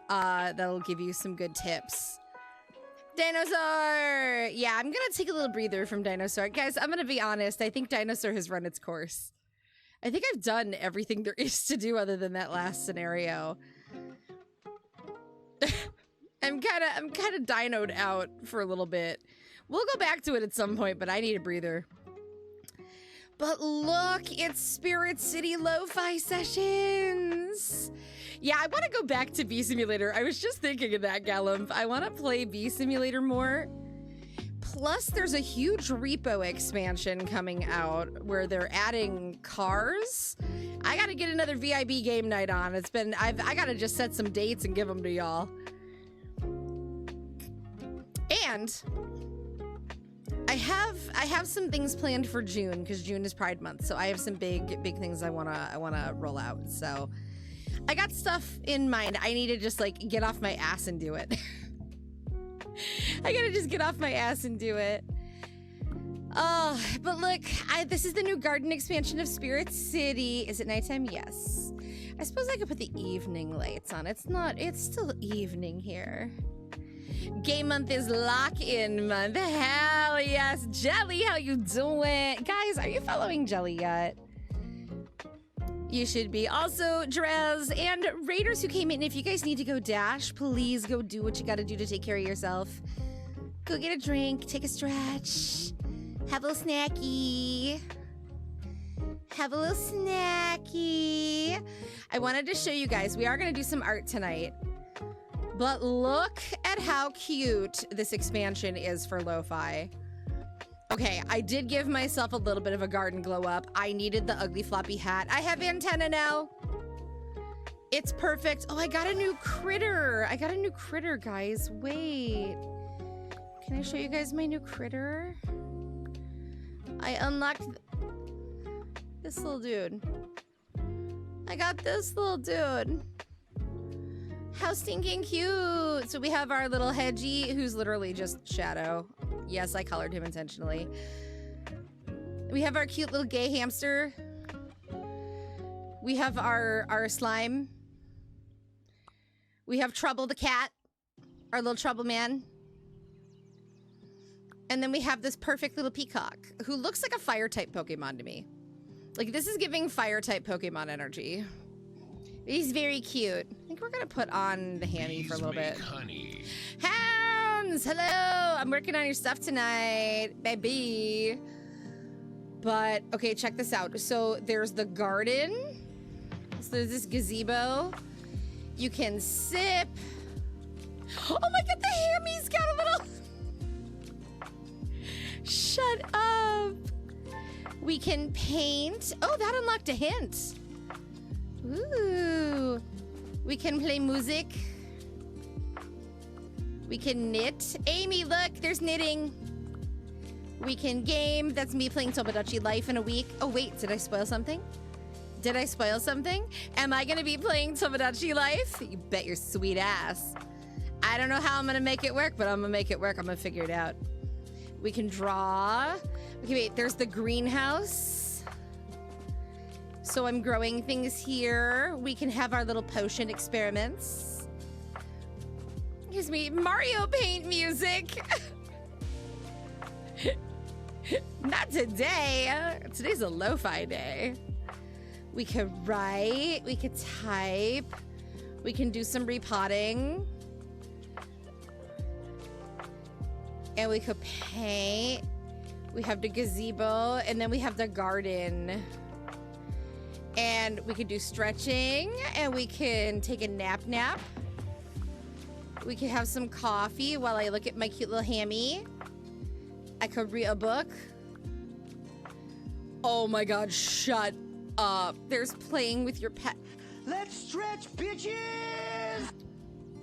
that'll give you some good tips. Dinosaur! Yeah, I'm gonna take a little breather from Dinosaur. Guys, I'm gonna be honest. I think Dinosaur has run its course. I think I've done everything there is to do other than that last scenario. I'm kind of dinoed out for a little bit. We'll go back to it at some point, but I need a breather. But look, it's Spirit City Lo-Fi Sessions. Yeah, I want to go back to Bee Simulator. I was just thinking of that, Gallum. I want to play Bee Simulator more. Plus, there's a huge repo expansion coming out where they're adding cars. I got to get another VIB game night on. I got to just set some dates and give them to y'all. And I have some things planned for June because June is Pride Month. So I have some big things I wanna roll out. So I got stuff in mind. I need to just like get off my ass and do it. I gotta just get off my ass and do it. Oh, but look, this is the new garden expansion of Spirit City. Is it nighttime? Yes. I suppose I could put the evening lights on. It's still evening here. Game month is lock-in month. Hell yes. Jelly, how you doing? Guys, are you following Jelly yet? You should be. Also, Drez and Raiders who came in, if you guys need to go dash, please go do what you gotta do to take care of yourself. Go get a drink, take a stretch, have a little snacky. Have a little snacky. I wanted to show you guys, we are gonna do some art tonight. But look at how cute this expansion is for Lo-Fi. Okay, I did give myself a little bit of a garden glow up. I needed the ugly floppy hat. I have antenna now. It's perfect. Oh, I got a new critter. I got a new critter, guys. Wait. Can I show you guys my new critter? I unlocked this little dude. I got this little dude. How stinking cute. So we have our little Hedgie, who's literally just shadow. Yes, I colored him intentionally. We have our cute little gay hamster. We have our slime. We have Trouble the cat, our little trouble man. And then we have this perfect little peacock, who looks like a fire type Pokemon to me. Like, this is giving fire type Pokemon energy. He's very cute. I think we're gonna put on the hammy for a little bit. Honey. Hounds, hello! I'm working on your stuff tonight, baby. But, okay, check this out. So there's the garden. So there's this gazebo. You can sip. Oh my god, the hammy's got a little... Shut up. We can paint. Oh, that unlocked a hint. Ooh. We can play music. We can knit. Amy, look, there's knitting. We can game. That's me playing Tomodachi Life in a week. Oh, wait, did I spoil something? Did I spoil something? Am I gonna be playing Tomodachi Life? You bet your sweet ass. I don't know how I'm gonna make it work, but I'm gonna make it work. I'm gonna figure it out. We can draw. Okay, wait, there's the greenhouse. So I'm growing things here. We can have our little potion experiments. Gives me Mario Paint music. Not today. Today's a lo-fi day. We could write, we could type, we can do some repotting. And we could paint. We have the gazebo, and then we have the garden. And we could do stretching, and we can take a nap. We could have some coffee while I look at my cute little hammy. I could read a book. Oh my god, shut up. There's playing with your pet. Let's stretch, bitches!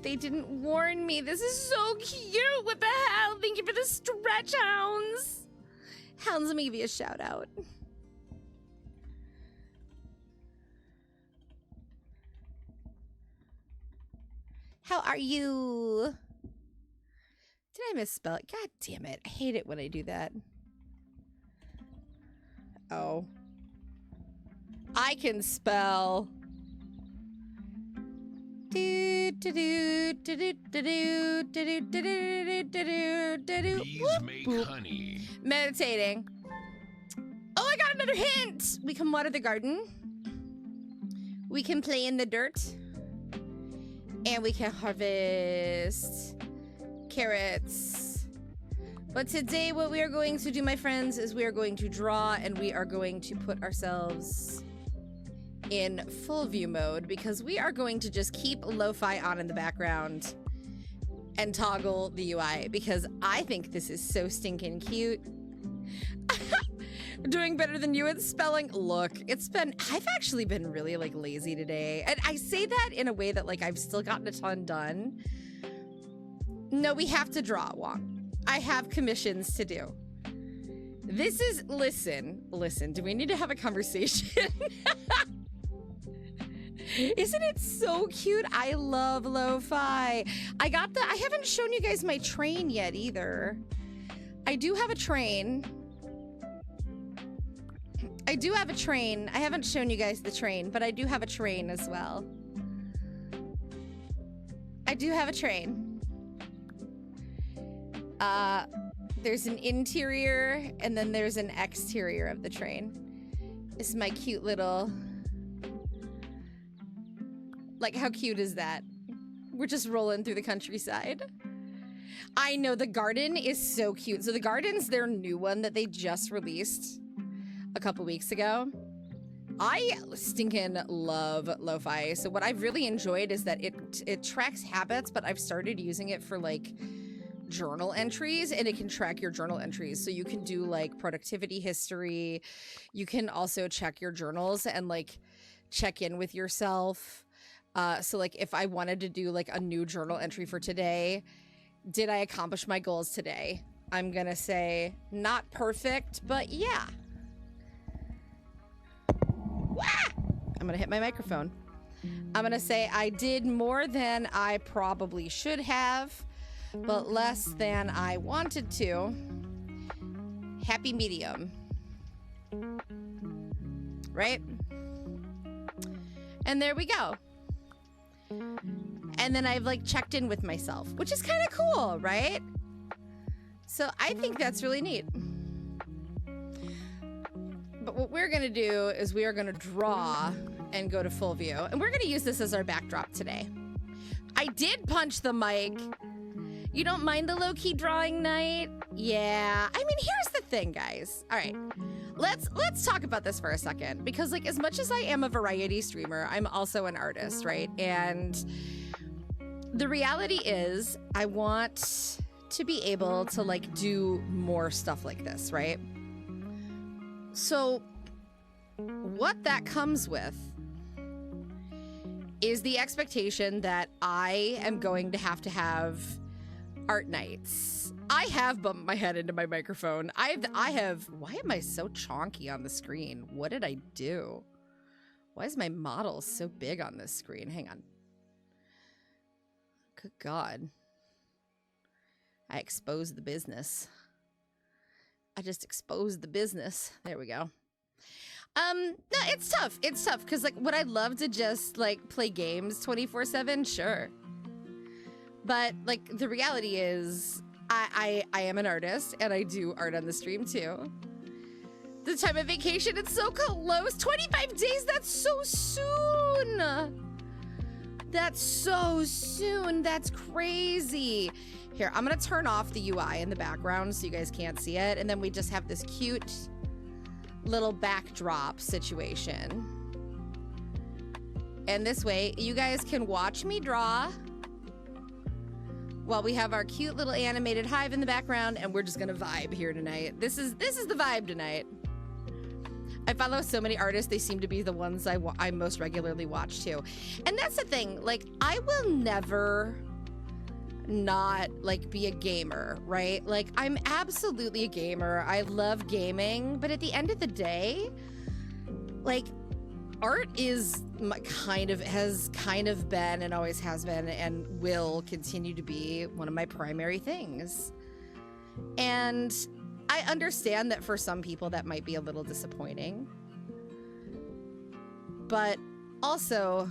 They didn't warn me. This is so cute. What the hell? Thank you for the stretch, Hounds. Hounds, let me give you a shout out. How are you? Did I misspell it? God damn it. I hate it when I do that. Oh. I can spell. Dude. Bees make honey. Meditating. Oh, I got another hint. We can water the garden. We can play in the dirt. And we can harvest carrots. But today what we are going to do, my friends, is we are going to draw and we are going to put ourselves in full view mode because we are going to just keep Lo-Fi on in the background and toggle the UI because I think this is so stinking cute. Doing better than you at spelling. Look, I've actually been really like lazy today. And I say that in a way that like I've still gotten a ton done. No, we have to draw, Wong. I have commissions to do. This is, listen, do we need to have a conversation? Isn't it so cute? I love Lo-Fi. I haven't shown you guys my train yet either. I do have a train. I haven't shown you guys the train, but I do have a train as well. I do have a train. There's an interior and then there's an exterior of the train. This is my cute little... Like, how cute is that? We're just rolling through the countryside. I know, the garden is so cute. So the garden's their new one that they just released a couple weeks ago. I stinking love Lo-Fi. So what I've really enjoyed is that it tracks habits, but I've started using it for like journal entries, and it can track your journal entries. So you can do like productivity history. You can also check your journals and like check in with yourself. So like if I wanted to do like a new journal entry for today, did I accomplish my goals today? I'm gonna say not perfect, but yeah. I'm gonna hit my microphone. I'm gonna say I did more than I probably should have, but less than I wanted to. Happy medium. Right? And there we go. And then I've like checked in with myself, which is kind of cool, right? So I think that's really neat. But what we're gonna do is we are gonna draw and go to full view. And we're gonna use this as our backdrop today. I did punch the mic. You don't mind the low-key drawing night? Yeah, I mean, here's the thing, guys. All right, let's talk about this for a second, because like as much as I am a variety streamer, I'm also an artist, right? And the reality is I want to be able to like do more stuff like this, right? So what that comes with is the expectation that I am going to have art nights. I have bumped my head into my microphone. I have, why am I so chonky on the screen? What did I do? Why is my model so big on this screen? Hang on. Good God. I exposed the business. I just exposed the business. There we go. No, it's tough. It's tough because like would I love to just like play games 24/7? Sure. But like the reality is I am an artist and I do art on the stream too. The time of vacation, it's so close. 25 days, that's so soon. That's so soon. That's crazy. Here, I'm gonna turn off the UI in the background so you guys can't see it. And then we just have this cute little backdrop situation. And this way, you guys can watch me draw while we have our cute little animated hive in the background, and we're just gonna vibe here tonight. This is the vibe tonight. I follow so many artists, they seem to be the ones I most regularly watch too. And that's the thing, like, I will never not like be a gamer, right? Like, I'm absolutely a gamer. I love gaming, but at the end of the day, like, art is has kind of been and always has been and will continue to be one of my primary things. And I understand that for some people that might be a little disappointing, but also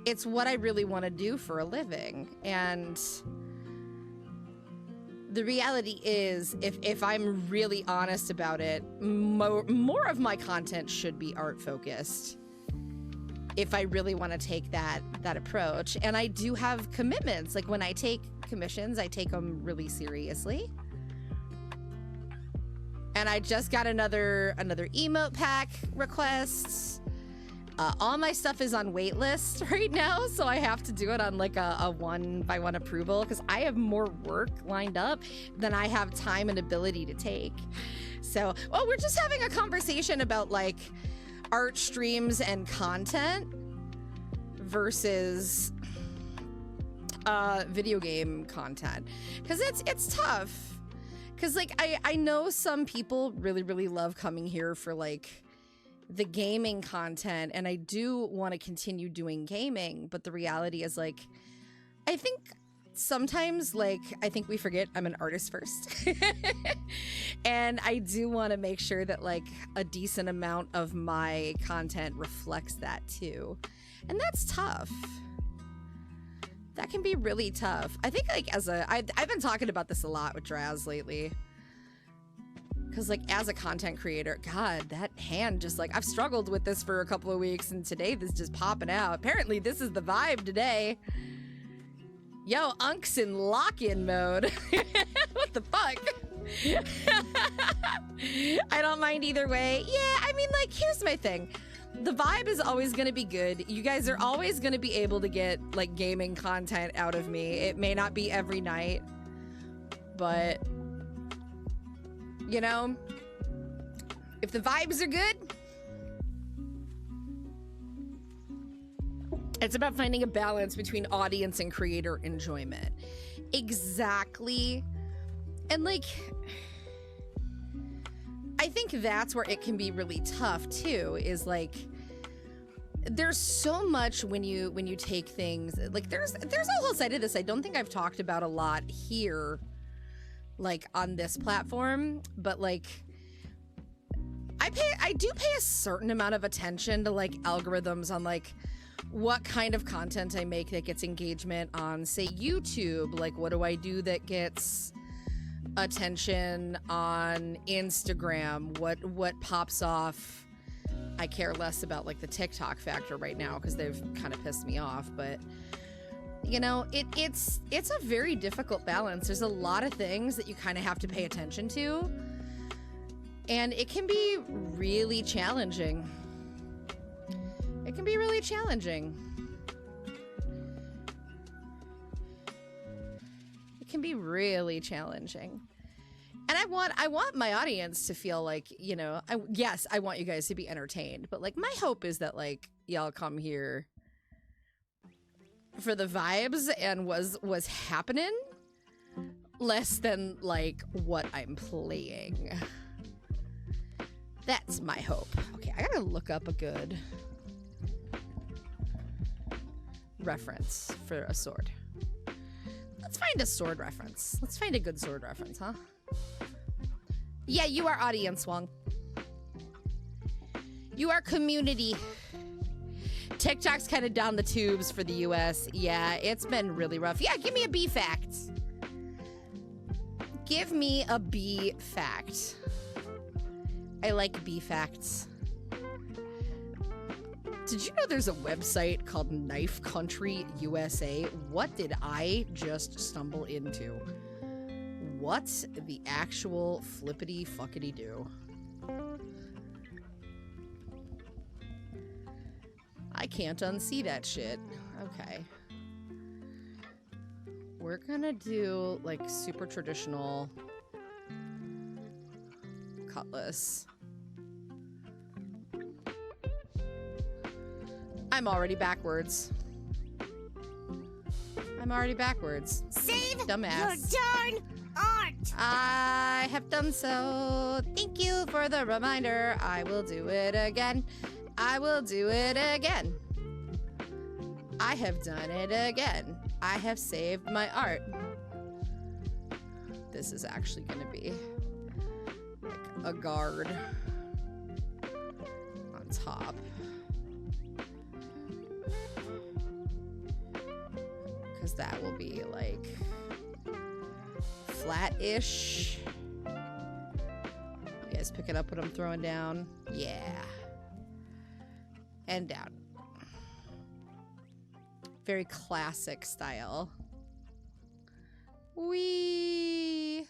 it's what I really want to do for a living. And the reality is, if I'm really honest about it, more of my content should be art focused if I really want to take that approach. And I do have commitments. Like when I take commissions, I take them really seriously. And I just got another emote pack request. All my stuff is on wait list right now, so I have to do it on like a 1-by-1 approval because I have more work lined up than I have time and ability to take. So, well, we're just having a conversation about like art streams and content versus video game content, because it's tough. Because like I know some people really love coming here for like the gaming content, and I do want to continue doing gaming, but the reality is like I think sometimes like I think we forget I'm an artist first. And I do want to make sure that like a decent amount of my content reflects that too. And that's tough. That can be really tough. I think like I've been talking about this a lot with Draz lately. Because like as a content creator, God, that hand just like, I've struggled with this for a couple of weeks and today this just popping out. Apparently this is the vibe today. Yo, Unk's in lock-in mode. What the fuck? I don't mind either way. Yeah, I mean like, here's my thing. The vibe is always going to be good. You guys are always going to be able to get like gaming content out of me. It may not be every night, but you know, if the vibes are good, it's about finding a balance between audience and creator enjoyment. Exactly. And like, I think that's where it can be really tough too, is like there's so much when you take things like there's a whole side of this I don't think I've talked about a lot here, like on this platform, but like I do pay a certain amount of attention to like algorithms on like what kind of content I make that gets engagement on, say, YouTube. Like what do I do that gets attention on Instagram? What pops off? I care less about like the TikTok factor right now because they've kind of pissed me off, but you know, it's a very difficult balance. There's a lot of things that you kind of have to pay attention to, and it can be really challenging. It can be really challenging. It can be really challenging. And I want my audience to feel like, you know, yes, I want you guys to be entertained, but like my hope is that like y'all come here for the vibes and was happening less than like what I'm playing. That's my hope. Okay, I gotta look up a good reference for a sword. Let's find a sword reference. Let's find a good sword reference, huh? Yeah, you are audience, Wong. You are community. TikTok's kind of down the tubes for the US. Yeah, it's been really rough. Yeah, give me a B fact. Give me a B fact. I like B facts. Did you know there's a website called Knife Country USA? What did I just stumble into? What the actual flippity fuckity do? I can't unsee that shit. Okay. We're gonna do like super traditional cutlass. I'm already backwards. Save Dumbass. your darn art! I have done so. Thank you for the reminder. I will do it again. I will do it again. I have done it again. I have saved my art. This is actually gonna be like a guard on top. because that will be like flat-ish. You guys picking up what I'm throwing down? Yeah. And down. Very classic style. Wee.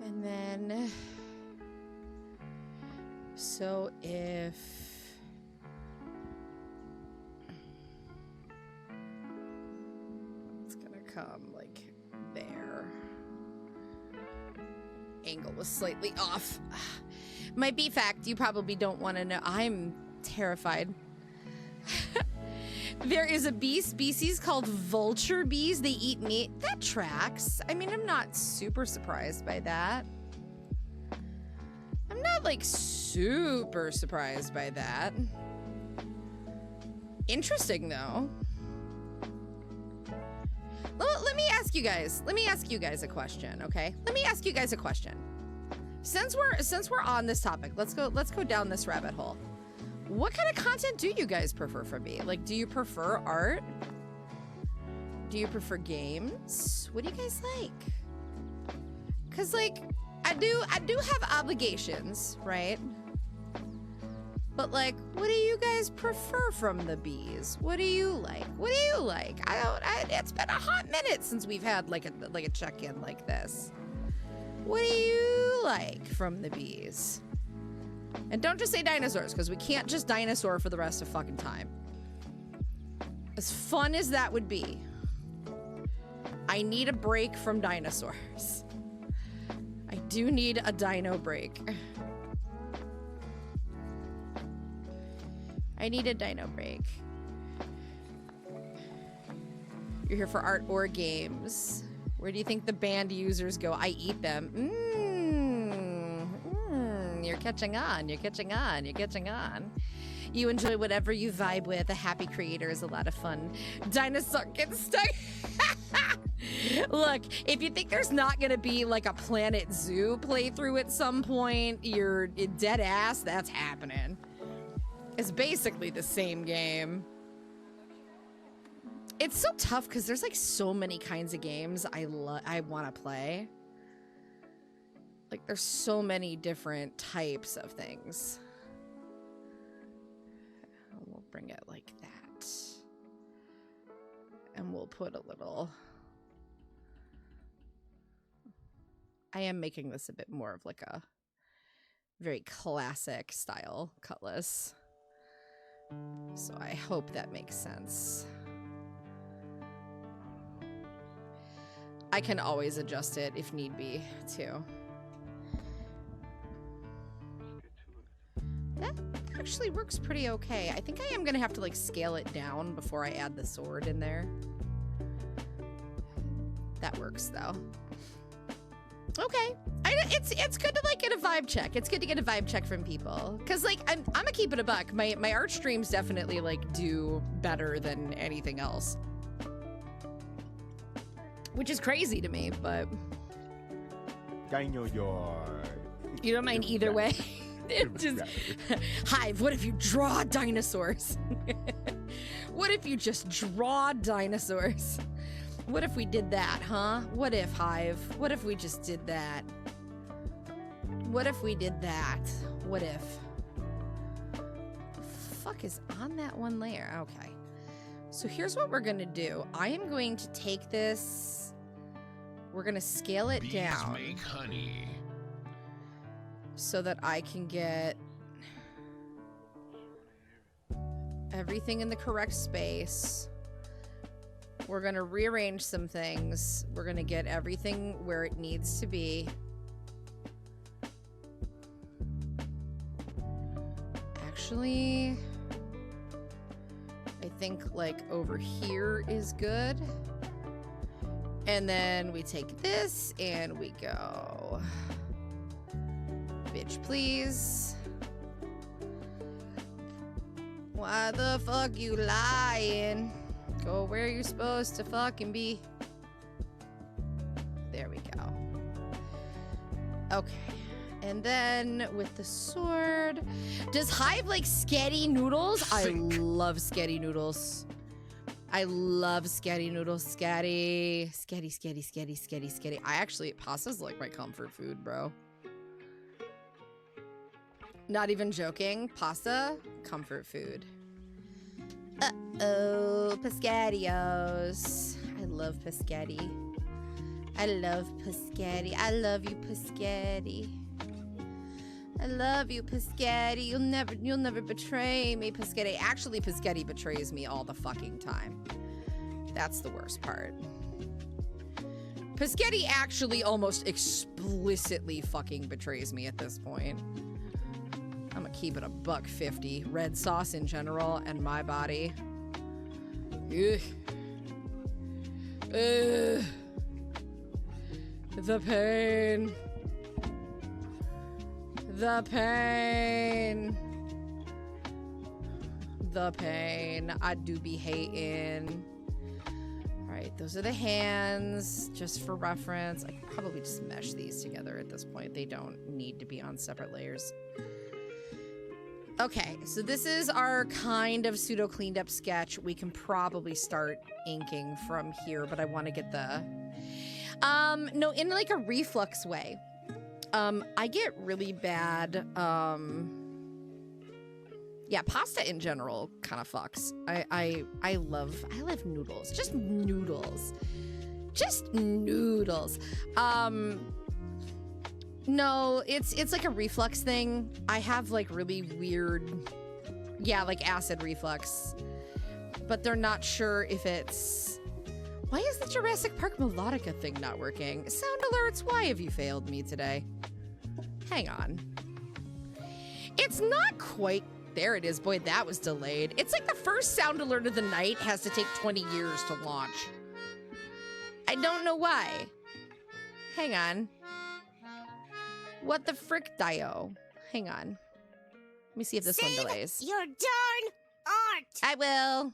And then, so if it's gonna come like there. Angle was slightly off. My bee fact, you probably don't want to know. I'm terrified. There is a bee species called vulture bees. They eat meat. That tracks. I mean, I'm not super surprised by that. I'm not like super surprised by that. Interesting though. Let me ask you guys a question, okay? Let me ask you guys a question. Since we're on this topic, let's go down this rabbit hole. What kind of content do you guys prefer from me? Like, do you prefer art? Do you prefer games? What do you guys like? Cause like, I do have obligations, right? But like, what do you guys prefer from the bees? What do you like? What do you like? It's been a hot minute since we've had like a check-in like this. What do you like from the bees? And don't just say dinosaurs, because we can't just dinosaur for the rest of fucking time. As fun as that would be, I need a break from dinosaurs. I do need a dino break. I need a dino break. You're here for art or games. Where do you think the banned users go? I eat them. You're catching on. You're catching on. You're catching on. You enjoy whatever you vibe with. A happy creator is a lot of fun. Dinosaur gets stuck. Look, if you think there's not going to be like a Planet Zoo playthrough at some point, you're dead ass. That's happening. It's basically the same game. It's so tough because there's like so many kinds of games I want to play. Like there's so many different types of things. We'll bring it like that. And we'll put a little... I am making this a bit more of like a very classic style cutlass. So I hope that makes sense. I can always adjust it if need be, too. That actually works pretty okay. I think I am gonna have to like scale it down before I add the sword in there. That works though. Okay, it's good to like get a vibe check. It's good to get a vibe check from people, cause like I'm gonna keep it a buck. My art streams definitely like do better than anything else, which is crazy to me. But you don't mind either way. It just Hive. What if you draw dinosaurs? What if you just draw dinosaurs? What if we did that, huh? What if, Hive? What if we just did that? What if we did that? What if? The fuck is on that one layer? Okay. So here's what we're gonna do. I am going to take this. We're gonna scale it down. Bees make honey. So that I can get everything in the correct space. We're gonna rearrange some things. We're gonna get everything where it needs to be. Actually, I think like over here is good. And then we take this and we go, bitch, please. Why the fuck you lying? Go where you're supposed to fucking be. There we go. Okay. And then with the sword, does Hive like sketty noodles? I love sketty noodles. I love sketty noodles. Sketty. I actually, pasta's like my comfort food, bro. Not even joking. Pasta, comfort food. Uh-oh, Pescatios. I love Pescetti. I love Pescetti. I love you, Pescetti. I love you, Pescetti. You'll never betray me, Pescetti. Actually, Pescetti betrays me all the fucking time. That's the worst part. Pescetti actually almost explicitly fucking betrays me at this point. I'm gonna keep it a $1.50. Red sauce in general and my body. Ugh. Ugh. The pain. The pain. The pain. I do be hating. Alright, those are the hands. Just for reference. I could probably just mesh these together at this point. They don't need to be on separate layers. Okay, so this is our kind of pseudo cleaned up sketch. We can probably start inking from here, but I want to get the... no, in like a reflux way. I get really bad, yeah, pasta in general kind of fucks. I love noodles. Just noodles. Just noodles. No, it's like a reflux thing. I have like really weird, yeah, like acid reflux, but they're not sure if it's... Why is the Jurassic Park melodica thing not working? Sound alerts, why have you failed me today? Hang on. It's not quite... There it is. Boy, that was delayed. It's like the first sound alert of the night has to take 20 years to launch. I don't know why. Hang on. What the frick, Dio? Hang on. Let me see if this one delays. Your darn art! I will.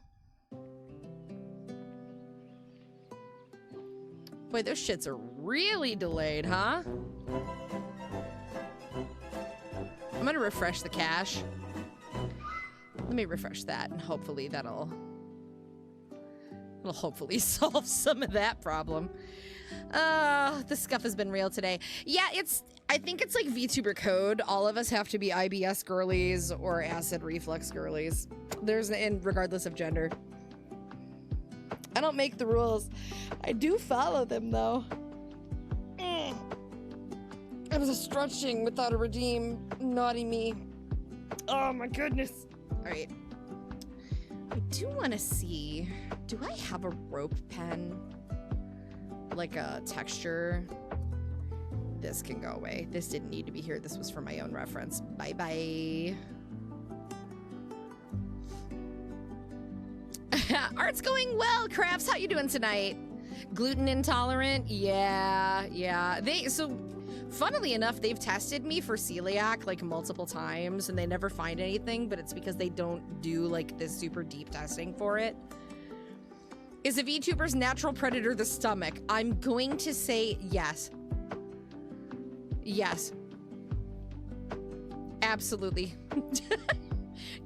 Boy, those shits are really delayed, huh? I'm gonna refresh the cache. Let me refresh that, and hopefully it'll hopefully solve some of that problem. The scuff has been real today. Yeah, I think it's like VTuber code. All of us have to be IBS girlies or acid reflux girlies. Regardless of gender. I don't make the rules. I do follow them, though. I'm just stretching without a redeem. Naughty me. Oh, my goodness. All right. I do want to see... Do I have a rope pen? Like a texture? This can go away. This didn't need to be here. This was for my own reference. Bye-bye. Art's going well, Crafts. How you doing tonight? Gluten intolerant? Yeah. So, funnily enough, they've tested me for celiac like multiple times, and they never find anything, but it's because they don't do like this super deep testing for it. Is a VTuber's natural predator the stomach? I'm going to say yes. Yes. Absolutely.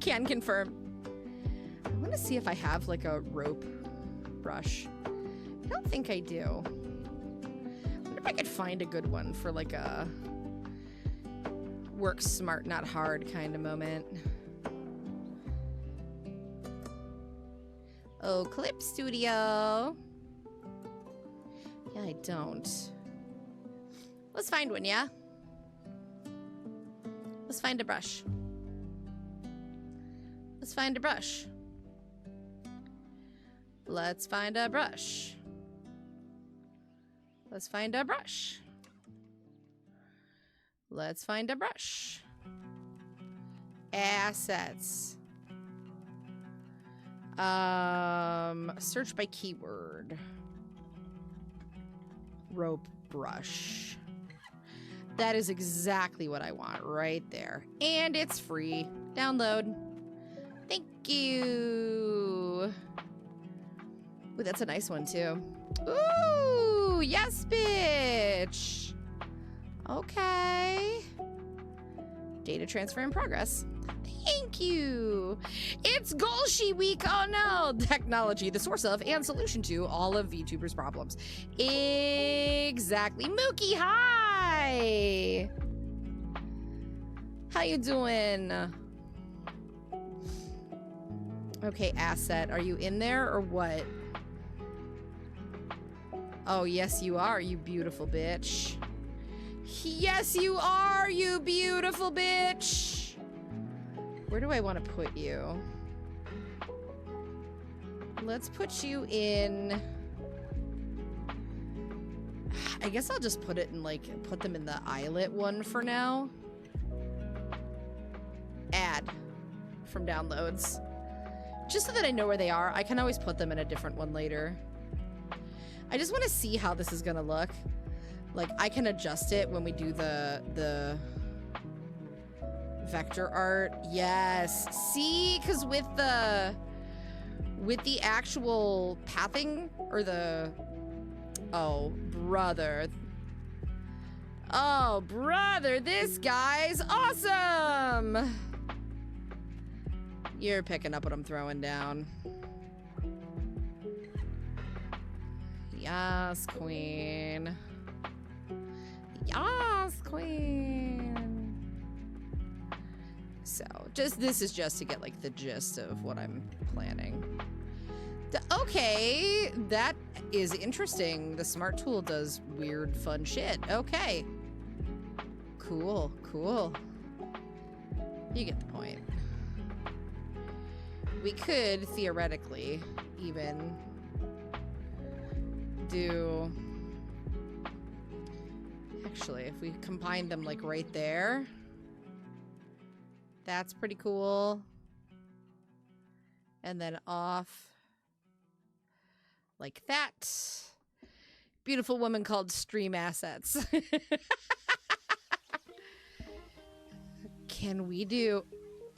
Can confirm. I want to see if I have like a rope brush. I don't think I do. I wonder if I could find a good one for like a work smart, not hard kind of moment. Oh, Clip Studio. Yeah, I don't. Let's find one, yeah? Let's find a brush. Let's find a brush. Let's find a brush. Let's find a brush. Let's find a brush. Assets. Search by keyword. Rope brush. That is exactly what I want right there. And it's free. Download. Thank you. Ooh, that's a nice one too. Ooh, yes, bitch. Okay. Data transfer in progress. Thank you. It's Golshi week. Oh no. Technology, the source of and solution to all of VTubers' problems. Exactly. Mookie, hi. How you doing? Okay, Asset, are you in there or what? Oh, yes you are, you beautiful bitch. Yes you are, you beautiful bitch. Where do I want to put you? Let's put you in... I guess I'll just put it in, like, put them in the eyelet one for now. Add from downloads. Just so that I know where they are. I can always put them in a different one later. I just want to see how this is gonna look. Like, I can adjust it when we do the vector art. Yes. See, because with the actual pathing or the... Oh, brother. Oh, brother, this guy's awesome. You're picking up what I'm throwing down. Yes, queen. Yes, queen. So, this is just to get, like, the gist of what I'm planning. Okay, that is interesting. The smart tool does weird, fun shit. Okay. Cool, cool. You get the point. We could, theoretically, even do... Actually, if we combine them, like, right there, that's pretty cool. And then off like that. Beautiful woman called Stream Assets. Can we do...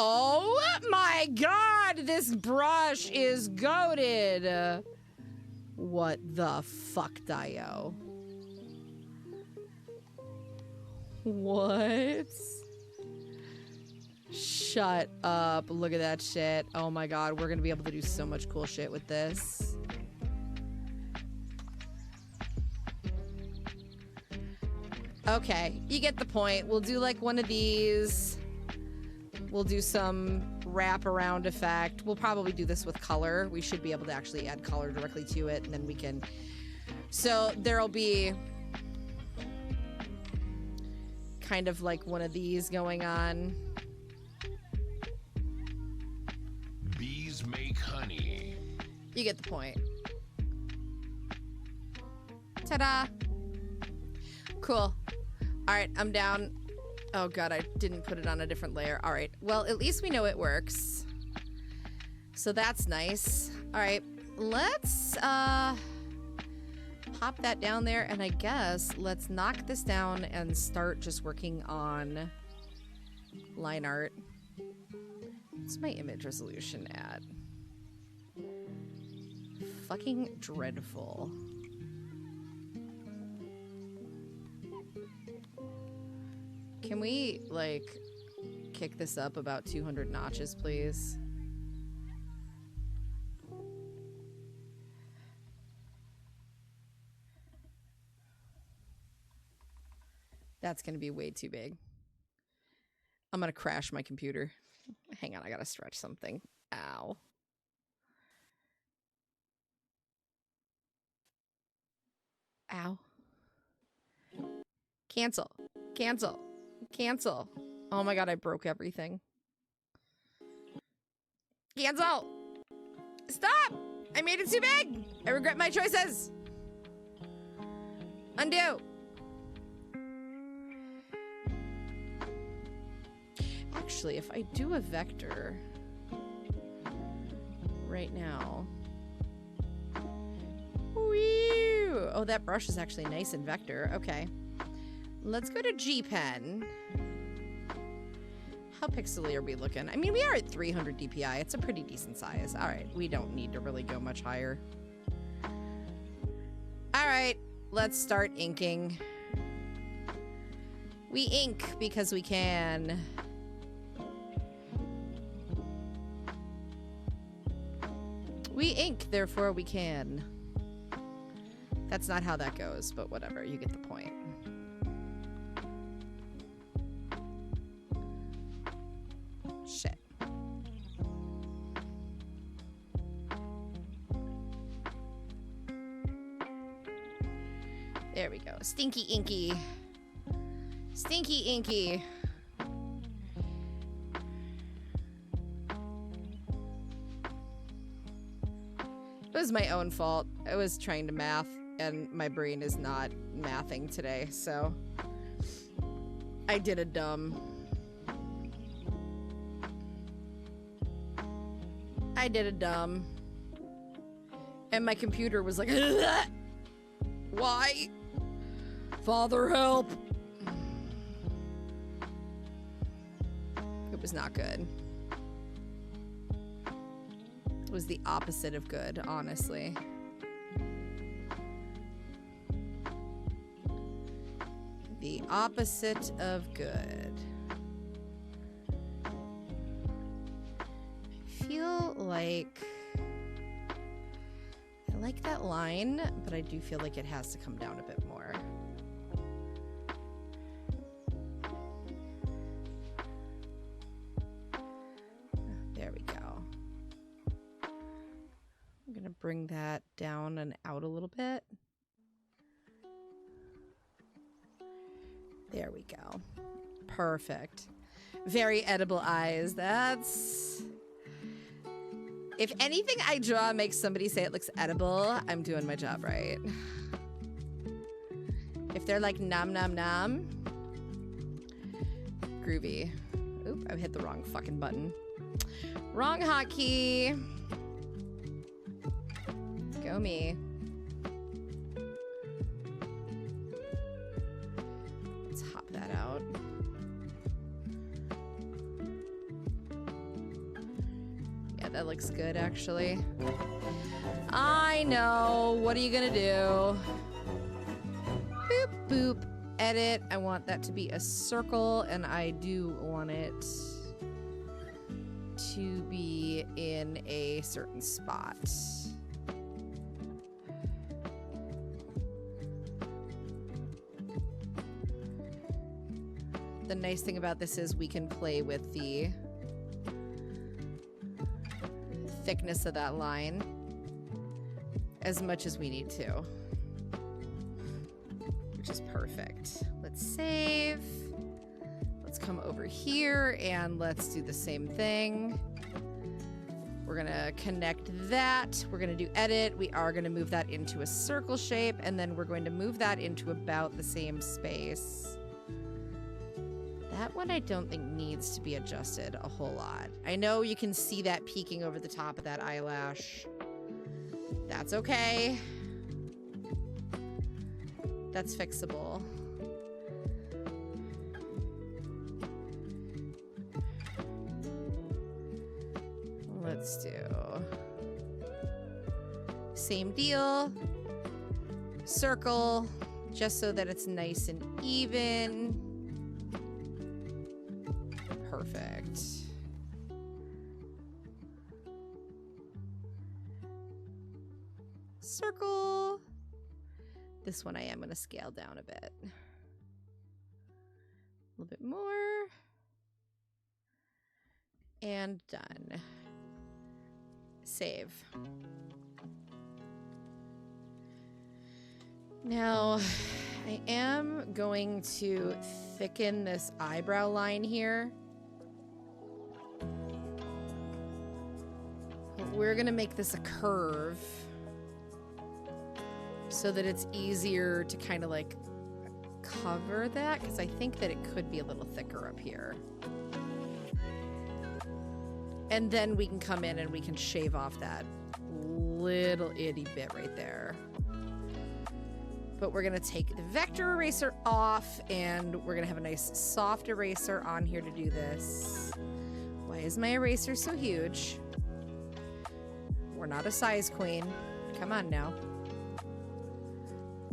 Oh my god, this brush is goated. What the fuck, Dio? What? Shut up. Look at that shit. Oh my god, we're gonna be able to do so much cool shit with this. Okay, you get the point. We'll do like one of these. We'll do some wraparound effect. We'll probably do this with color. We should be able to actually add color directly to it, and then we can... So there'll be kind of like one of these going on. Bees make honey. You get the point. Ta-da! Cool. Alright, I'm down. Oh god, I didn't put it on a different layer. Alright, well, at least we know it works. So that's nice. Alright, let's pop that down there, and I guess let's knock this down and start just working on line art. What's my image resolution at? Fucking dreadful. Can we, like, kick this up about 200 notches, please? That's gonna be way too big. I'm gonna crash my computer. Hang on, I gotta stretch something. Ow. Ow. Cancel. Cancel. Cancel. Oh my god, I broke everything. Cancel! Stop! I made it too big! I regret my choices! Undo! Actually, if I do a vector right now... Woo! Oh, that brush is actually nice in vector. Okay. Let's go to G-Pen. How pixely are we looking? I mean, we are at 300 DPI. It's a pretty decent size. All right, we don't need to really go much higher. All right, let's start inking. We ink because we can. We ink, therefore we can. That's not how that goes, but whatever. You get the point. Shit. There we go. Stinky inky. Stinky inky. It was my own fault. I was trying to math, and my brain is not mathing today, so I did a dumb. And my computer was like, why? Father, help. It was not good. It was the opposite of good, honestly. The opposite of good. I feel like I like that line, but I do feel like it has to come down a bit more. There we go. I'm gonna bring that down and out a little bit. There we go. Perfect. Very edible eyes. That's... If anything I draw makes somebody say it looks edible, I'm doing my job right. If they're like nom nom nom, groovy. Oop, I hit the wrong fucking button. Wrong hotkey. Go me. Let's hop that out. Yeah, that looks good actually. I know. What are you gonna do? Boop, boop. Edit. I want that to be a circle, and I do want it to be in a certain spot. The nice thing about this is we can play with the thickness of that line as much as we need to, which is perfect. Let's save. Let's come over here and let's do the same thing. We're gonna connect that. We're gonna do edit. We are gonna move that into a circle shape, and then we're going to move that into about the same space. That one I don't think needs to be adjusted a whole lot. I know you can see that peeking over the top of that eyelash. That's okay. That's fixable. Let's do same deal. Circle, just so that it's nice and even. Perfect. Circle. This one I am going to scale down a bit. A little bit more. And done. Save. Now, I am going to thicken this eyebrow line here. We're gonna make this a curve so that it's easier to kind of like cover that, because I think that it could be a little thicker up here. And then we can come in and we can shave off that little itty bit right there. But we're gonna take the vector eraser off, and we're gonna have a nice soft eraser on here to do this. Why is my eraser so huge? We're not a size queen. Come on now.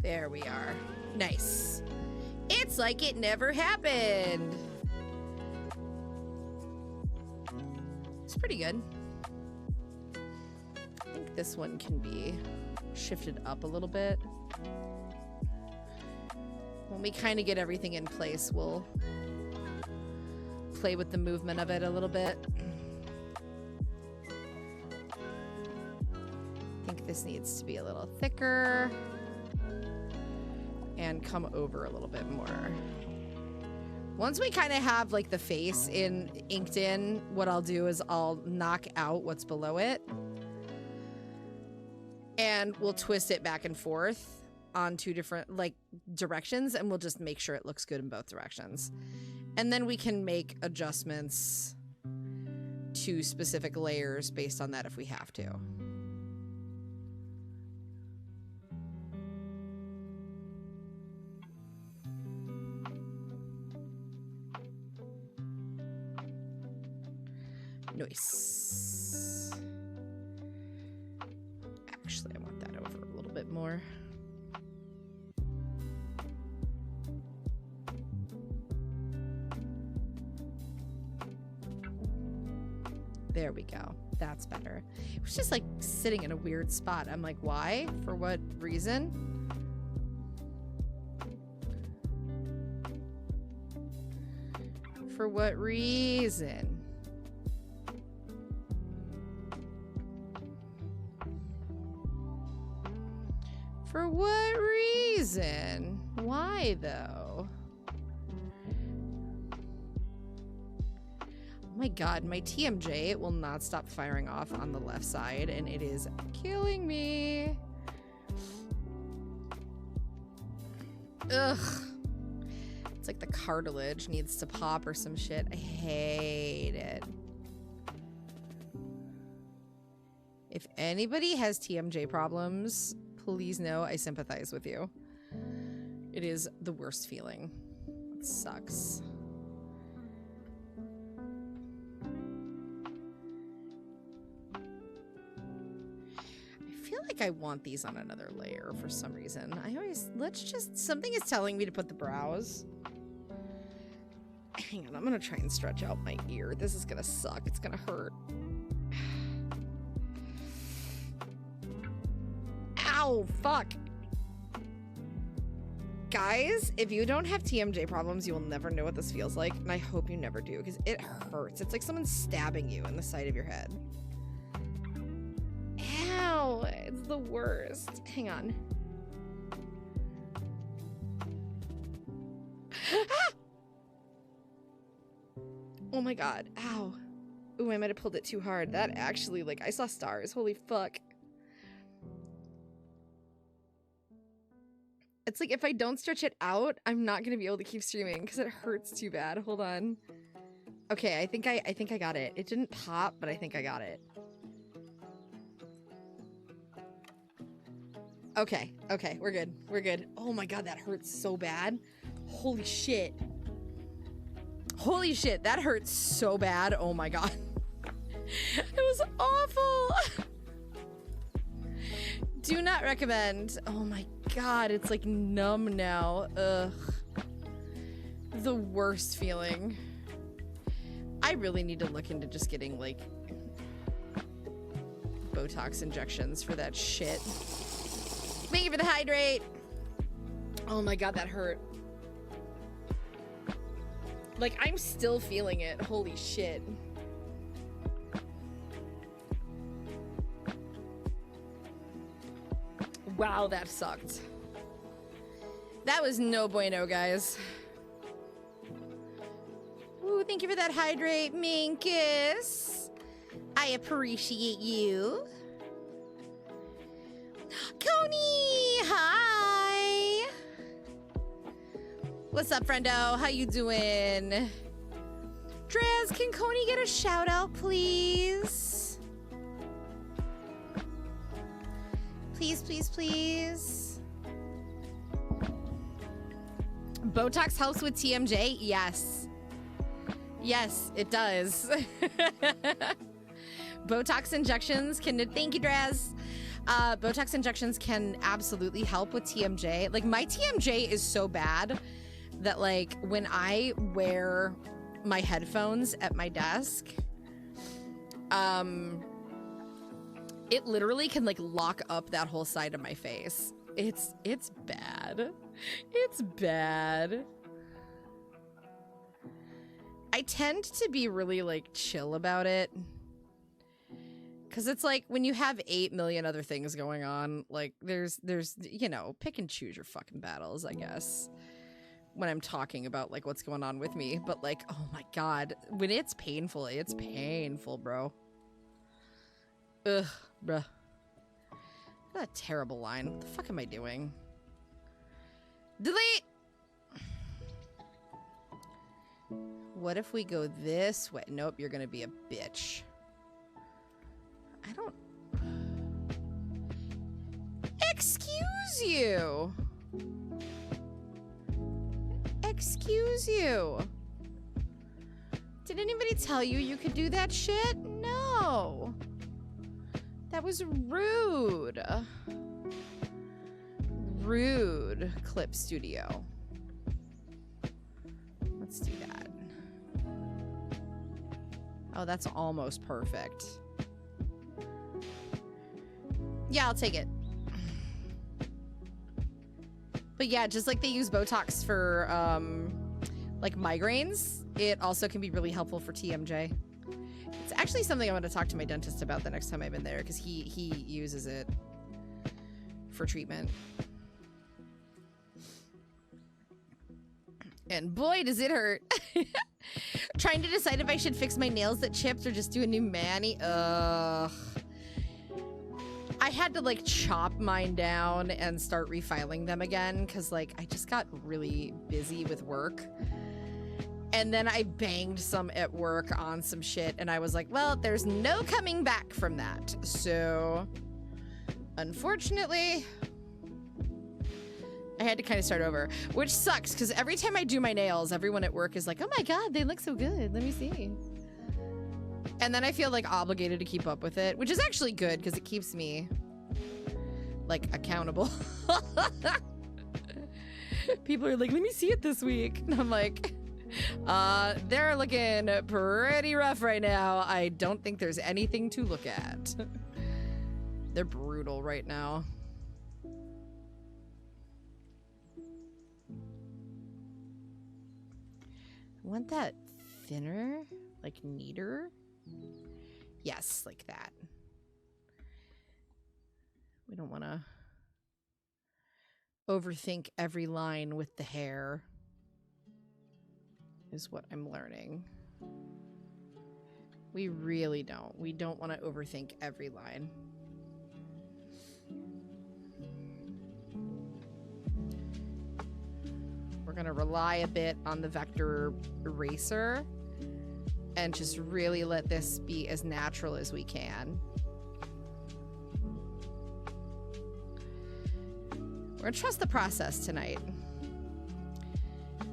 There we are. Nice. It's like it never happened. It's pretty good. think this one can be shifted up a little bit. When we kind of get everything in place, we'll play with the movement of it a little bit. I think this needs to be a little thicker and come over a little bit more. Once we kind of have like the face inked in, what I'll do is I'll knock out what's below it and we'll twist it back and forth on two different like directions, and we'll just make sure it looks good in both directions. And then we can make adjustments to specific layers based on that if we have to. Nice. Actually, I want that over a little bit more. There we go. That's better. It was just like sitting in a weird spot. I'm like, why? For what reason? For what reason? For what reason? Why though? Oh my god, my TMJ will not stop firing off on the left side and it is killing me. Ugh. It's like the cartilage needs to pop or some shit. I hate it. If anybody has TMJ problems, please know I sympathize with you. It is the worst feeling. It sucks. I feel like I want these on another layer for some reason. Something is telling me to put the brows. Hang on, I'm gonna try and stretch out my ear. This is gonna suck. It's gonna hurt. Ow, fuck. Guys, if you don't have TMJ problems, you will never know what this feels like, and I hope you never do, because it hurts. It's like someone stabbing you in the side of your head. Ow, it's the worst. Hang on. Ah! Oh my god, ow. Ooh, I might have pulled it too hard. That actually, like, I saw stars. Holy fuck. It's like if I don't stretch it out, I'm not gonna be able to keep streaming because it hurts too bad. Hold on. Okay, I think I got it. It didn't pop, but I think I got it. Okay, okay, we're good. We're good. Oh my god, that hurts so bad. Holy shit. Holy shit, that hurts so bad. Oh my god. It was awful. Do not recommend. Oh my god, it's like numb now. Ugh. The worst feeling. I really need to look into just getting like Botox injections for that shit. Thank you for the hydrate. Oh my god, that hurt. Like, I'm still feeling it. Holy shit. Wow, that sucked. That was no bueno, guys. Ooh, thank you for that hydrate, Minkus. I appreciate you. Coney, hi. What's up, friendo? How you doing? Drez, can Coney get a shout out, please? Please, please, please. Botox helps with TMJ? Yes. Yes, it does. Botox injections can... Thank you, Draz. Botox injections can absolutely help with TMJ. Like, my TMJ is so bad that, like, when I wear my headphones at my desk, It literally can like lock up that whole side of my face. It's bad. It's bad. I tend to be really like chill about it. Cause it's like when you have 8 million other things going on, like there's, you know, pick and choose your fucking battles, I guess. When I'm talking about like what's going on with me, but like, oh my God, when it's painful, bro. Ugh, bruh. What a terrible line. What the fuck am I doing? Delete! What if we go this way? Nope, you're gonna be a bitch. I don't... Excuse you! Excuse you! Did anybody tell you you could do that shit? No! That was rude. Rude, Clip Studio. Let's do that. Oh, that's almost perfect. Yeah, I'll take it. But yeah, just like they use Botox for like migraines, it also can be really helpful for TMJ. It's actually something I want to talk to my dentist about the next time I'm in there, because he uses it for treatment. And boy, does it hurt. Trying to decide if I should fix my nails that chipped or just do a new mani. Ugh. I had to like chop mine down and start refiling them again because like I just got really busy with work. And then I banged some at work on some shit and I was like, well, there's no coming back from that. So unfortunately, I had to kind of start over, which sucks because every time I do my nails, everyone at work is like, oh my God, they look so good. Let me see. And then I feel like obligated to keep up with it, which is actually good because it keeps me like accountable. People are like, let me see it this week. And I'm like, they're looking pretty rough right now. I don't think there's anything to look at. They're brutal right now. I want that thinner, like neater. Yes, like that. We don't want to overthink every line with the hair, is what I'm learning. We really don't. We don't want to overthink every line. We're going to rely a bit on the vector eraser and just really let this be as natural as we can. We're gonna trust the process tonight.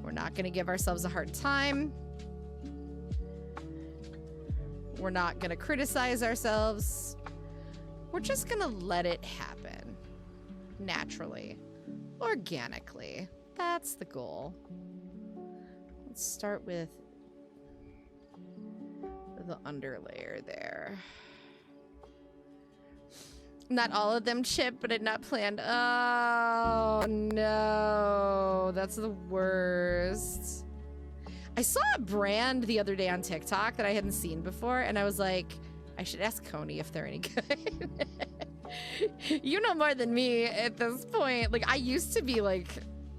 We're not gonna give ourselves a hard time. We're not gonna criticize ourselves. We're just gonna let it happen. Naturally. Organically. That's the goal. Let's start with the underlayer there. Not all of them chipped, but it not planned. Oh no, that's the worst. I saw a brand the other day on TikTok that I hadn't seen before, and I was like, I should ask Coney if they're any good. You know more than me at this point. Like, I used to be like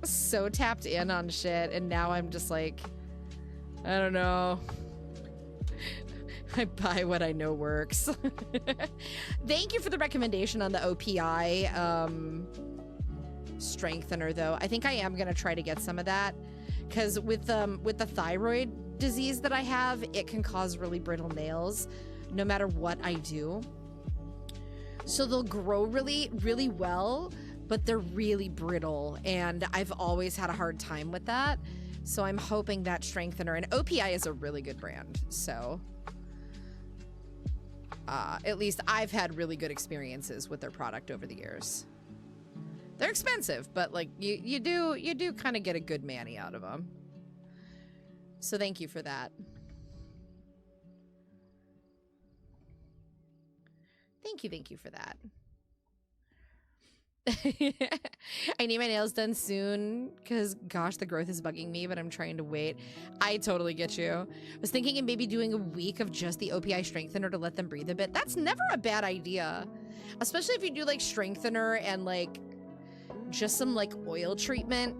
so tapped in on shit, and now I'm just like, I don't know. I buy what I know works. Thank you for the recommendation on the OPI strengthener, though. I think I am gonna try to get some of that, because with the thyroid disease that I have, it can cause really brittle nails, no matter what I do. So they'll grow really, really well, but they're really brittle, and I've always had a hard time with that. So I'm hoping that strengthener, and OPI is a really good brand, so. At least I've had really good experiences with their product over the years. They're expensive, but like you do kind of get a good mani out of them. So thank you for that. Thank you for that. I need my nails done soon because, gosh, the growth is bugging me, but I'm trying to wait. I totally get you. I was thinking of maybe doing a week of just the OPI strengthener to let them breathe a bit. That's never a bad idea, especially if you do like strengthener and like just some like oil treatment.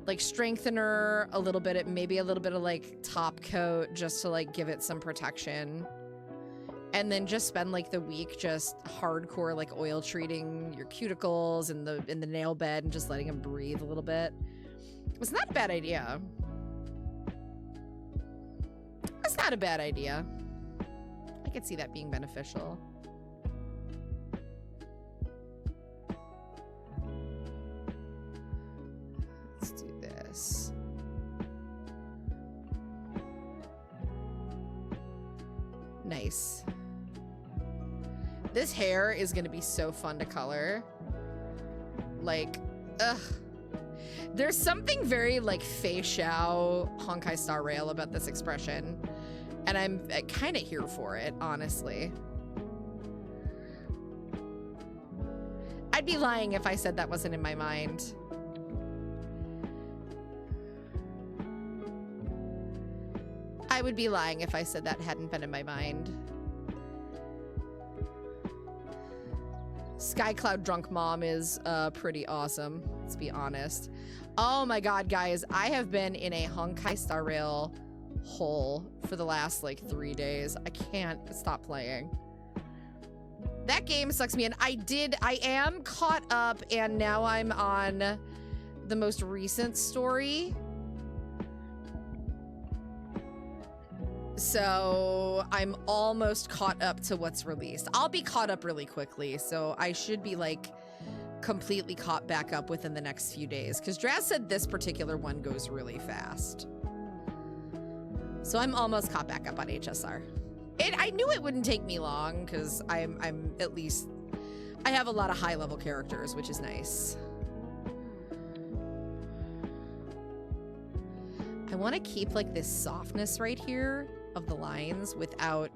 Like strengthener, a little bit, maybe a little bit of like top coat just to like give it some protection. And then just spend like the week just hardcore like oil treating your cuticles and in the nail bed and just letting them breathe a little bit. It's not a bad idea. That's not a bad idea. I could see that being beneficial. Let's do this. Nice. This hair is gonna be so fun to color. Like, ugh. There's something very like Fei Xiao Honkai Star Rail about this expression. And I'm kind of here for it, honestly. I'd be lying if I said that wasn't in my mind. I would be lying if I said that hadn't been in my mind. Skycloud Drunk Mom is pretty awesome, let's be honest. Oh my god, guys, I have been in a Honkai Star Rail hole for the last like 3 days. I can't stop playing. That game sucks me in. I am caught up and now I'm on the most recent story. So I'm almost caught up to what's released. I'll be caught up really quickly, so I should be like completely caught back up within the next few days. Because Draz said this particular one goes really fast. So I'm almost caught back up on HSR. I knew it wouldn't take me long because I'm at least, I have a lot of high level characters, which is nice. I want to keep like this softness right here of the lines without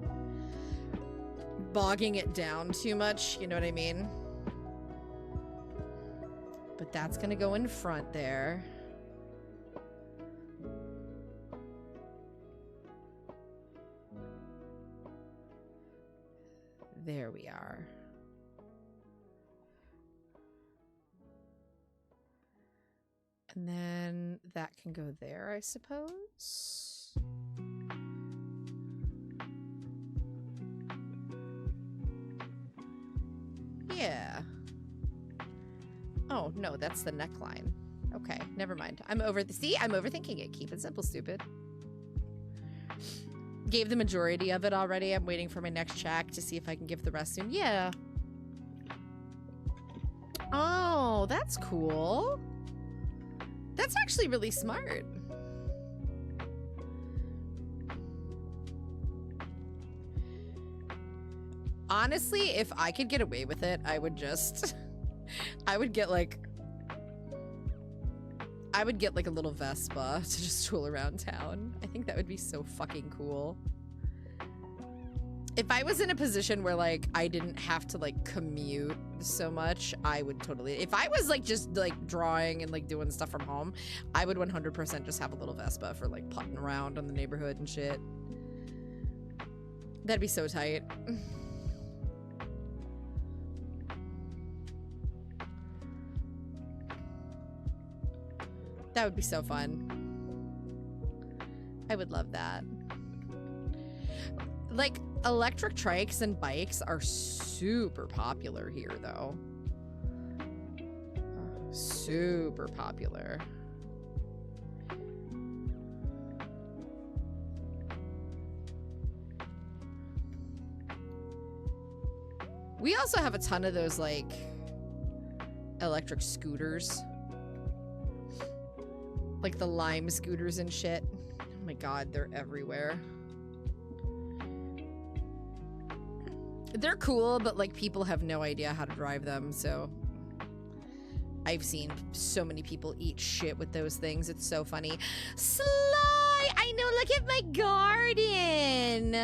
bogging it down too much, you know what I mean? But that's gonna go in front there. There we are. And then that can go there, I suppose. Yeah. Oh, no, that's the neckline. Okay, never mind. I'm overthinking it. Keep it simple, stupid. Gave the majority of it already. I'm waiting for my next check to see if I can give the rest soon. Yeah. Oh, that's cool. That's actually really smart. Honestly, if I could get away with it, I would just I would get like a little Vespa to just tool around town. I think that would be so fucking cool. If I was in a position where like I didn't have to like commute so much, I would totally. If I was like just like drawing and like doing stuff from home, I would 100% just have a little Vespa for like putting around in the neighborhood and shit. That'd be so tight. That would be so fun. I would love that. Like, electric trikes and bikes are super popular here, though. Super popular. We also have a ton of those, like, electric scooters. Like the Lime scooters and shit. Oh my god, they're everywhere. They're cool, but like people have no idea how to drive them, so I've seen so many people eat shit with those things. It's so funny. Sly! I know, look at my garden!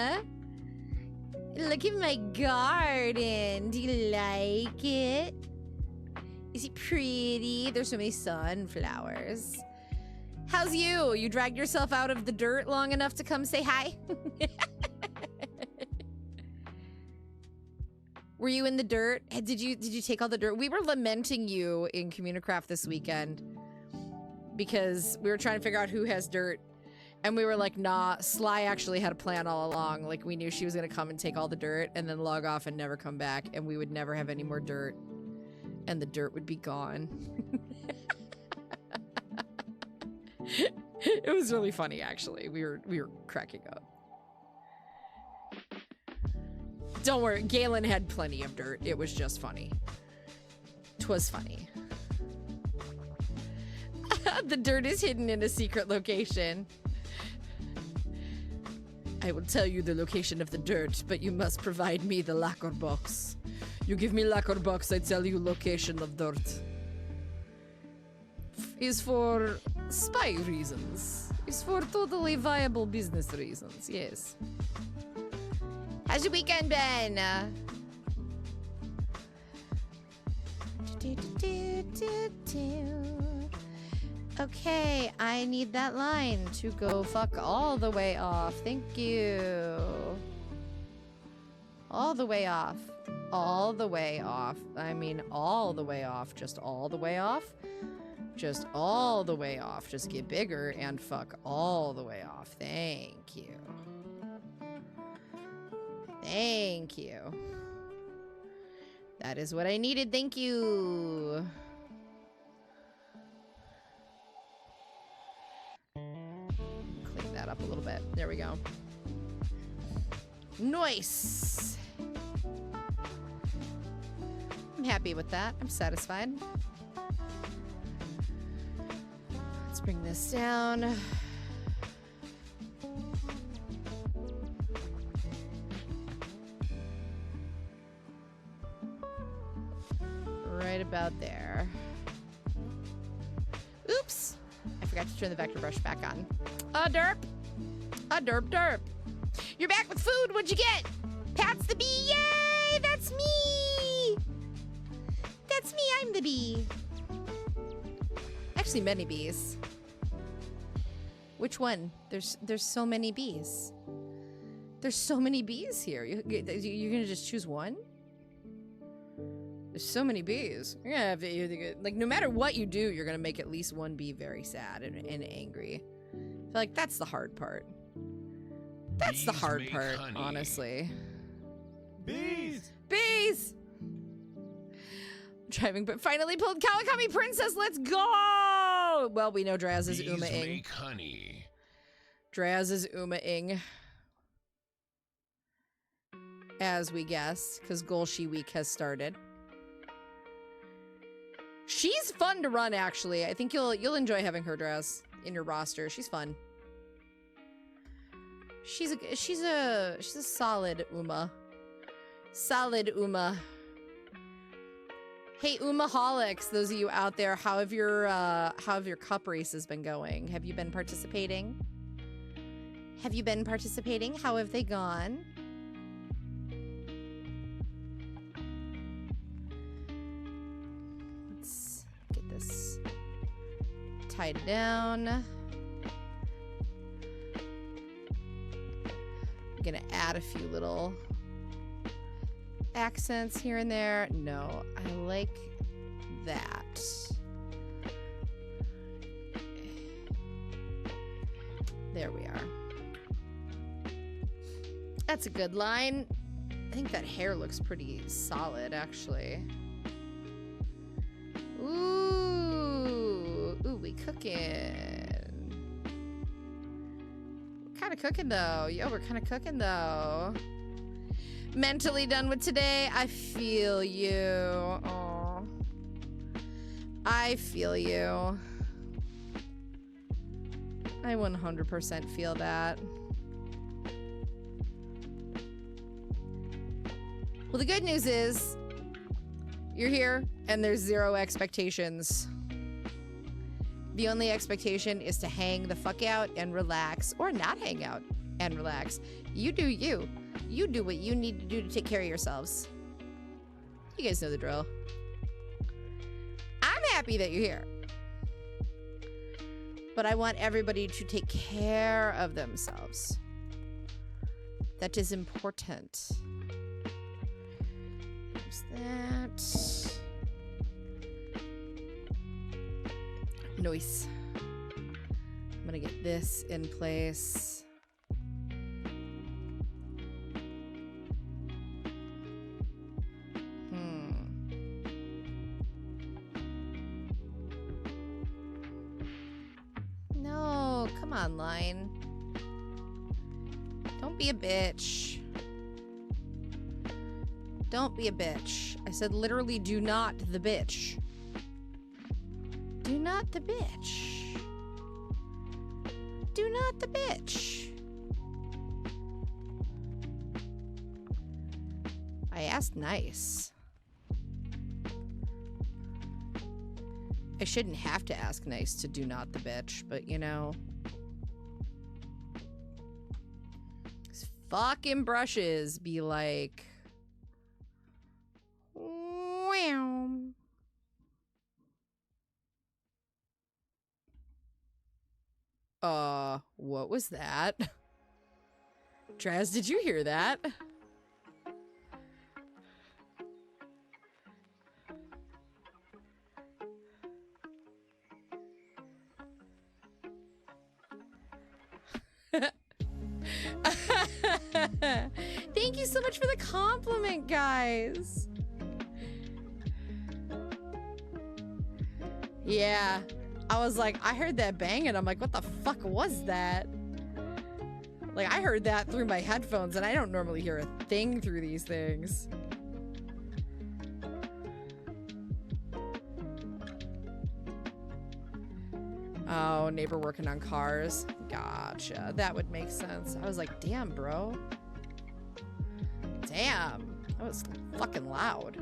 Look at my garden. Do you like it? Is it pretty? There's so many sunflowers. How's you? You dragged yourself out of the dirt long enough to come say hi? Were you in the dirt? Did you take all the dirt? We were lamenting you in Communicraft this weekend because we were trying to figure out who has dirt. And we were like, nah, Sly actually had a plan all along. Like, we knew she was going to come and take all the dirt and then log off and never come back. And we would never have any more dirt. And the dirt would be gone. It was really funny, actually. We were cracking up. Don't worry, Galen had plenty of dirt. It was just funny. 'Twas funny. The dirt is hidden in a secret location. I will tell you the location of the dirt, but you must provide me the lacquer box. You give me lacquer box, I tell you location of dirt. Is for spy reasons. Is for totally viable business reasons, yes. How's your weekend been? Okay, I need that line to go fuck all the way off. Thank you. All the way off. All the way off. I mean, all the way off. Just all the way off. Just all the way off. Just get bigger and fuck all the way off. Thank you. Thank you. That is what I needed. Thank you. Clean that up a little bit. There we go. Nice. I'm happy with that. I'm satisfied. Let's bring this down. Right about there. Oops! I forgot to turn the vector brush back on. A derp! A derp derp! You're back with food! What'd you get? Pat's the bee! Yay! That's me! That's me! I'm the bee! Actually, many bees. Which one? There's so many bees. There's so many bees here. You're gonna just choose one? There's so many bees. You're gonna have to, like, no matter what you do, you're gonna make at least one bee very sad and angry. I feel like that's the hard part. That's the hard part, honestly. Bees! Bees! Driving, but finally pulled Kawakami Princess. Let's go! Well, we know Draz is Uma-ing. Make honey. Draz is Uma-ing. As we guessed, because Golshi Week has started. She's fun to run, actually. I think you'll enjoy having her, Draz, in your roster. She's fun. She's a solid Uma. Solid Uma. Hey, Umaholics, those of you out there, how have your cup races been going? Have you been participating? Have you been participating? How have they gone? Let's get this tied down. I'm gonna add a few little accents here and there. No, I like that. There we are. That's a good line. I think that hair looks pretty solid, actually. Ooh, we cooking. We're kind of cooking though. Yo, we're kind of cooking though. Mentally done with today. I feel you. Aw. I feel you. I 100% feel that. Well, the good news is you're here and there's zero expectations. The only expectation is to hang the fuck out and relax, or not hang out and relax. You do you. You do what you need to do to take care of yourselves. You guys know the drill. I'm happy that you're here. But I want everybody to take care of themselves. That is important. There's that. Nice. I'm gonna get this in place. No, come on, line. Don't be a bitch. Don't be a bitch. I said literally do not the bitch. Do not the bitch. Do not the bitch. I asked nice. I shouldn't have to ask nice to do not the bitch, but you know. These fucking brushes be like... Wow. What was that? Traz, did you hear that? Thank you so much for the compliment, guys. Yeah. I was like, I heard that bang and I'm like, what the fuck was that? Like, I heard that through my headphones and I don't normally hear a thing through these things. Oh, neighbor working on cars. Gotcha. That would make sense. I was like, damn, bro. Damn. That was fucking loud.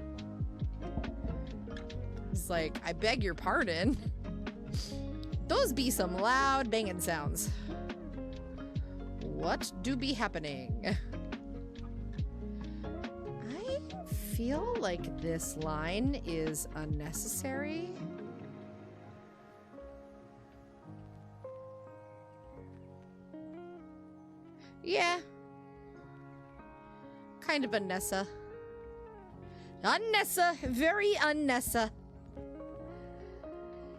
It's like, I beg your pardon. Those be some loud banging sounds. What do be happening? I feel like this line is unnecessary. Yeah. Kind of unnessa. Unnessa. Very unnessa.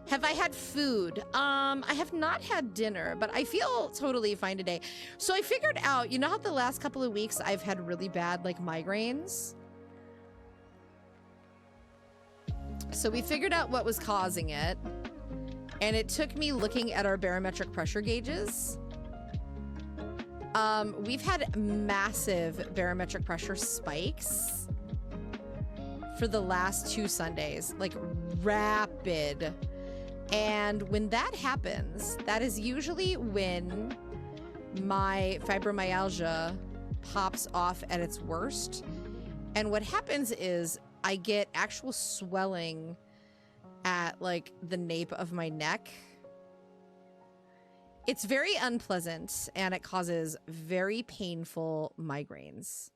Have I had food? I have not had dinner, but I feel totally fine today. So I figured out, you know how the last couple of weeks I've had really bad, like, migraines? So we figured out what was causing it, and it took me looking at our barometric pressure gauges. We've had massive barometric pressure spikes for the last 2 Sundays, like rapid. And when that happens, that is usually when my fibromyalgia pops off at its worst. And what happens is I get actual swelling at like the nape of my neck. It's very unpleasant and it causes very painful migraines.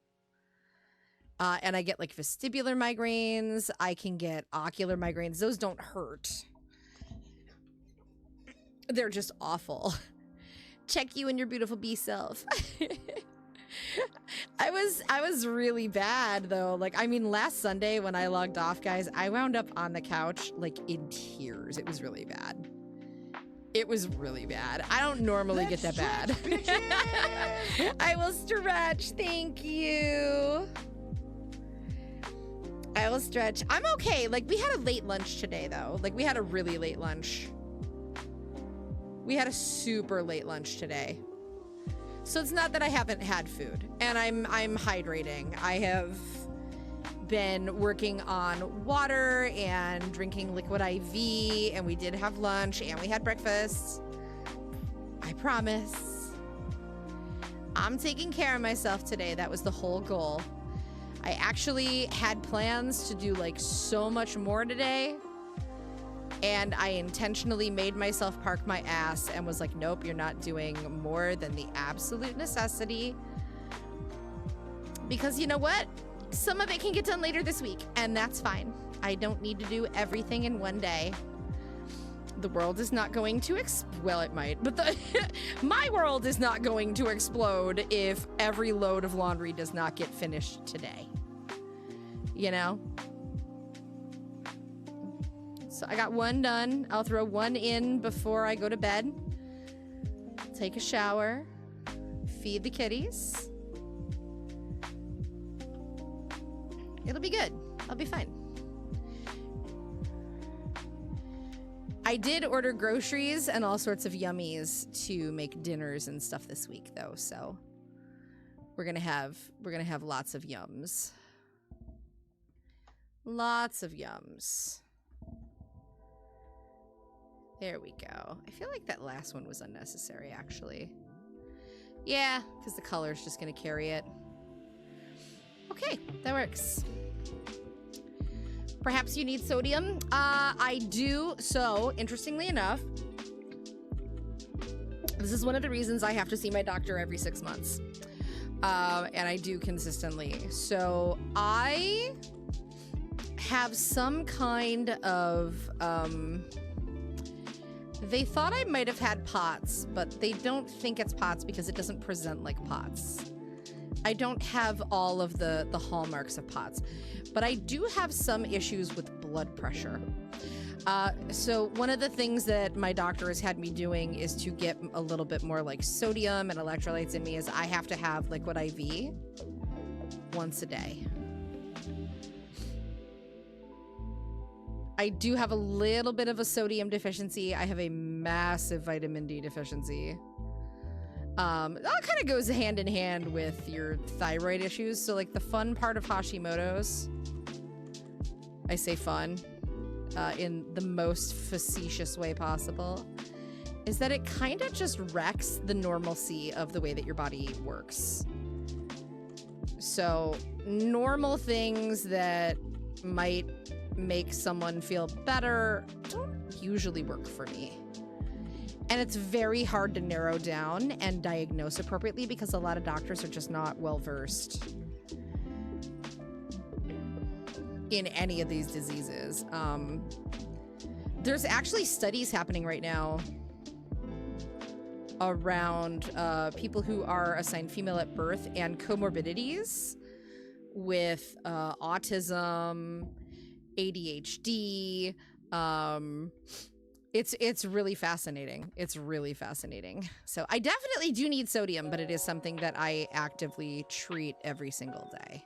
And I get like vestibular migraines. I can get ocular migraines. Those don't hurt. They're just awful. Check you and your beautiful bee self. I was really bad though. Like, I mean, last Sunday when I logged off, guys, I wound up on the couch like in tears. It was really bad. It was really bad. I don't normally get that bad. I will stretch. Thank you. I will stretch. I'm okay. Like, we had a late lunch today though. Like, we had a really late lunch. We had a super late lunch today. So it's not that I haven't had food, and I'm hydrating. I have been working on water and drinking liquid IV, and we did have lunch and we had breakfast. I promise. I'm taking care of myself today. That was the whole goal. I actually had plans to do like so much more today. And I intentionally made myself park my ass and was like, nope, you're not doing more than the absolute necessity. Because you know what? Some of it can get done later this week, and that's fine. I don't need to do everything in one day. The world is not going to well, it might, but my world is not going to explode if every load of laundry does not get finished today. You know? So I got one done. I'll throw one in before I go to bed. Take a shower. Feed the kitties. It'll be good. I'll be fine. I did order groceries and all sorts of yummies to make dinners and stuff this week, though. So we're gonna have lots of yums. Lots of yums. There we go. I feel like that last one was unnecessary, actually. Yeah, because the color's just gonna carry it. Okay, that works. Perhaps you need sodium? I do. So, interestingly enough, this is one of the reasons I have to see my doctor every 6 months. And I do consistently. So, I have some kind of, they thought I might have had POTS, but they don't think it's POTS because it doesn't present like POTS. I don't have all of the hallmarks of POTS, but I do have some issues with blood pressure. So one of the things that my doctor has had me doing is to get a little bit more like sodium and electrolytes in me is I have to have liquid IV once a day. I do have a little bit of a sodium deficiency. I have a massive vitamin D deficiency. That kind of goes hand in hand with your thyroid issues. So like the fun part of Hashimoto's, I say fun, in the most facetious way possible, is that it kind of just wrecks the normalcy of the way that your body works. So normal things that might make someone feel better don't usually work for me. And it's very hard to narrow down and diagnose appropriately because a lot of doctors are just not well versed in any of these diseases. There's actually studies happening right now around people who are assigned female at birth and comorbidities with autism, ADHD. It's really fascinating. It's really fascinating. So I definitely do need sodium, but it is something that I actively treat every single day.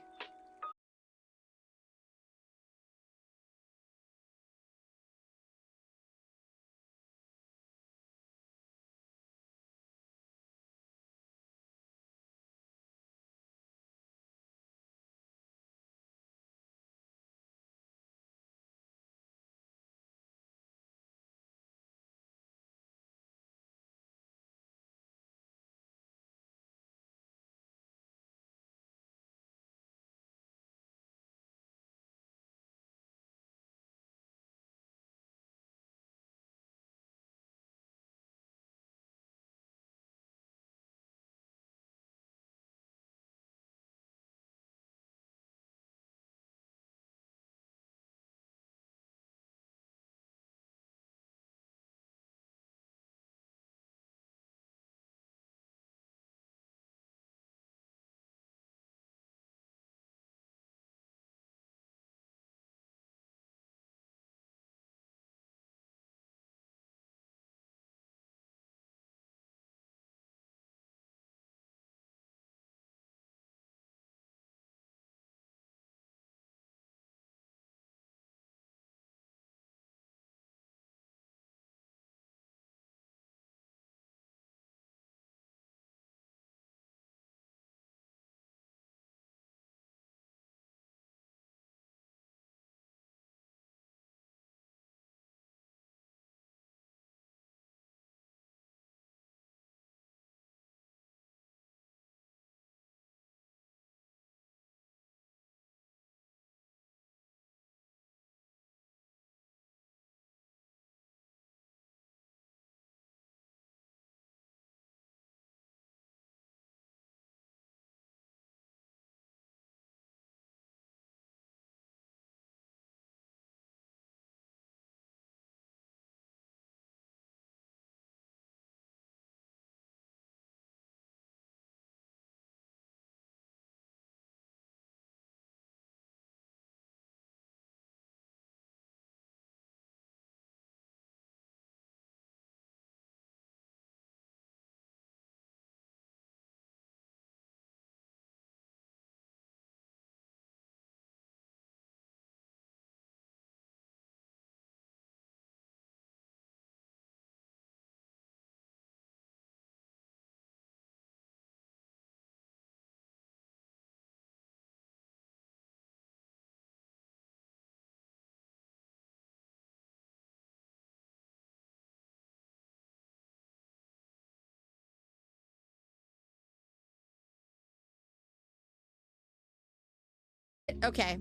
Okay.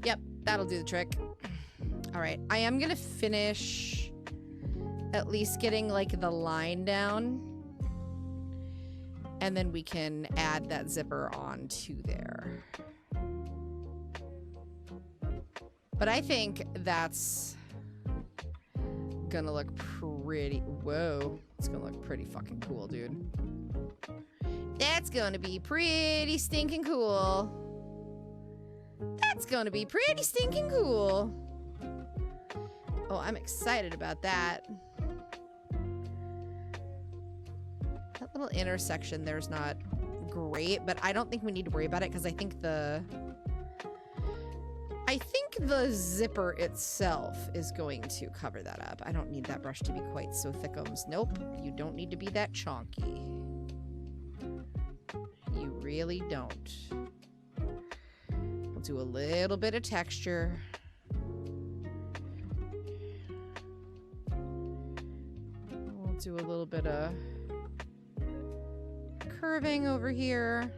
Yep, that'll do the trick. All right, I am gonna finish at least getting like the line down. And then we can add that zipper onto there. But I think that's gonna look pretty, whoa. It's gonna look pretty fucking cool, dude. That's gonna be pretty stinking cool. That's gonna be pretty stinking cool. Oh, I'm excited about that. That little intersection there's not great, but I don't think we need to worry about it because I think the zipper itself is going to cover that up. I don't need that brush to be quite so thickums. Nope, you don't need to be that chonky. You really don't. We'll do a little bit of texture. We'll do a little bit of curving over here.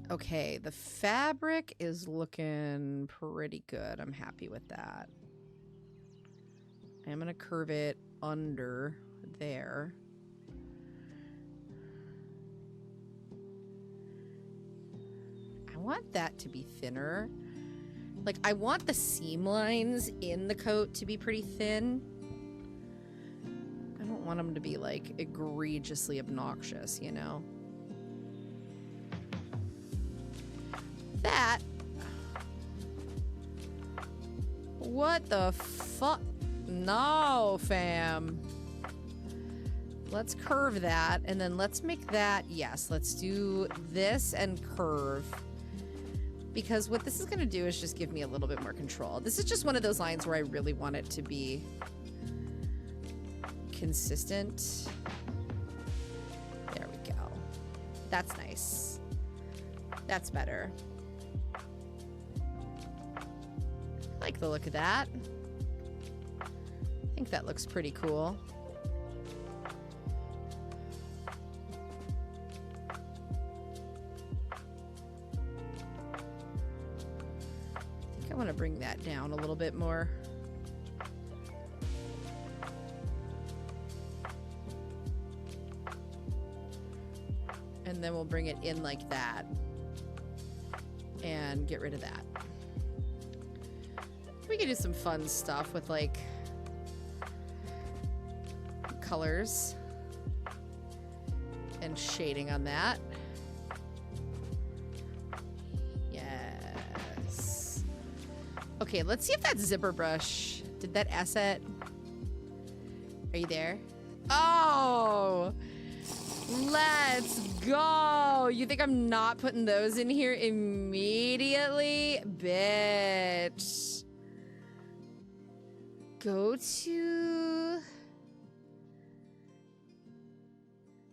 Okay, the fabric is looking pretty good. I'm happy with that. I'm gonna curve it under there. I want that to be thinner. Like, I want the seam lines in the coat to be pretty thin. I don't want them to be, like, egregiously obnoxious, you know? That. What the fuck? No, fam. Let's curve that, and then let's make that, yes, let's do this and curve. Because what this is going to do is just give me a little bit more control. This is just one of those lines where I really want it to be consistent. There we go. That's nice. That's better. I like the look of that. I think that looks pretty cool. I want to bring that down a little bit more. And then we'll bring it in like that. And get rid of that. We could do some fun stuff with like colors and shading on that. Okay, let's see if that zipper brush did that asset. Are you there? Oh, let's go. You think I'm not putting those in here immediately? Bitch. Go to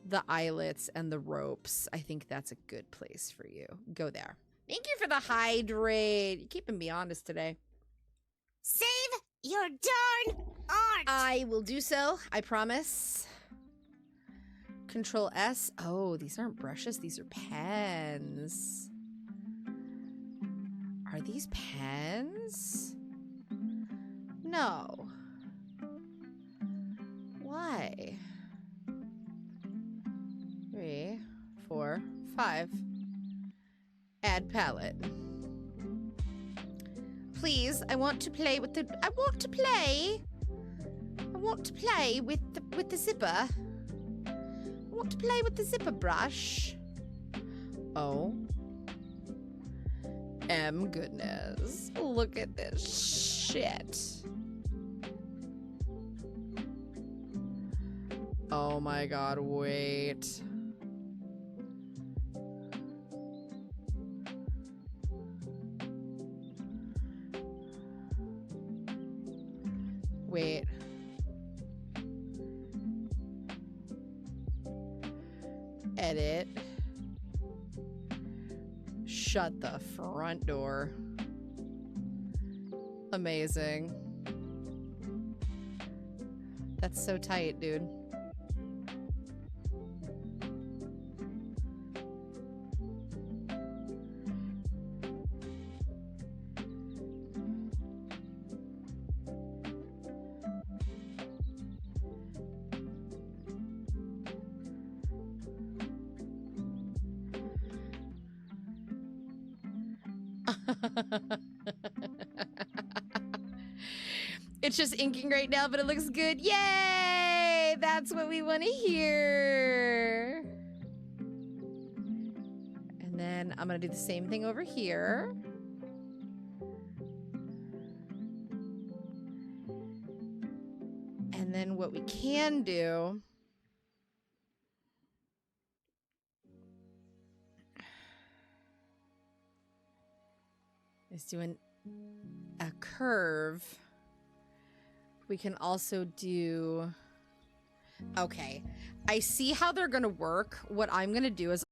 the eyelets and the ropes. I think that's a good place for you. Go there. Thank you for the hydrate. You're keeping me honest today. Save your darn art! I will do so. I promise. Control S. Oh, these aren't brushes. These are pens. Are these pens? No. Why? 3, 4, 5. Add palette. Please, I want to play with the zipper. I want to play with the zipper brush. Oh. Goodness. Look at this shit. Oh my god, wait. Wait. Edit. Shut the front door. Amazing. That's so tight, dude. It's just inking right now, but it looks good. Yay! That's what we want to hear. And then I'm going to do the same thing over here. And then what we can do is do a curve. We can also do... Okay, I see how they're gonna work. What I'm gonna do is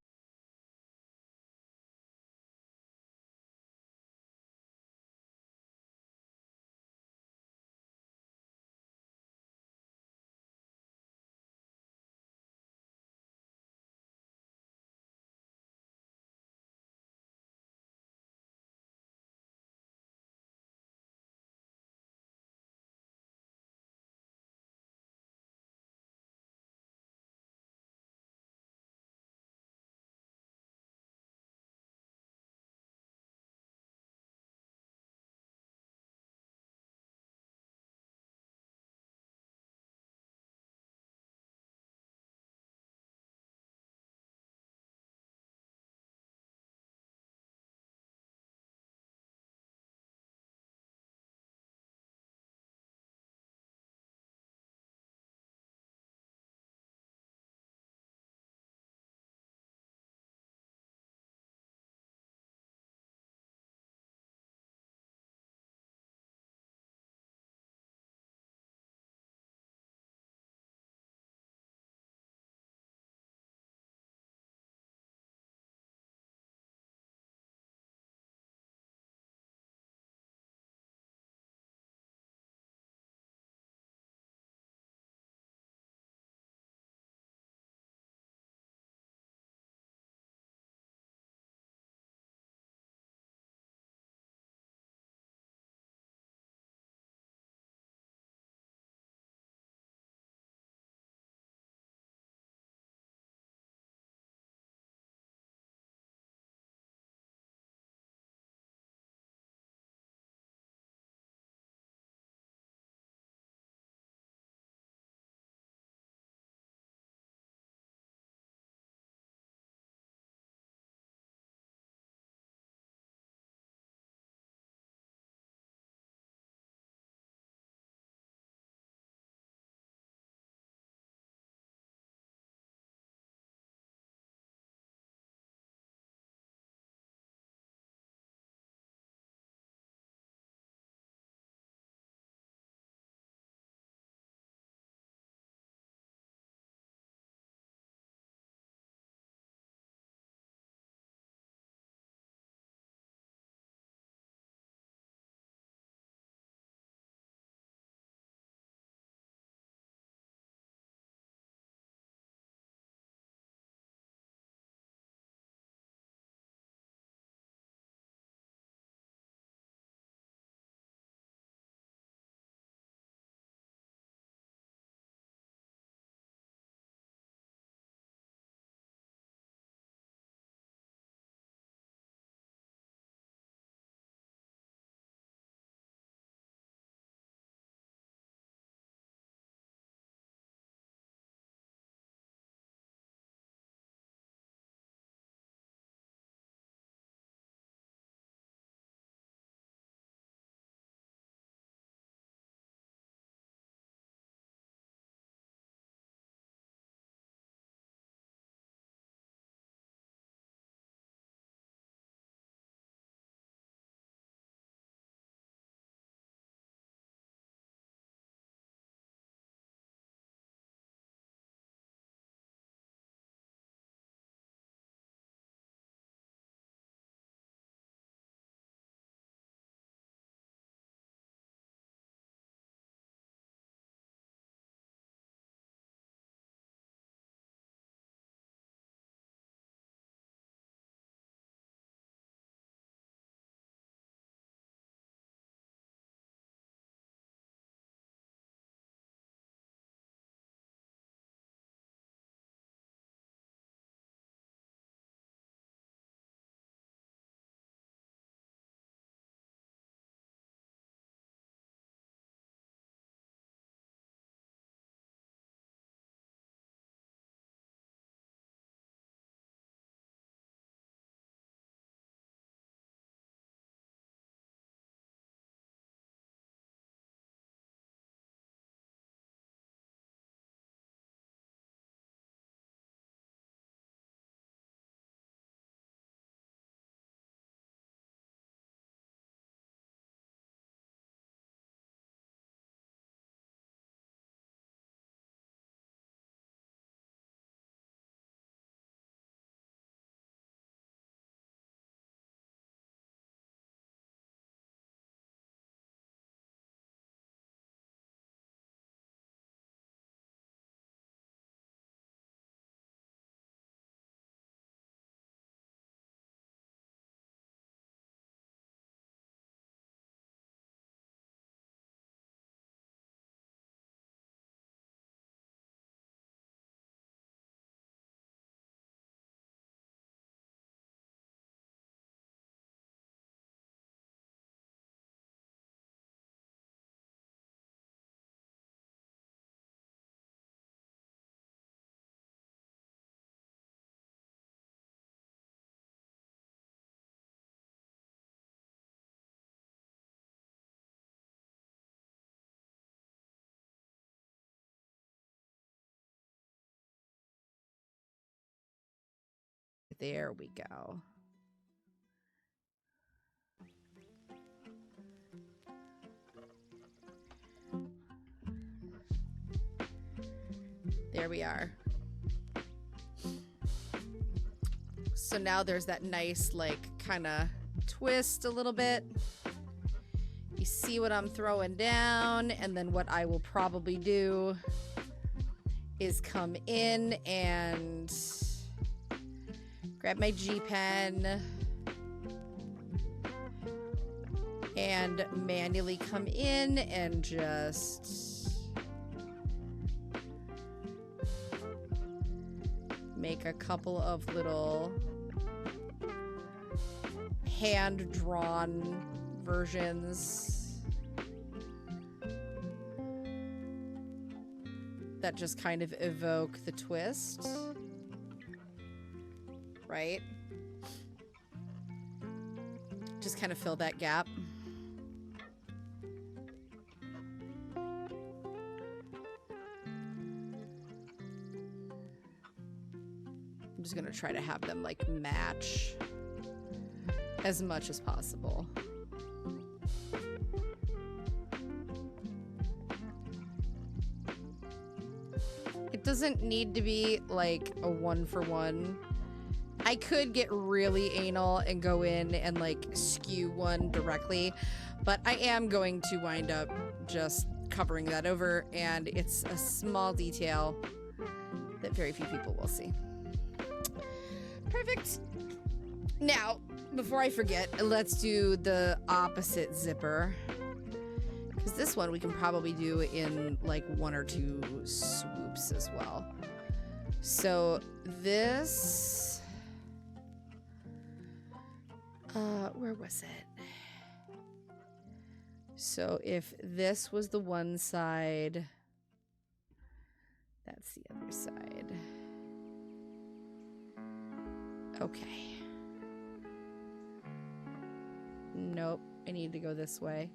There we go. There we are. So now there's that nice, like, kind of twist a little bit. You see what I'm throwing down, and then what I will probably do is come in and grab my G pen and manually come in and just make a couple of little hand-drawn versions that just kind of evoke the twist, right? Just kind of fill that gap. I'm just gonna try to have them like match as much as possible. It doesn't need to be like a 1-for-1. I could get really anal and go in and like skew one directly, but I am going to wind up just covering that over, and it's a small detail that very few people will see. Perfect. Now, before I forget, let's do the opposite zipper. Because this one we can probably do in like 1 or 2 swoops as well. So this... where was it? So if this was the one side, that's the other side. Okay. Nope, I need to go this way.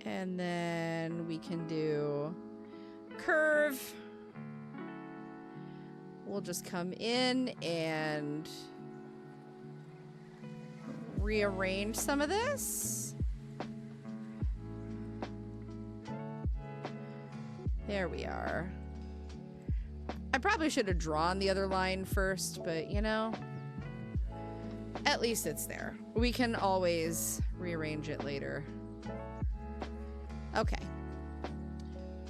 And then we can do curve. We'll just come in and rearrange some of this. There we are. I probably should have drawn the other line first, but you know, at least it's there. We can always rearrange it later. Okay.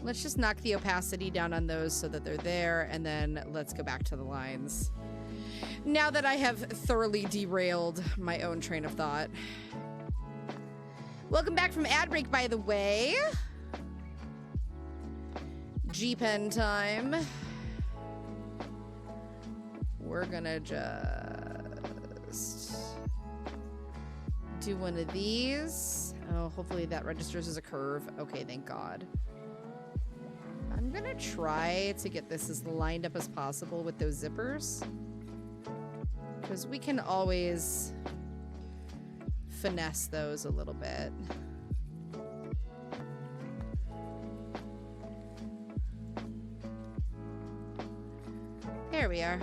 Let's just knock the opacity down on those so that they're there, and then let's go back to the lines. Now that I have thoroughly derailed my own train of thought. Welcome back from ad break, by the way. G-pen time. We're gonna just do one of these. Oh, hopefully that registers as a curve. Okay, thank God. I'm gonna try to get this as lined up as possible with those zippers, because we can always finesse those a little bit. There we are.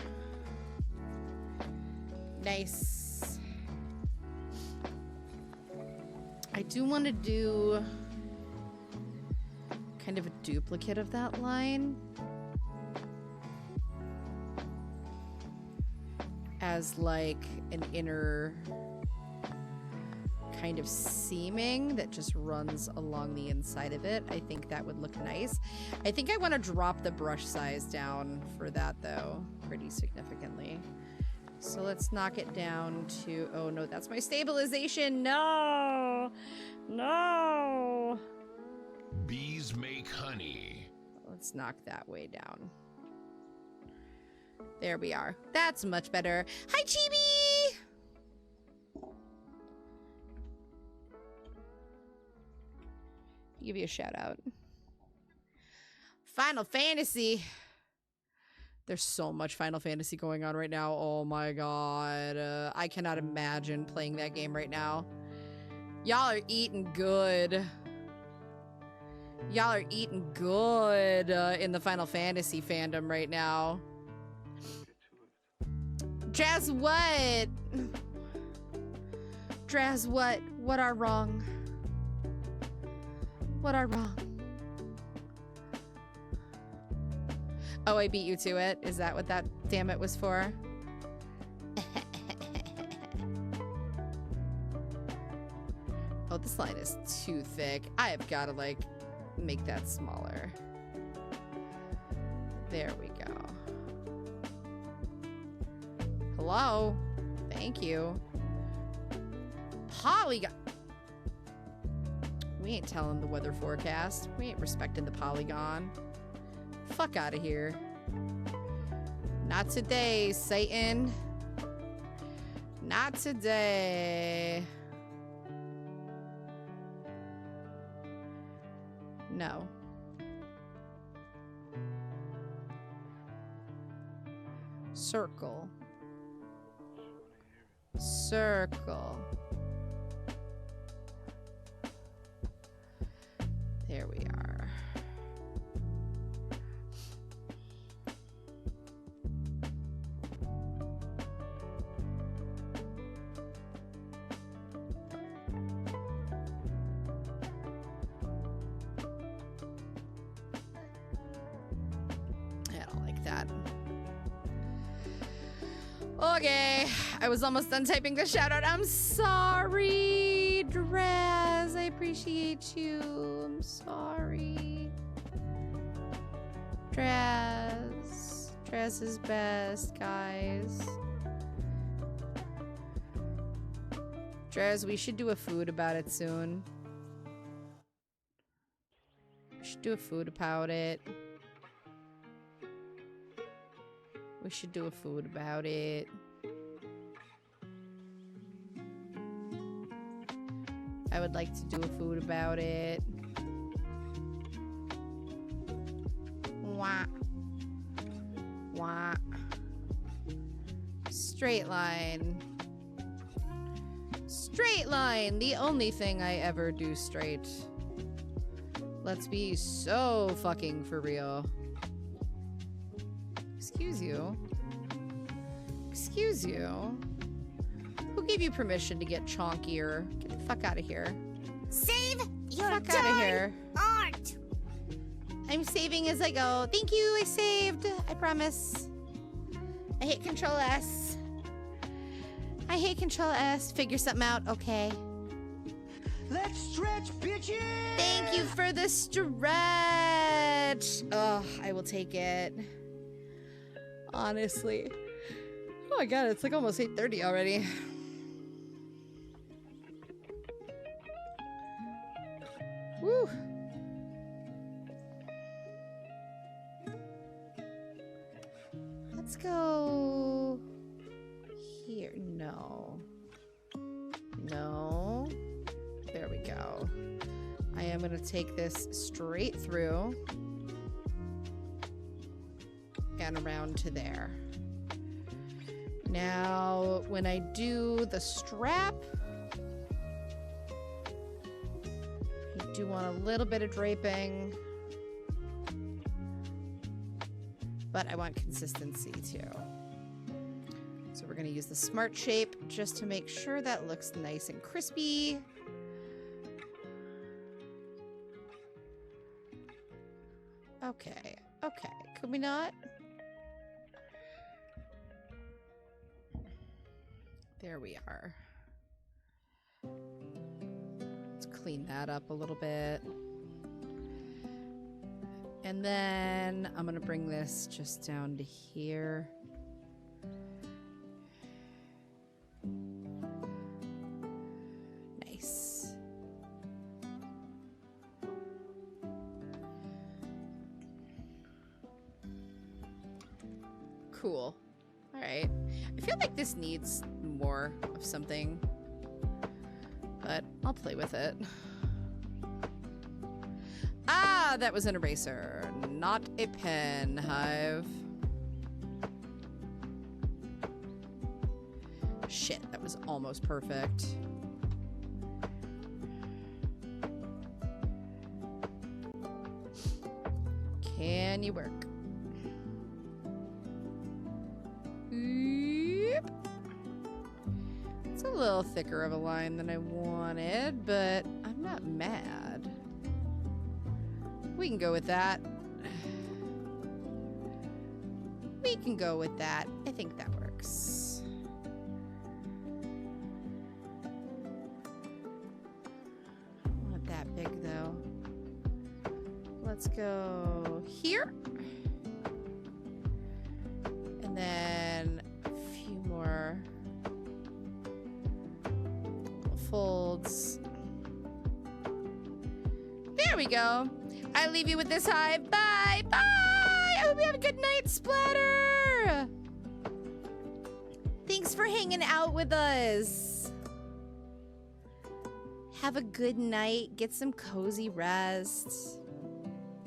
Nice. I do want to do kind of a duplicate of that line as like an inner kind of seaming that just runs along the inside of it. I think that would look nice. I think I want to drop the brush size down for that though, pretty significantly. So let's knock it down to, oh no, that's my stabilization. No, no. Bees make honey. Let's knock that way down. There we are. That's much better. Hi, Chibi! Give you a shout out. Final Fantasy. There's so much Final Fantasy going on right now. Oh my God. I cannot imagine playing that game right now. Y'all are eating good. Y'all are eating good in the Final Fantasy fandom right now. Draz, what? Draz, what? What are wrong? What are wrong? Oh, I beat you to it? Is that what that damn it was for? Oh, this line is too thick. I have got to, like, make that smaller. There we go. Hello? Thank you. Polygon. We ain't telling the weather forecast. We ain't respecting the polygon. Fuck out of here. Not today, Satan. Not today. No. Circle. Circle. There we are. I don't like that. Okay, I was almost done typing the shout out. I'm sorry, Draz. I appreciate you. I'm sorry. Draz. Draz is best, guys. Draz, we should do a food about it soon. We should do a food about it. We should do a food about it. I would like to do a food about it. Wah. Wah. Straight line. Straight line! The only thing I ever do straight. Let's be so fucking for real. Excuse you. Excuse you. Who gave you permission to get chonkier? Get the fuck out of here. Save your Fuck out of here. art. I'm saving as I go. Thank you, I saved. I promise. I hate Control S. I hate Control S. Figure something out, okay. Let's stretch, bitches! Thank you for the stretch. Oh, I will take it. Honestly. Oh my god, it's like almost 8:30 already. Woo. Let's go here. No. No. There we go. I am going to take this straight through and around to there. Now, when I do the strap, I do want a little bit of draping, but I want consistency too. So we're going to use the Smart Shape just to make sure that looks nice and crispy. Okay, okay. Could we not? There we are. Let's clean that up a little bit. And then I'm gonna bring this just down to here. Nice. Cool. All right. I feel like this needs more of something, but I'll play with it. Ah, that was an eraser, not a pen, Hive. Shit, that was almost perfect. Can you work? Yep. It's a little thicker of a line than I wanted, but I'm not mad. We can go with that. We can go with that. I think that works. Not that big though. Let's go here. And then a few more folds. There we go. I leave you with this high. Bye. Bye. I hope you have a good night, Splatter. Thanks for hanging out with us. Have a good night. Get some cozy rest.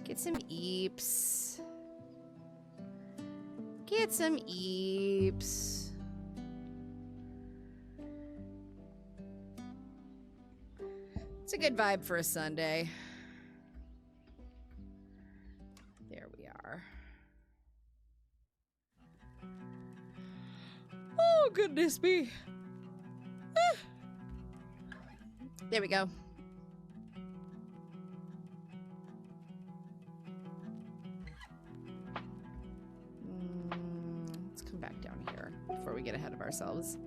Get some eeps. Get some eeps. It's a good vibe for a Sunday. There we are. Oh, goodness me. Ah. There we go. Let's come back down here before we get ahead of ourselves.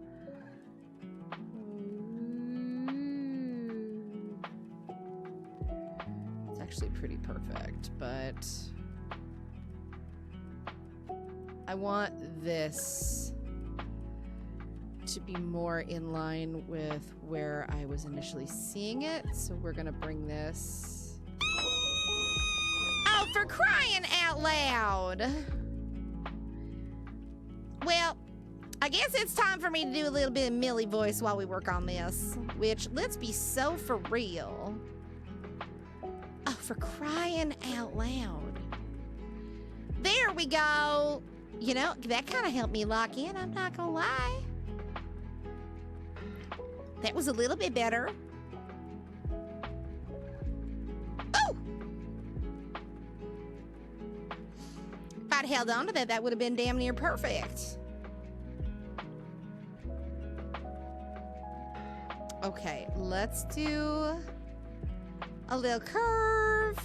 It's actually pretty perfect, but I want this to be more in line with where I was initially seeing it, so we're gonna bring this. Oh, for crying out loud! Well, I guess it's time for me to do a little bit of Millie voice while we work on this, which, let's be so for real. Oh, for crying out loud. There we go. You know, that kind of helped me lock in, I'm not gonna lie. That was a little bit better. Oh! If I'd held on to that, that would have been damn near perfect. Okay, let's do a little curve.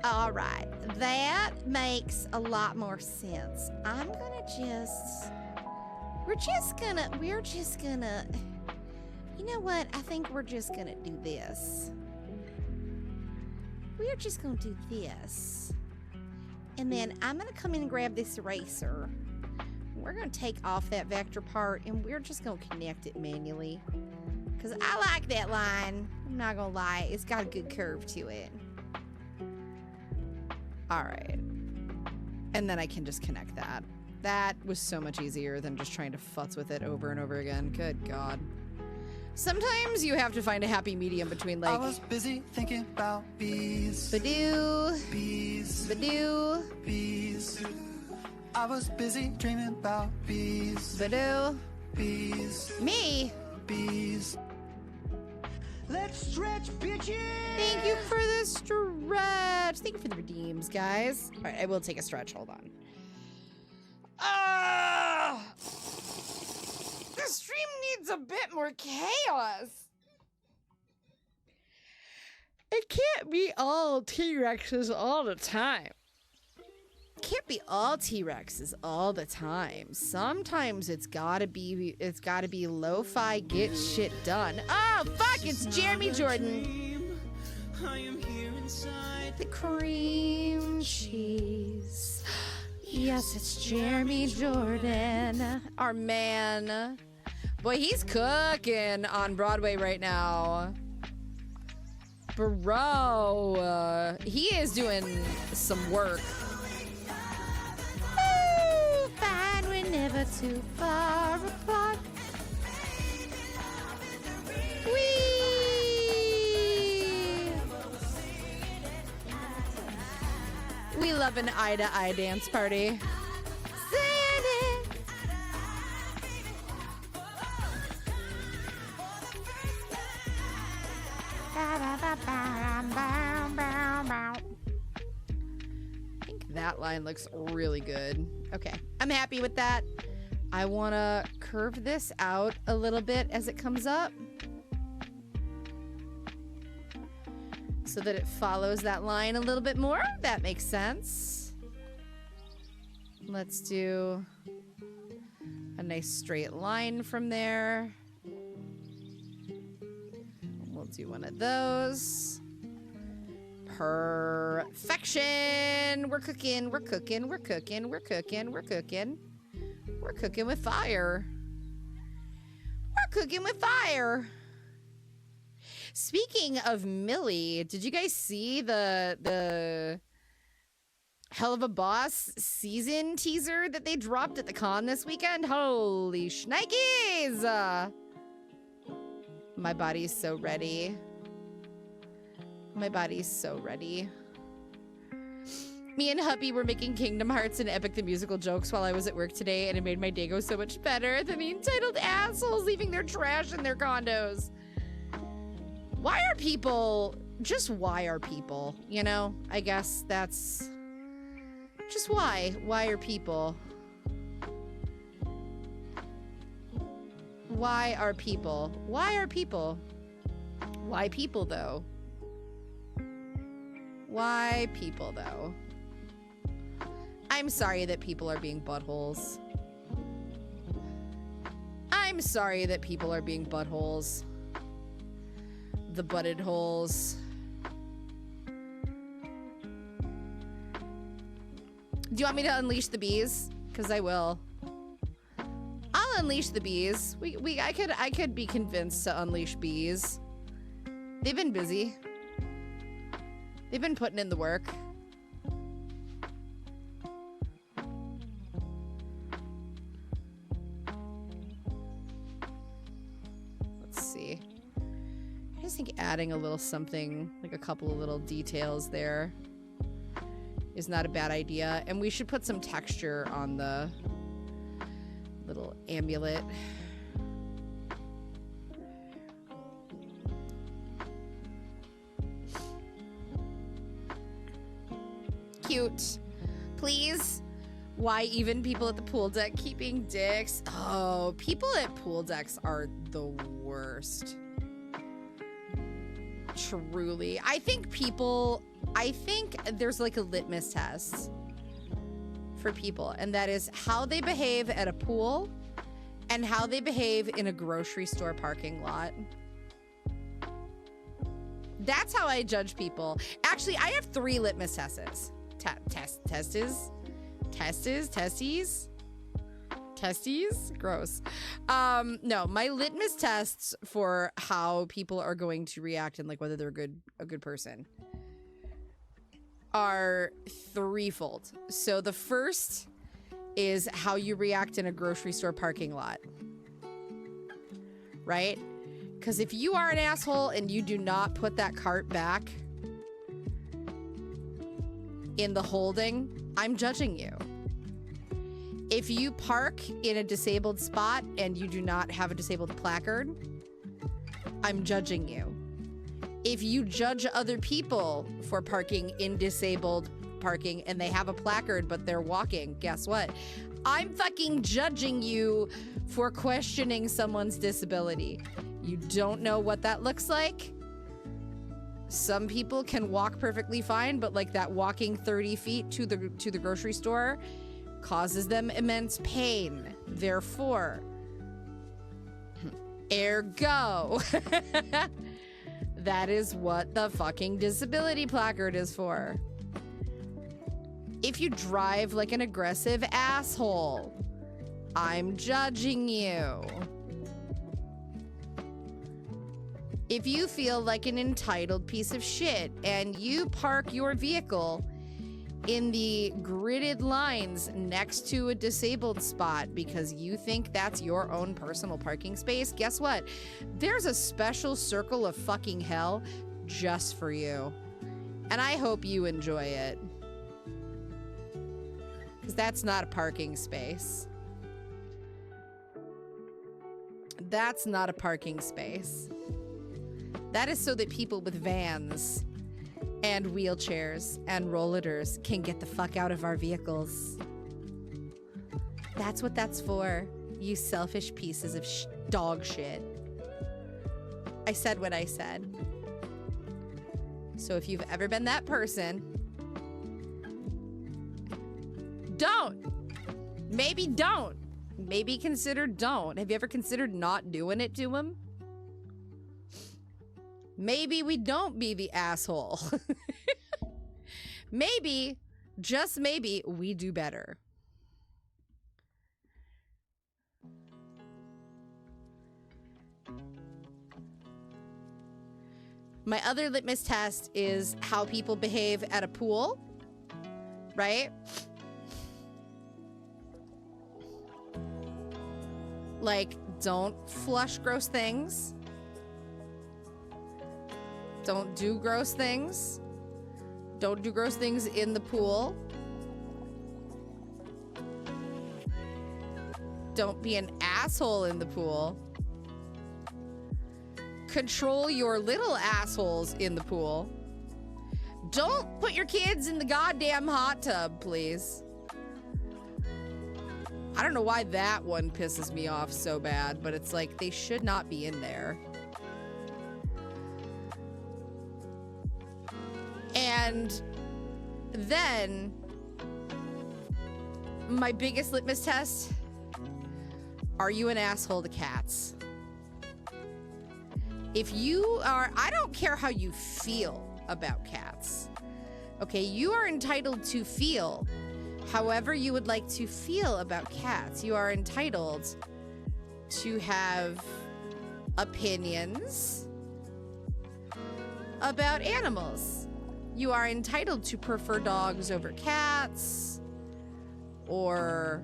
All right, that makes a lot more sense. I'm gonna just... We're just gonna, you know what? I think we're just gonna do this. We're just gonna do this. And then I'm gonna come in and grab this eraser. We're gonna take off that vector part and we're just gonna connect it manually. Cause I like that line. I'm not gonna lie, it's got a good curve to it. All right. And then I can just connect that. That was so much easier than just trying to futz with it over and over again. Good God. Sometimes you have to find a happy medium between, like, I was busy thinking about bees. Badoo, Bees. Badoo, Bees. I was busy dreaming about bees. Badoo, Bees. me. Bees. Let's stretch, bitches! Thank you for the stretch. Thank you for the redeems, guys. All right, I will take a stretch. Hold on. The stream needs a bit more chaos. It can't be all T-Rexes all the time. Can't be all T-Rexes all the time. Sometimes it's gotta be lo-fi, get shit done. Oh fuck, it's Jeremy Jordan. The cream cheese. Yes, it's Jeremy Jordan. Our man. Boy, he's cooking on Broadway right now. Bro, he is doing some work. Ooh, fine, we're never too far apart. We love an eye-to-eye dance party. Saying it. think that line looks really good. Okay, I'm happy with that. I want to curve this out a little bit as it comes up so that it follows that line a little bit more. That makes sense. Let's do a nice straight line from there. We'll do one of those. Perfection. We're cooking, we're cooking, we're cooking, we're cooking, we're cooking. We're cooking with fire. We're cooking with fire. Speaking of Millie, did you guys see the Hell of a Boss season teaser that they dropped at the con this weekend? Holy shnikes! My body's so ready. My body's so ready. Me and hubby were making Kingdom Hearts and Epic the Musical jokes while I was at work today, and it made my day go so much better than the entitled assholes leaving their trash in their condos. Why are people... Just why are people? You know? I guess that's... Just why? Why are people? Why are people? Why are people? Why people, though? Why people, though? I'm sorry that people are being buttholes. I'm sorry that people are being buttholes. The butted holes. Do you want me to unleash the bees? Because I will. I'll unleash the bees. I could be convinced to unleash bees. They've been busy. They've been putting in the work. Let's see. I just think adding a little something, like a couple of little details there, is not a bad idea. And we should put some texture on the little amulet. Cute. Please. Why even people at the pool deck keeping dicks? Oh, people at pool decks are the worst. Truly. I think there's like a litmus test for people, and that is how they behave at a pool and how they behave in a grocery store parking lot. That's how I judge people. Actually, I have 3 litmus tests. Testes? Gross. No, my litmus tests for how people are going to react and like whether they're a good person are threefold. So the first is how you react in a grocery store parking lot. Right? Because if you are an asshole and you do not put that cart back in the holding, I'm judging you. If you park in a disabled spot and you do not have a disabled placard, I'm judging you. If you judge other people for parking in disabled parking and they have a placard but they're walking, guess what? I'm fucking judging you for questioning someone's disability. You don't know what that looks like? Some people can walk perfectly fine, but like that walking 30 feet to the grocery store causes them immense pain. Therefore, ergo, that is what the fucking disability placard is for. If you drive like an aggressive asshole, I'm judging you. If you feel like an entitled piece of shit and you park your vehicle in the gridded lines next to a disabled spot because you think that's your own personal parking space, guess what? There's a special circle of fucking hell just for you. And I hope you enjoy it. Because that's not a parking space. That's not a parking space. That is so that people with vans and wheelchairs and rollators can get the fuck out of our vehicles. That's what that's for, you selfish pieces of dog shit. I said what I said. So if you've ever been that person, don't. Maybe don't. Maybe consider don't. Have you ever considered not doing it to him? Maybe we don't be the asshole. Maybe, just maybe, we do better. My other litmus test is how people behave at a pool, right? Like, don't flush gross things. Don't do gross things. Don't do gross things in the pool. Don't be an asshole in the pool. Control your little assholes in the pool. Don't put your kids in the goddamn hot tub, please. I don't know why that one pisses me off so bad, but it's like they should not be in there. And then my biggest litmus test, are you an asshole to cats? If you are, I don't care how you feel about cats. Okay, you are entitled to feel however you would like to feel about cats. You are entitled to have opinions about animals. You are entitled to prefer dogs over cats or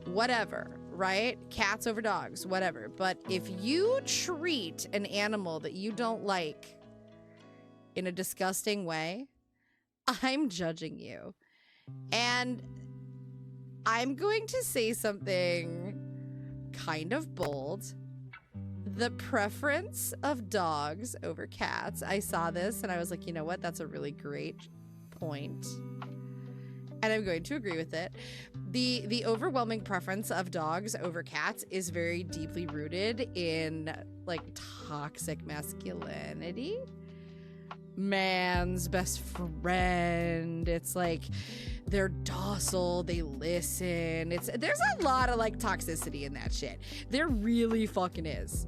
whatever, right? Cats over dogs, whatever. But if you treat an animal that you don't like in a disgusting way, I'm judging you. And I'm going to say something kind of bold. The preference of dogs over cats. I saw this and I was like, you know what? That's a really great point. And I'm going to agree with it. The overwhelming preference of dogs over cats is very deeply rooted in like toxic masculinity. Man's best friend. It's like they're docile, they listen. There's a lot of like toxicity in that shit. There really fucking is.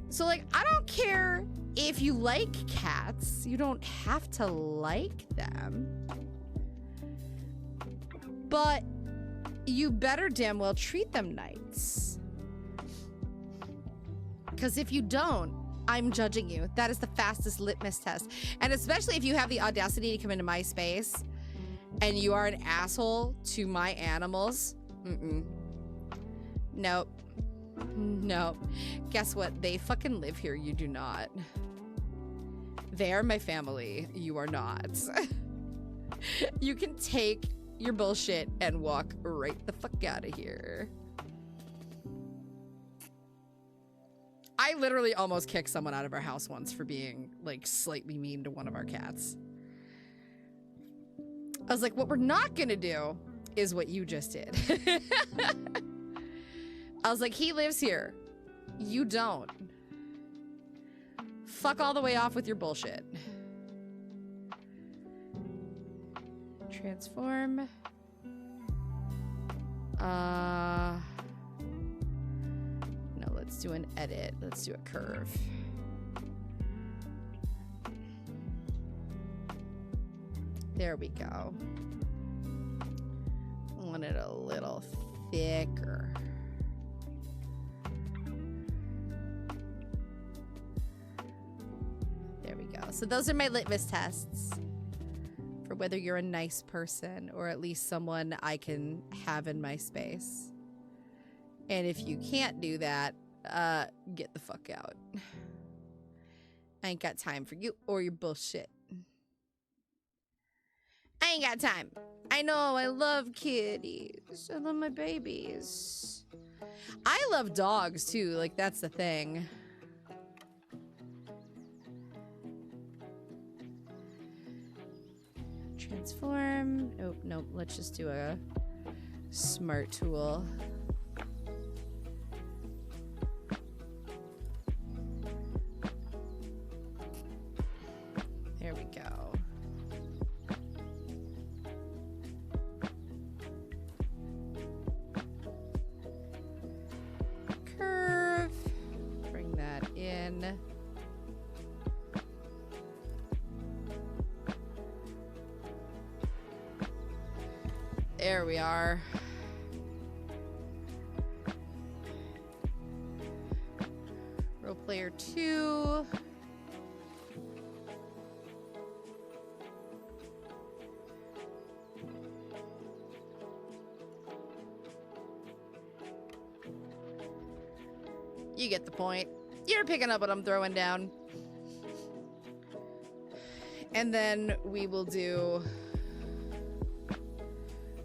So like, I don't care if you like cats. You don't have to like them. But you better damn well treat them nice. Because if you don't, I'm judging you. That is the fastest litmus test. And especially if you have the audacity to come into my space and you are an asshole to my animals. Nope. Nope. Guess what? They fucking live here. You do not. They are my family. You are not. You can take your bullshit and walk right the fuck out of here. I literally almost kicked someone out of our house once for being like slightly mean to one of our cats. I was like, what we're not gonna do is what you just did. I was like, he lives here. You don't. Fuck all the way off with your bullshit. Transform. No, let's do an edit. Let's do a curve. There we go. I want it a little thicker. There we go. So those are my litmus tests for whether you're a nice person or at least someone I can have in my space. And if you can't do that, get the fuck out. I ain't got time for you or your bullshit. I ain't got time. I know, I love kitties. I love my babies. I love dogs too, like that's the thing. uniform. Oh, nope. Let's just do a smart tool. There we go. Curve. Bring that in. There we are. Role player 2. You get the point. You're picking up what I'm throwing down. And then we will do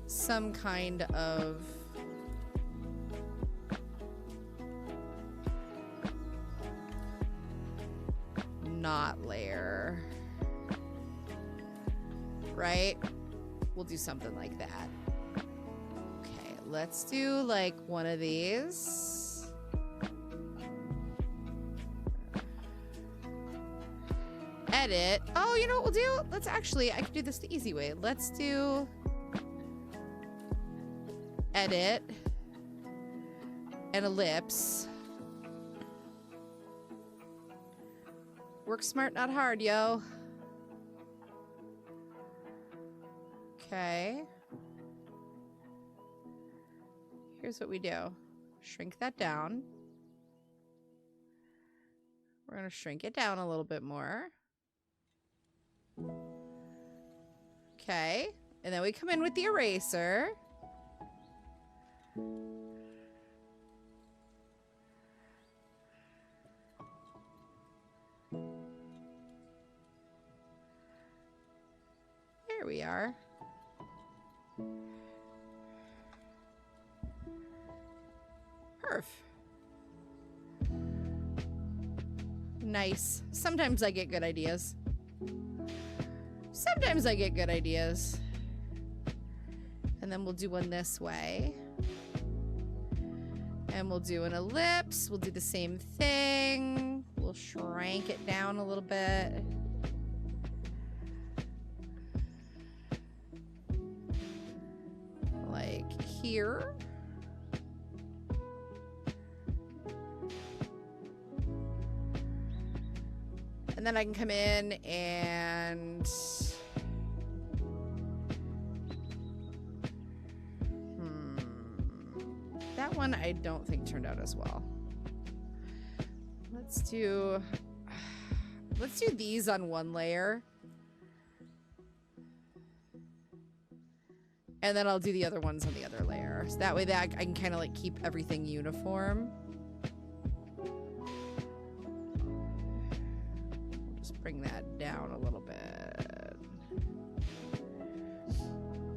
some kind of knot layer, right? We'll do something like that. Okay, let's do like one of these. Edit. Oh, you know what we'll do? Let's actually, I can do this the easy way. Let's do edit, an ellipse. Work smart, not hard, yo. Okay. Here's what we do. Shrink that down. We're gonna shrink it down a little bit more. Okay. And then we come in with the eraser. There we are. Perf. Nice. Sometimes I get good ideas. Sometimes I get good ideas. And then we'll do one this way. And we'll do an ellipse. We'll do the same thing. We'll shrink it down a little bit. Like here. And then I can come in and that one I don't think turned out as well. Let's do these on one layer. And then I'll do the other ones on the other layer. So that way that I can kind of like keep everything uniform. Just bring that down a little bit.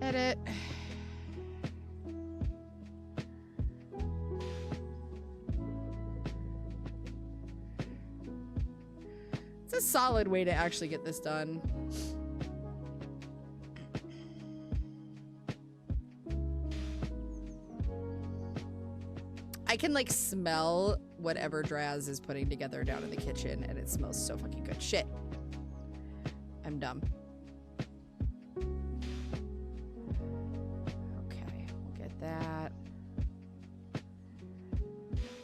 Edit. It's a solid way to actually get this done. I can like smell whatever Draz is putting together down in the kitchen, and it smells so fucking good. Shit. I'm dumb. Okay, we'll get that.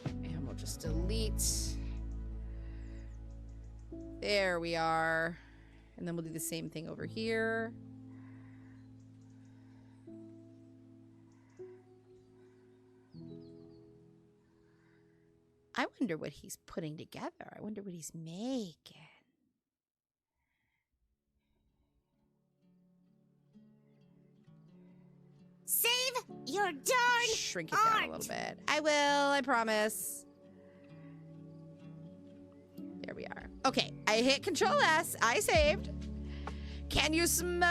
And we'll just delete. There we are. And then we'll do the same thing over here. I wonder what he's putting together. I wonder what he's making. Save your darn Shrink it down a little bit. I will, I promise. There we are. Okay, I hit Control S. I saved. Can you smell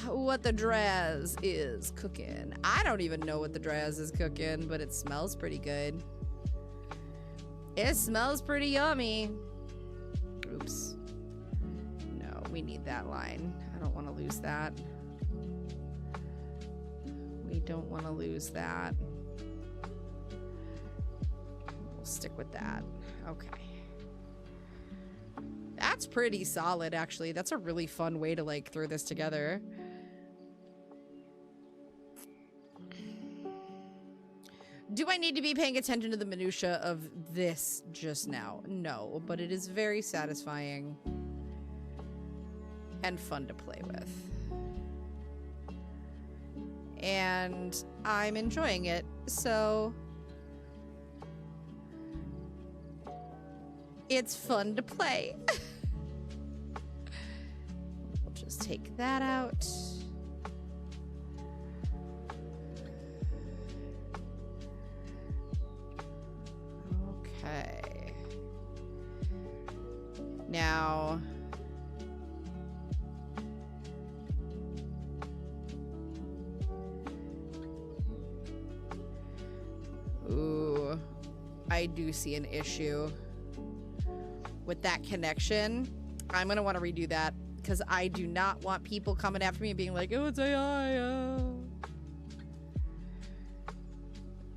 what the Draz is cooking? I don't even know what the Draz is cooking, but it smells pretty good. It smells pretty yummy. Oops. No, we need that line. I don't want to lose that. We don't want to lose that. We'll stick with that. Okay. That's pretty solid, actually. That's a really fun way to, like, throw this together. Do I need to be paying attention to the minutia of this just now? No, but it is very satisfying and fun to play with. And I'm enjoying it, so it's fun to play. We'll just take that out. Okay. Now, ooh, I do see an issue with that connection. I'm gonna want to redo that because I do not want people coming after me and being like, oh, it's AI.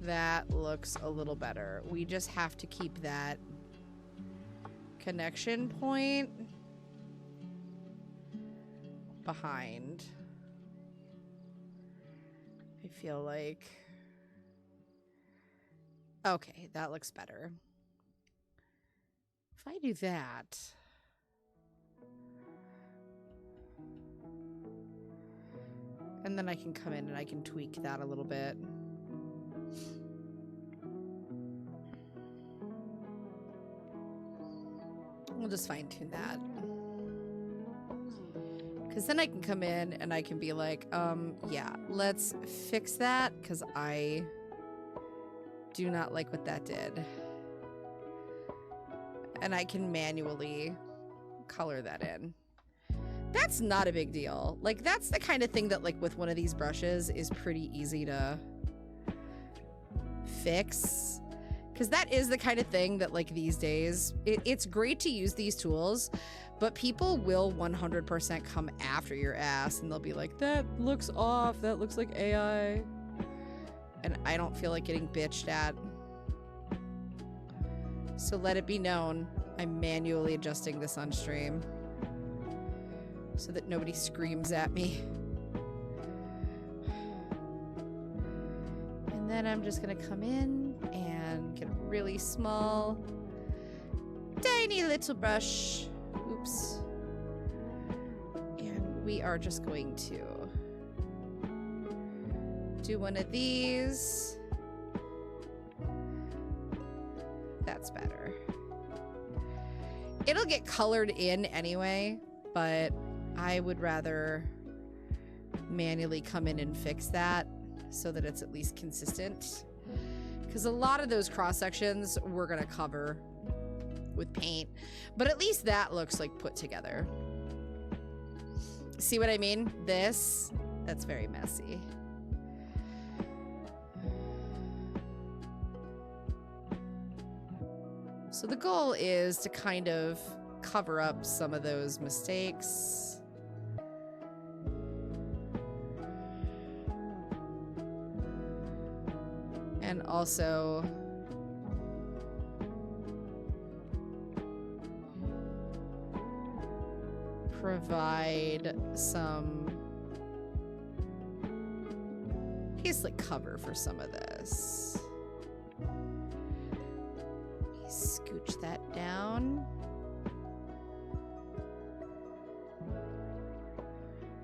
That looks a little better. We just have to keep that connection point behind. I feel like... Okay, that looks better. If I do that... And then I can come in and I can tweak that a little bit. We'll just fine-tune that. Because then I can come in and I can be like, yeah, let's fix that because I do not like what that did. And I can manually color that in. That's not a big deal. Like, that's the kind of thing that, like, with one of these brushes is pretty easy to fix. Because that is the kind of thing that, like, these days, it's great to use these tools, but people will 100% come after your ass and they'll be like, that looks off, that looks like AI. And I don't feel like getting bitched at. So let it be known, I'm manually adjusting this on stream so that nobody screams at me. And then I'm just gonna come in and get a really small, tiny little brush. Oops. And we are just going to do one of these. That's better. It'll get colored in anyway, but I would rather manually come in and fix that so that it's at least consistent. Because a lot of those cross sections we're gonna cover with paint, but at least that looks like put together. See what I mean? That's very messy. So the goal is to kind of cover up some of those mistakes. And also provide some basically cover for some of this. Scooch that down.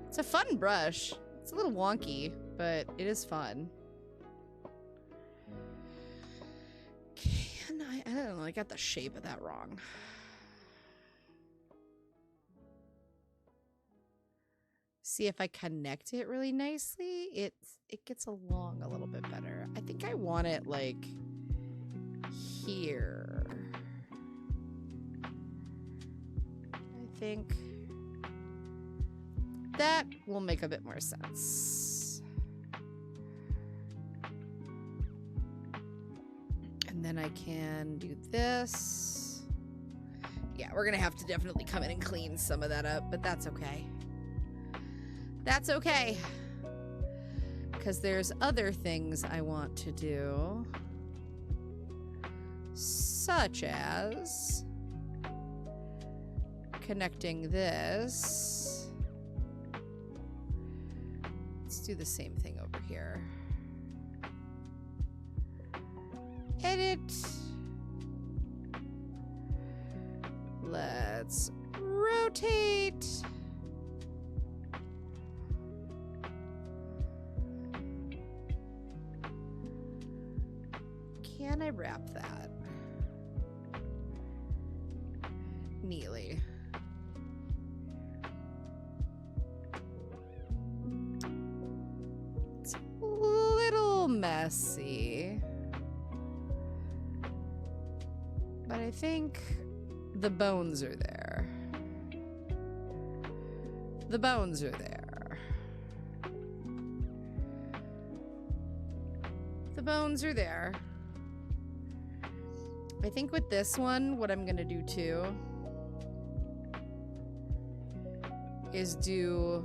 It's a fun brush. It's a little wonky, but it is fun. Can I don't know, I got the shape of that wrong. See if I connect it really nicely, it gets along a little bit better. I think I want it like here. I think that will make a bit more sense. And then I can do this. Yeah, we're gonna have to definitely come in and clean some of that up, but that's okay. That's okay. Because there's other things I want to do. Such as connecting this. Let's do the same thing over here. Edit. Let's rotate. Can I wrap that neatly? It's a little messy, but I think the bones are there. The bones are there. The bones are there. I think with this one, what I'm gonna do too is do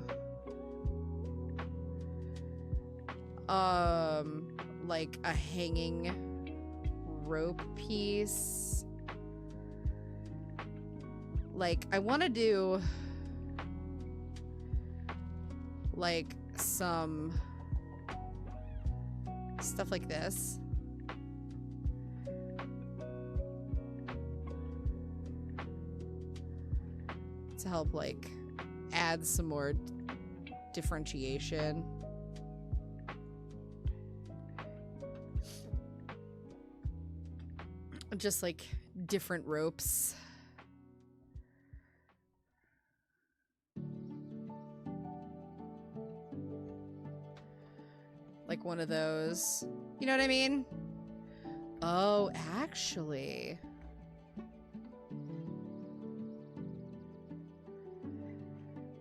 like a hanging rope piece. Like I want to do like some stuff like this. To help like add some more differentiation. Just like different ropes. Like one of those. You know what I mean? Oh, actually.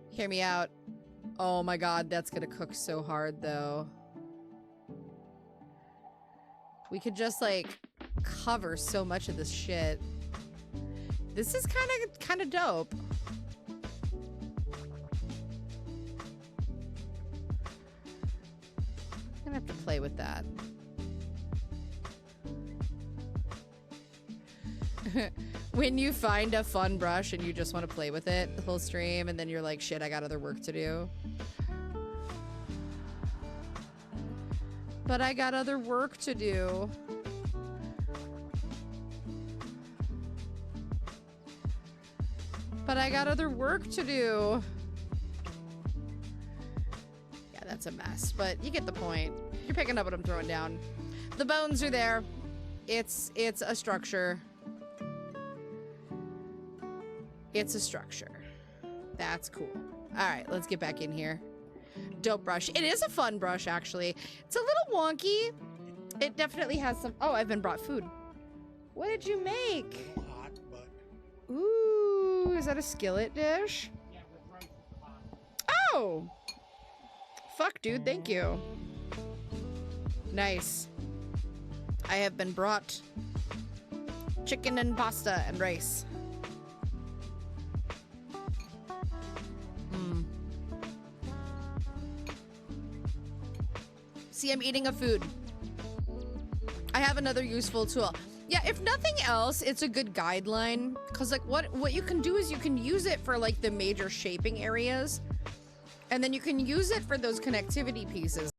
Hear me out. Oh my god, that's gonna cook so hard though. We could just like cover so much of this shit. This is kind of dope. I'm gonna have to play with that. When you find a fun brush and you just want to play with it the whole stream and then you're like, shit, I got other work to do. But I got other work to do. But I got other work to do. Yeah, that's a mess, but you get the point. You're picking up what I'm throwing down. The bones are there. It's a structure. It's a structure. That's cool. All right, let's get back in here. Dope brush. It is a fun brush, actually. It's a little wonky. It definitely has some... Oh, I've been brought food. What did you make? Hot, but Ooh, is that a skillet dish? Oh! Fuck, dude, thank you. Nice. I have been brought chicken and pasta and rice. See, I'm eating a food. I have another useful tool. Yeah, if nothing else, it's a good guideline. Because, like, what you can do is you can use it for, like, the major shaping areas. And then you can use it for those connectivity pieces.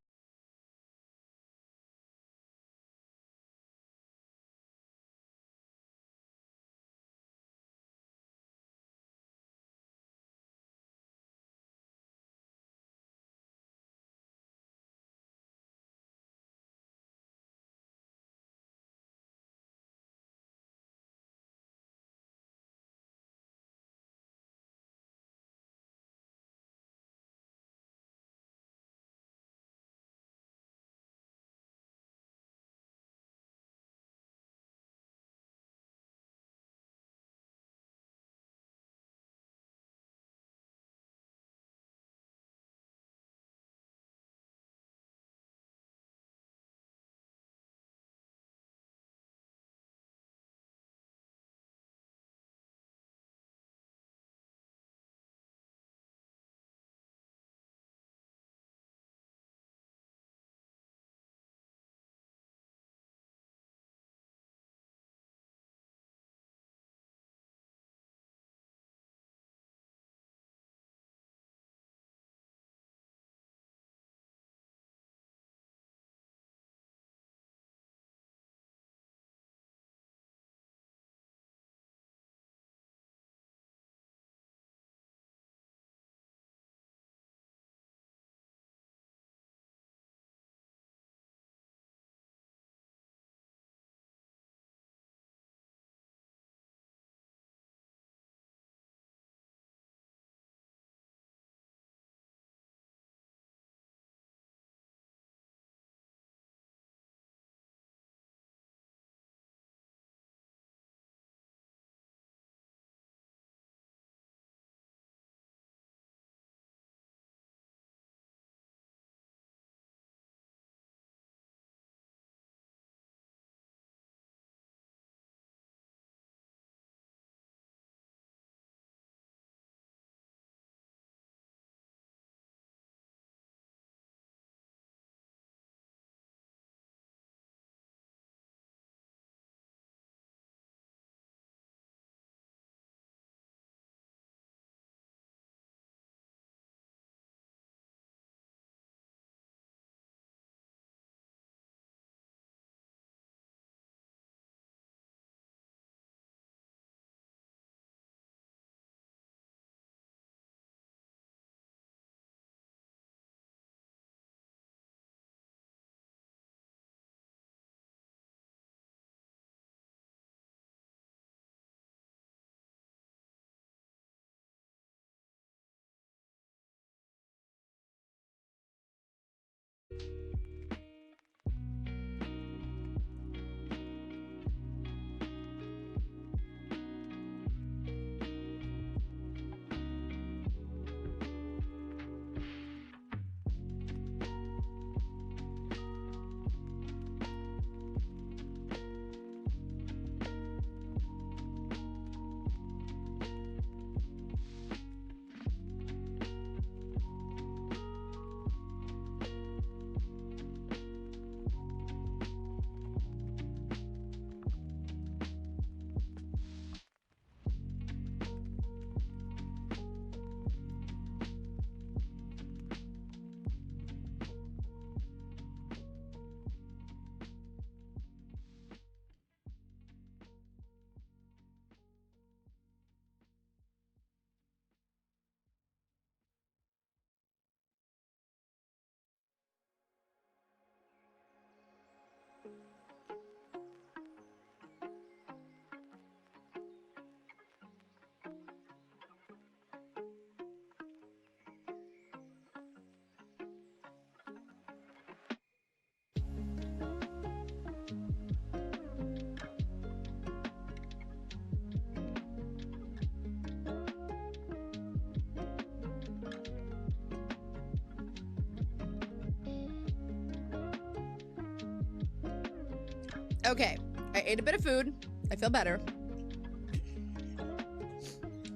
Okay, I ate a bit of food. I feel better.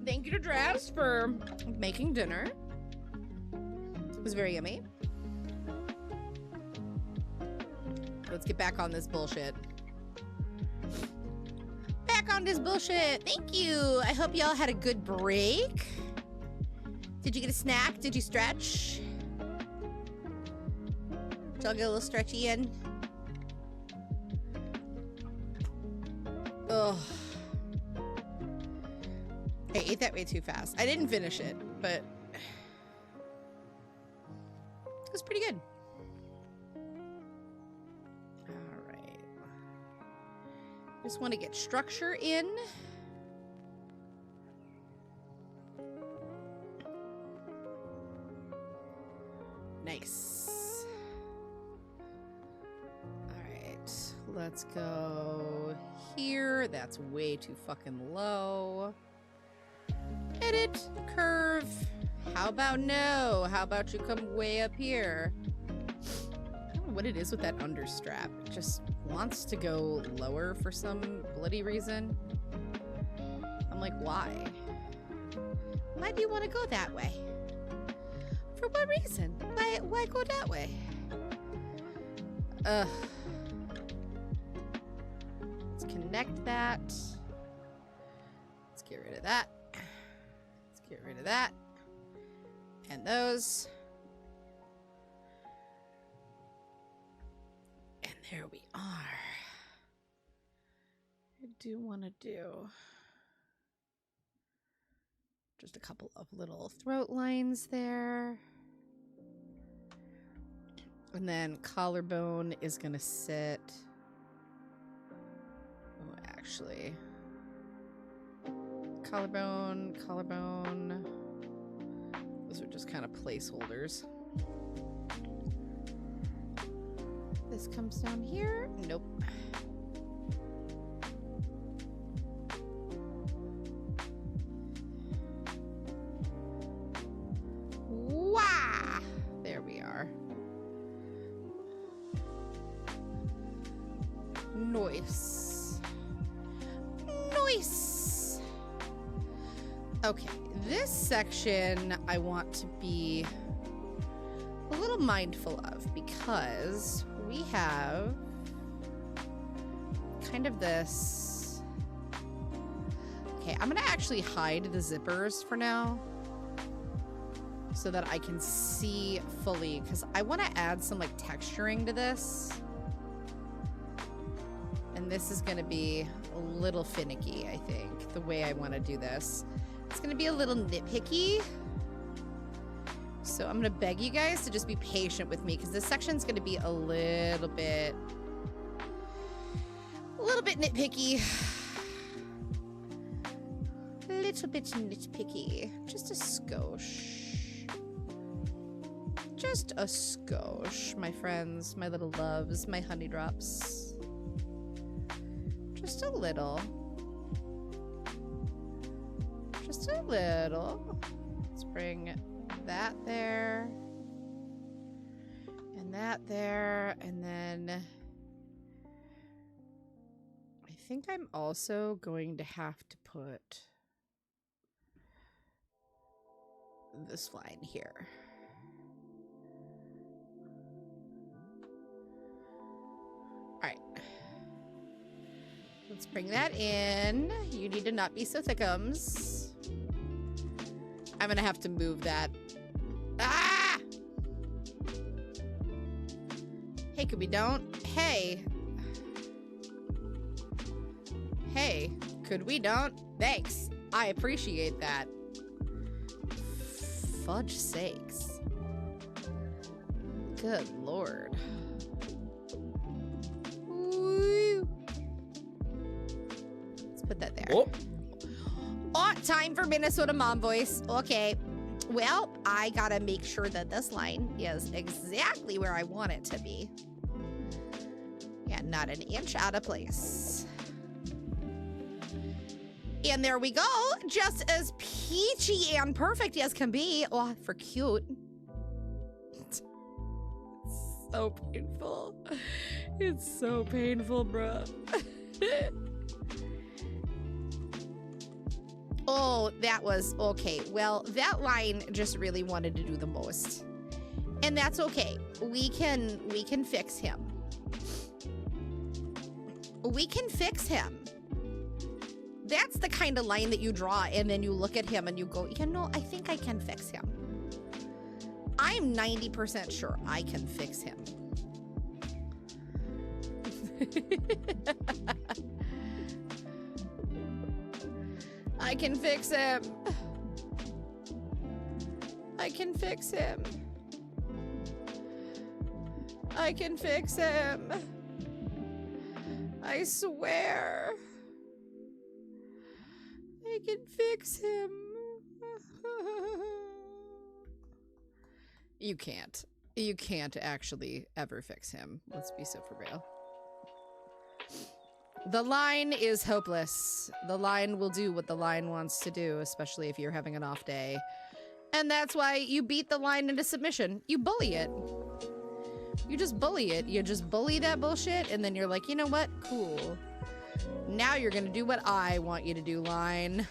Thank you to Draz for making dinner. It was very yummy. Let's get back on this bullshit. Back on this bullshit. Thank you. I hope y'all had a good break. Did you get a snack? Did you stretch? Did y'all get a little stretchy in? Ugh. I ate that way too fast. I didn't finish it, but it was pretty good. All right. Just want to get structure in. Nice. All right. Let's go here. That's way too fucking low. Edit, curve. How about no? How about you come way up here? I don't know what it is with that understrap. It just wants to go lower for some bloody reason. I'm like, why? Why do you want to go that way? For what reason? Why go that way? Ugh. Let's connect that. Let's get rid of that. Get rid of that. And those. And there we are. I do want to do just a couple of little throat lines there. And then collarbone is going to sit. Oh, actually. Collarbone. Those are just kind of placeholders. This comes down here. Nope. Wah! There we are. Nice. Nice. Okay, this section I want to be a little mindful of because we have kind of this. Okay, I'm gonna actually hide the zippers for now so that I can see fully because I want to add some like texturing to this. And this is gonna be a little finicky, I think, the way I want to do this. It's gonna be a little nitpicky. So I'm gonna beg you guys to just be patient with me because this section's gonna be a little bit nitpicky. A little bit nitpicky. Just a skosh. Just a skosh, my friends, my little loves, my honey drops. Just a little. Just a little. Let's bring that there. And that there. And then I think I'm also going to have to put this line here. All right. Let's bring that in. You need to not be so thickums. I'm gonna have to move that. Ah! Hey, could we don't? Hey. Hey, could we don't? Thanks. I appreciate that. Fudge sakes. Good lord. Woo. Let's put that there. Oh. Oh, time for Minnesota Mom Voice. Okay. Well, I gotta make sure that this line is exactly where I want it to be. And not an inch out of place. And there we go. Just as peachy and perfect as can be. Oh, for cute. so painful. It's so painful, bruh. Oh, that was okay. Well, that line just really wanted to do the most. And that's okay. We can fix him. We can fix him. That's the kind of line that you draw and then you look at him and you go, you know, I think I can fix him. I'm 90% sure I can fix him. I can fix him. I can fix him. I can fix him. I swear. I can fix him. You can't. You can't actually ever fix him. Let's be so for real. The line is hopeless. The line will do what the line wants to do, especially if you're having an off day. And that's why you beat the line into submission. You bully it. You just bully it. You just bully that bullshit, and then you're like, you know what? Cool. Now you're gonna do what I want you to do, line.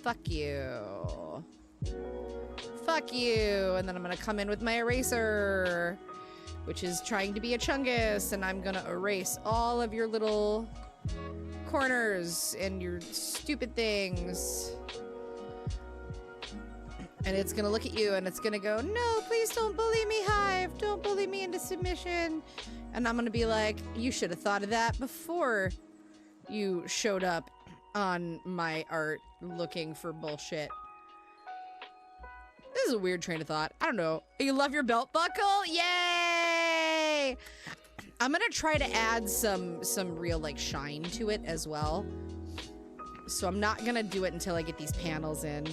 Fuck you. Fuck you. And then I'm gonna come in with my eraser, which is trying to be a chungus, and I'm gonna erase all of your little corners and your stupid things. And it's gonna look at you and it's gonna go, no, please don't bully me, Hive. Don't bully me into submission. And I'm gonna be like, you should have thought of that before you showed up on my art looking for bullshit. This is a weird train of thought. I don't know. You love your belt buckle? Yay! I'm gonna try to add some real like shine to it as well. So I'm not gonna do it until I get these panels in.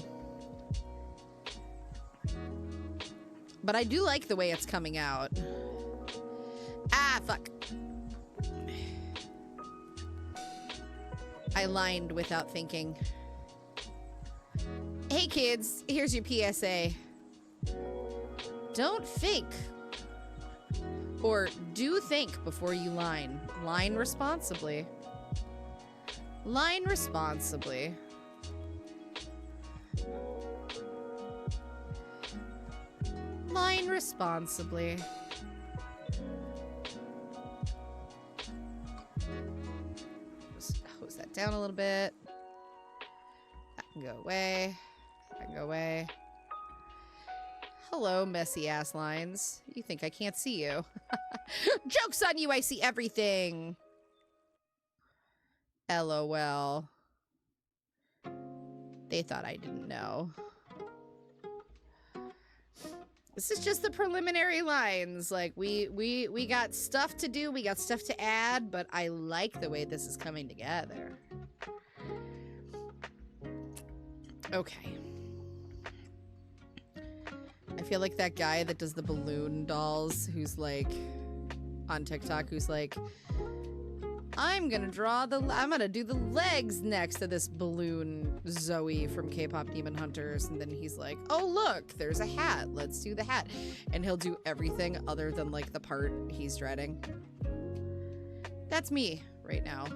But I do like the way it's coming out. Ah, fuck. I lined without thinking. Hey kids, here's your PSA. Don't think. Or do think before you line. Line responsibly. Line responsibly. Line responsibly. Just hose that down a little bit. That can go away. That can go away. Hello, messy ass lines. You think I can't see you? Joke's on you, I see everything. LOL. They thought I didn't know. This is just the preliminary lines. Like, we got stuff to do, we got stuff to add, but I like the way this is coming together. Okay. I feel like that guy that does the balloon dolls who's like on TikTok who's like, I'm gonna do the legs next to this balloon Zoe from K-pop Demon Hunters, and then he's like, oh look, there's a hat, let's do the hat, and he'll do everything other than like the part he's dreading. That's me right now.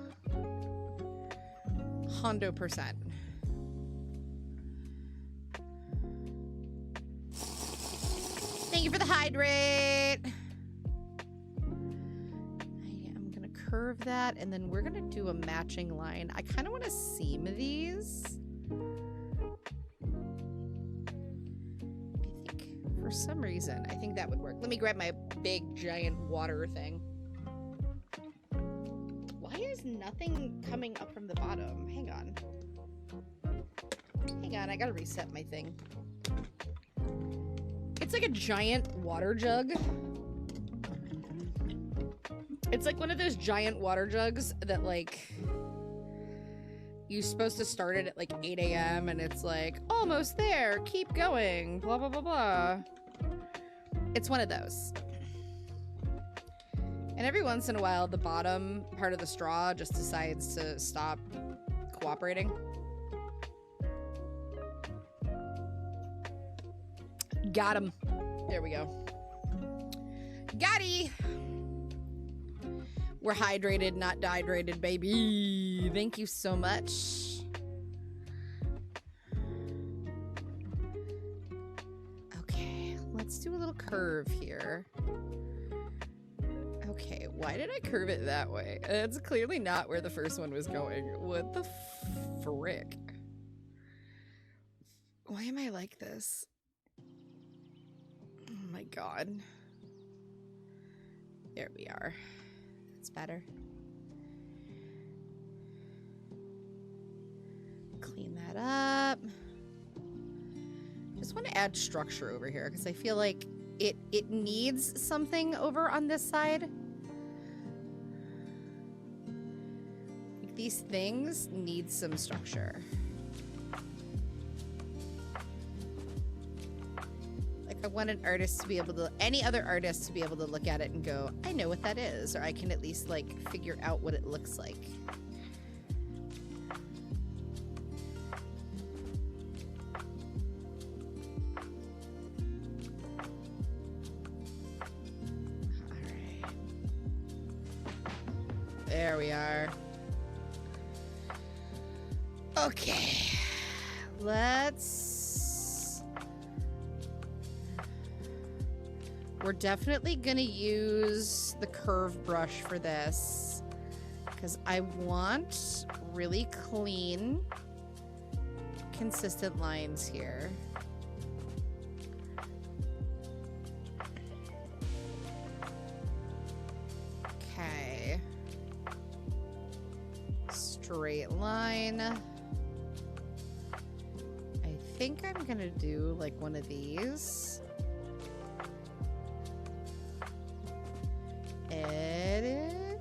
100%. Thank you for the hydrate. Curve that, and then we're gonna do a matching line. I kind of want to seam these. I think for some reason, I think that would work. Let me grab my big giant water thing. Why is nothing coming up from the bottom? Hang on. Hang on, I gotta reset my thing. It's like a giant water jug. It's like one of those giant water jugs that, like, you're supposed to start it at, like, 8 a.m. and it's like, almost there, keep going, blah, blah, blah, blah. It's one of those. And every once in a while, the bottom part of the straw just decides to stop cooperating. Got him. There we go. Gotti! We're hydrated, not dehydrated, baby. Thank you so much. Okay, let's do a little curve here. Okay, why did I curve it that way? It's clearly not where the first one was going. What the frick? Why am I like this? Oh my god. There we are. That's better. Clean that up. Just want to add structure over here because I feel like it needs something over on this side. Like these things need some structure. I want an artist to be able to, any other artist to be able to look at it and go, I know what that is, or I can at least like figure out what it looks like. All right. There we are. Okay. We're definitely gonna use the curve brush for this because I want really clean, consistent lines here. Okay. Straight line. I think I'm gonna do like one of these. Edit.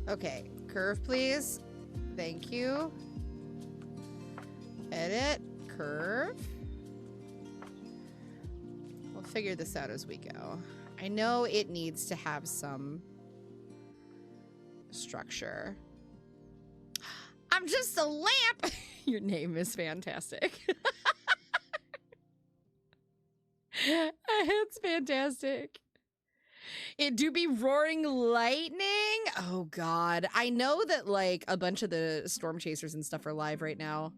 Okay, curve please. Thank you. Edit, curve. We'll figure this out as we go. I know it needs to have some structure. I'm just a lamp. Your name is fantastic. It's fantastic. It do be roaring lightning. Oh God. I know that like a bunch of the storm chasers and stuff are live right now.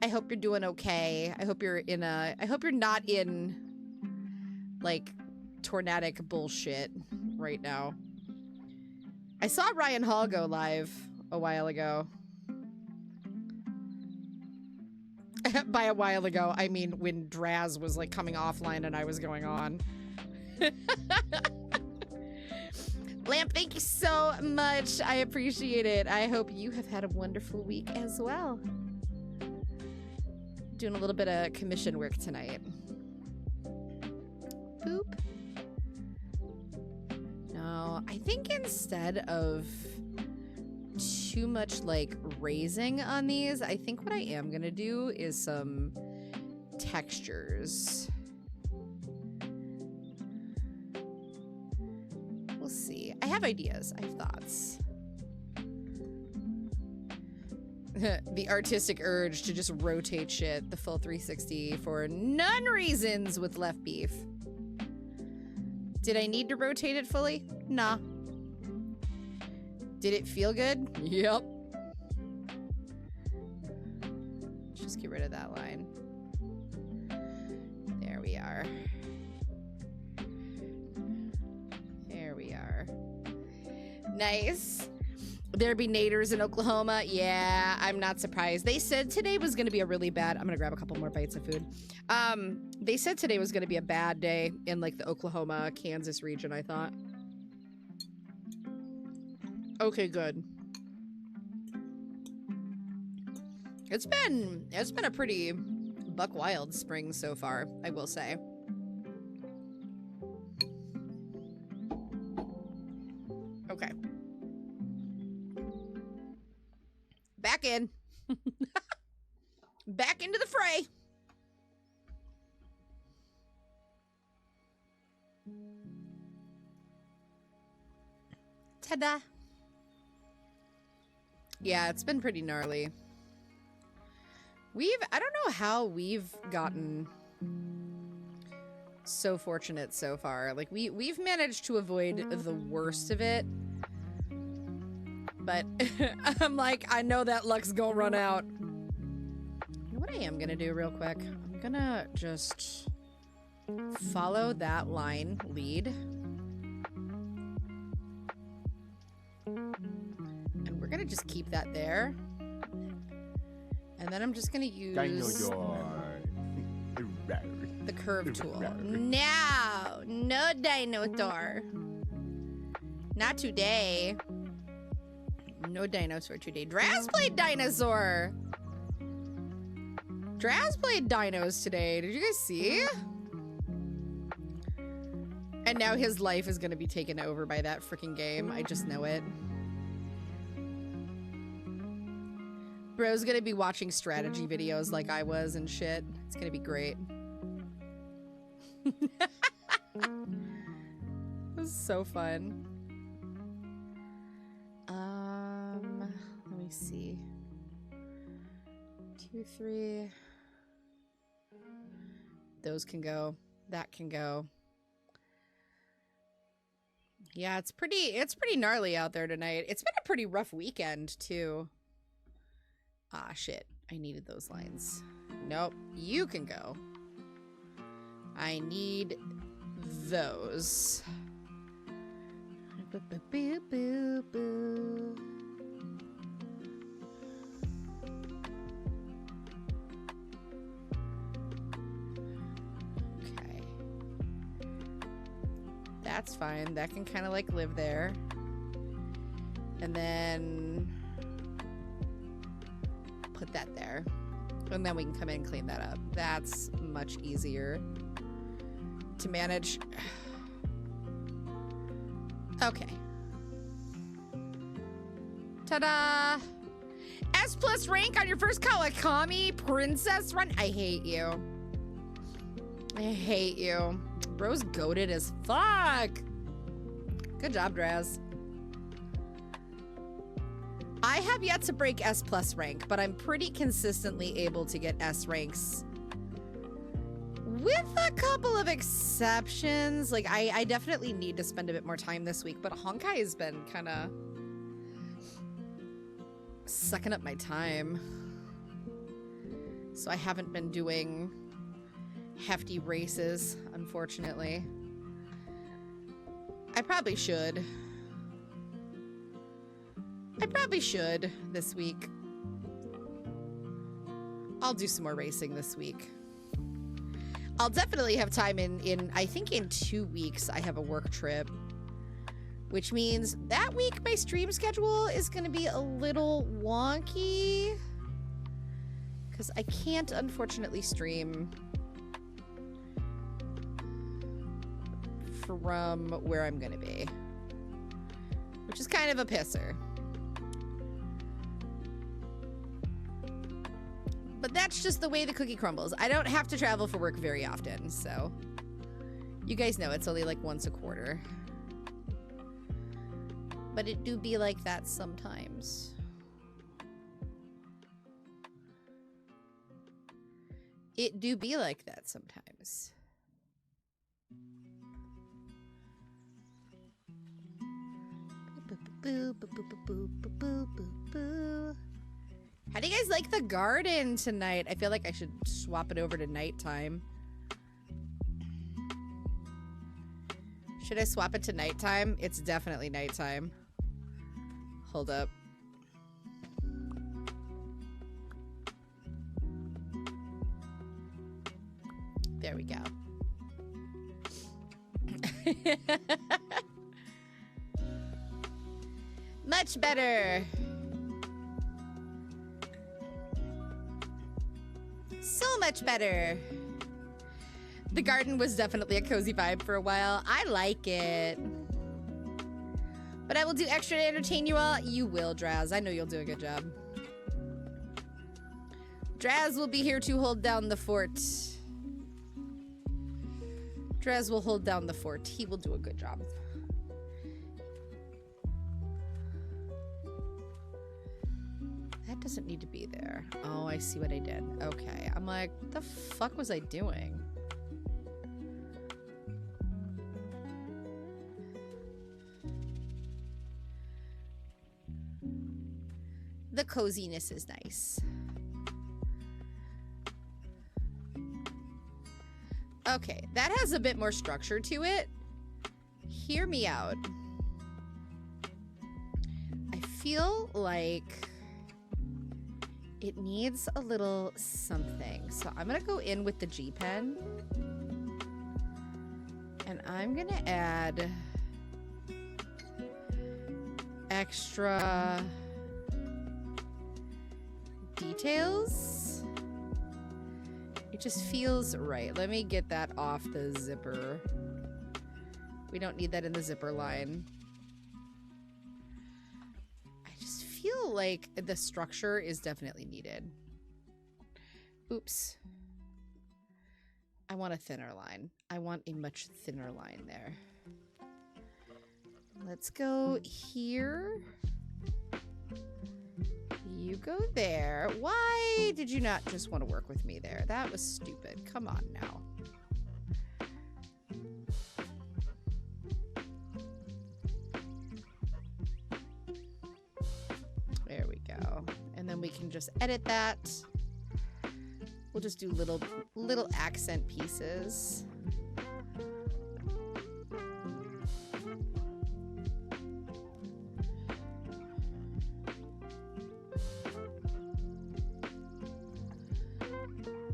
I hope you're doing okay. I hope you're not in like tornadic bullshit right now. I saw Ryan Hall go live a while ago. By a while ago, I mean when Draz was like coming offline and I was going on. Lamp, thank you so much. I appreciate it. I hope you have had a wonderful week as well. Doing a little bit of commission work tonight. Boop. No, I think instead of too much like raising on these, I think what I am gonna do is some textures. We'll see. I have ideas. I have thoughts. The artistic urge to just rotate shit the full 360 for none reasons with left beef. Did I need to rotate it fully? Nah. Did it feel good? Yep. Just get rid of that line. There we are. There we are. Nice. There be naders in Oklahoma. Yeah, I'm not surprised. They said today was going to be a really bad... I'm going to grab a couple more bites of food. They said today was going to be a bad day in like the Oklahoma, Kansas region, I thought. Okay, good. It's been a pretty buck wild spring so far, I will say. Okay. Back in. Back into the fray. Ta-da. Yeah, it's been pretty gnarly. I don't know how we've gotten so fortunate so far. Like, we've managed to avoid the worst of it. But I'm like, I know that luck's gonna run out. You know what I am gonna do real quick? I'm gonna just follow that line lead. And we're gonna just keep that there. And then I'm just gonna use the curve tool. No dinosaur. Not today. No dinosaur today. Draz played dinosaur. Draz played dinos today. Did you guys see? And now his life is gonna be taken over by that freaking game. I just know it. Bro's gonna be watching strategy videos like I was and shit. It's gonna be great. It was so fun. Let me see. 2, 3. Those can go. That can go. Yeah, it's pretty gnarly out there tonight. It's been a pretty rough weekend too. Ah, shit. I needed those lines. Nope. You can go. I need those. Okay. That's fine. That can kind of like live there. And then put that there. And then we can come in and clean that up. That's much easier to manage. Okay. Ta-da! S+ rank on your first Kawakami princess run. I hate you. I hate you. Bro's goated as fuck. Good job, Draz. I have yet to break S+ rank, but I'm pretty consistently able to get S ranks. With a couple of exceptions. Like, I definitely need to spend a bit more time this week, but Honkai has been kind of sucking up my time. So I haven't been doing hefty races, unfortunately. I probably should. This week. I'll do some more racing this week. I'll definitely have time in I think in 2 weeks I have a work trip, which means that week my stream schedule is going to be a little wonky because I can't unfortunately stream from where I'm going to be, which is kind of a pisser. But that's just the way the cookie crumbles. I don't have to travel for work very often, so you guys know it's only like once a quarter. But it do be like that sometimes. It do be like that sometimes. How do you guys like the garden tonight? I feel like I should swap it over to nighttime. Should I swap it to nighttime? It's definitely nighttime. Hold up. There we go. Much better. So much better. The garden was definitely a cozy vibe for a while. I like it. But I will do extra to entertain you all. You will, Draz. I know you'll do a good job. Draz will be here to hold down the fort. Draz will hold down the fort. He will do a good job. doesn't need to be there. Oh, I see what I did. Okay. I'm like, what the fuck was I doing? The coziness is nice. Okay, that has a bit more structure to it. Hear me out. I feel like it needs a little something. So I'm gonna go in with the G pen. And I'm gonna add extra details. It just feels right. Let me get that off the zipper. We don't need that in the zipper line. I just feel like the structure is definitely needed. Oops. I want a thinner line. I want a much thinner line there. Let's go here. You go there. Why did you not just want to work with me there? That was stupid. Come on now. There we go. And then we can just edit that. We'll just do little accent pieces.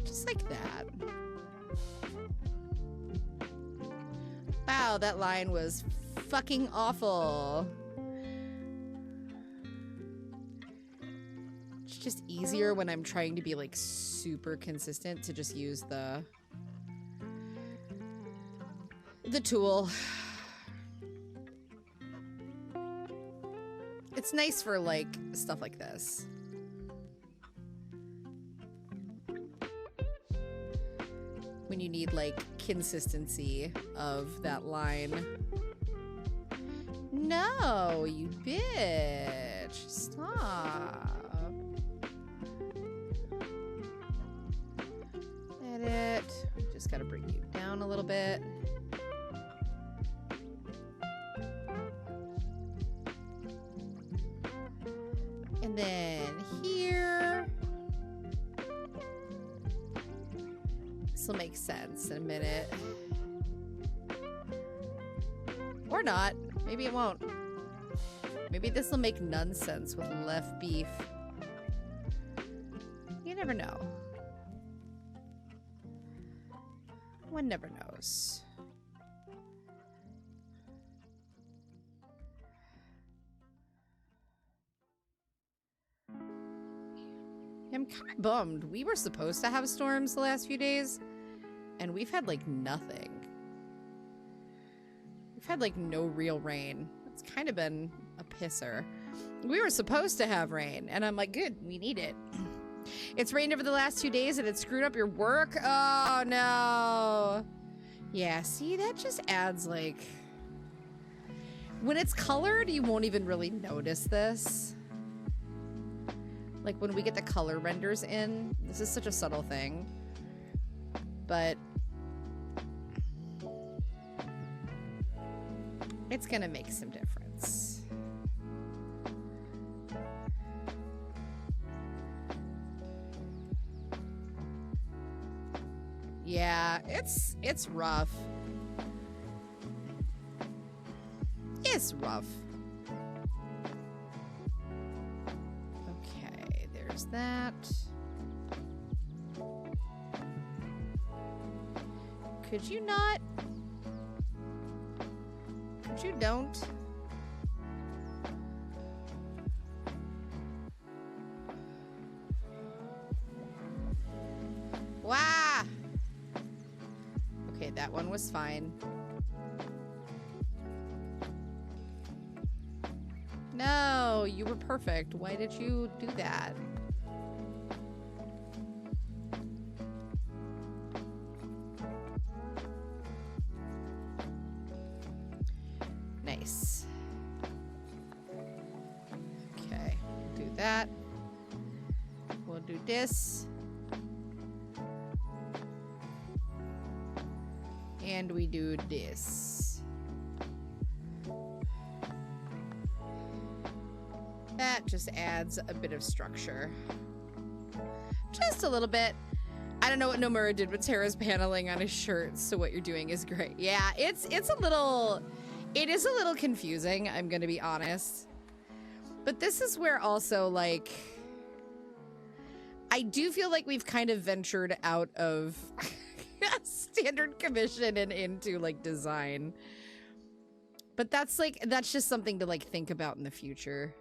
Just like that. Wow, that line was fucking awful. It's just easier when I'm trying to be like super consistent to just use the tool. It's nice for like stuff like this. When you need like consistency of that line. No, you bitch. Stop. Edit. Just gotta bring you down a little bit. And then here. This will make sense in a minute. Or not. Maybe it won't. Maybe this will make none sense with left beef. You never know. One never knows. I'm kind of bummed. We were supposed to have storms the last few days, and we've had like nothing. We've had like no real rain. It's kind of been a pisser. We were supposed to have rain, and I'm like, good, we need it. It's rained over the last 2 days, and it screwed up your work? Oh, no. Yeah, see, that just adds like... When it's colored, you won't even really notice this. Like when we get the color renders in, this is such a subtle thing, but it's gonna make some difference. Yeah, it's rough. It's rough. There's that. Could you not? Could you don't? Wow. Okay, that one was fine. No, you were perfect. Why did you do that? Nice. Okay, do that. do this. And we do this. That just adds a bit of structure. Just a little bit. I don't know what Nomura did with Tara's paneling on his shirt, so what you're doing is great. Yeah, it is a little confusing, I'm gonna be honest. But this is where also, like, I do feel like we've kind of ventured out of standard commission and into, like, design. But that's just something to, like, think about in the future.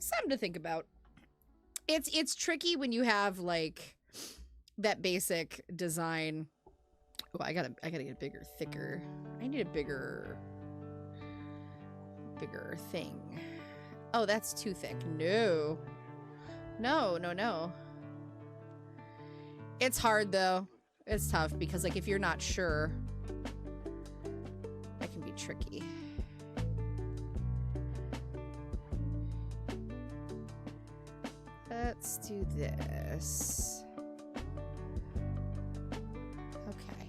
Something to think about. It's tricky when you have, like, that basic design. Oh, I gotta get bigger, thicker. I need a bigger thing. Oh, that's too thick. No. No. It's hard though. It's tough because, like, if you're not sure, that can be tricky. Let's do this. Okay.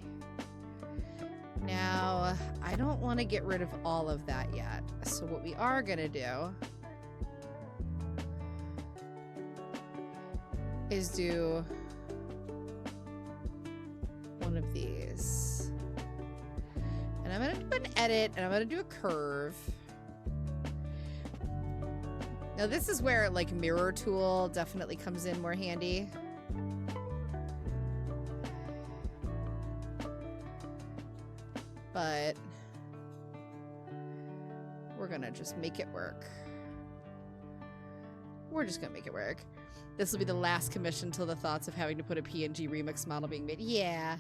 Now, I don't want to get rid of all of that yet. So what we are going to do is do one of these. And I'm going to do an edit, and I'm going to do a curve. Now this is where, like, mirror tool definitely comes in more handy. But we're gonna just make it work. We're just gonna make it work. This will be the last commission till the thoughts of having to put a PNG remix model being made. Yeah.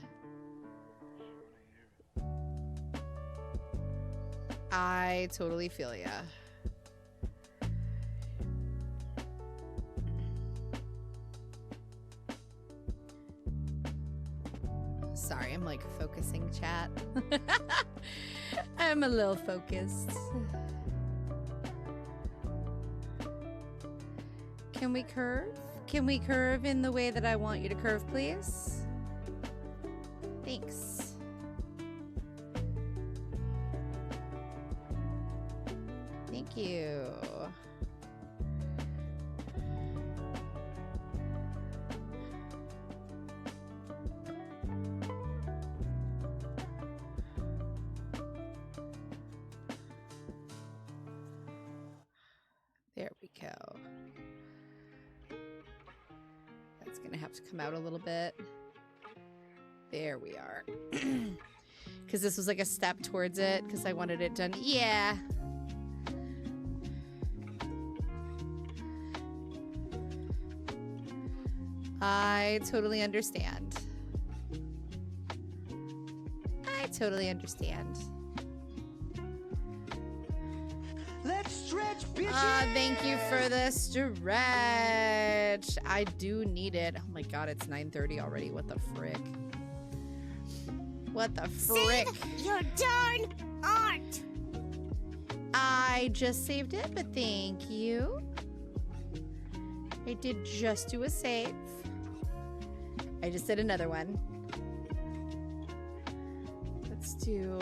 I totally feel ya. Sorry, I'm, like, focusing chat. I'm a little focused. Can we curve? Can we curve in the way that I want you to curve, please? Thanks. Thank you. There we go. That's gonna have to come out a little bit. There we are. Because this was like a step towards it, because I wanted it done. Yeah. I totally understand. I totally understand. Let's stretch, bitches. Thank you for the stretch. I do need it. Oh my god, it's 9:30 already. What the frick? What the frick? Save your darn art! I just saved it, but thank you. I did just do a save. I just did another one. Let's do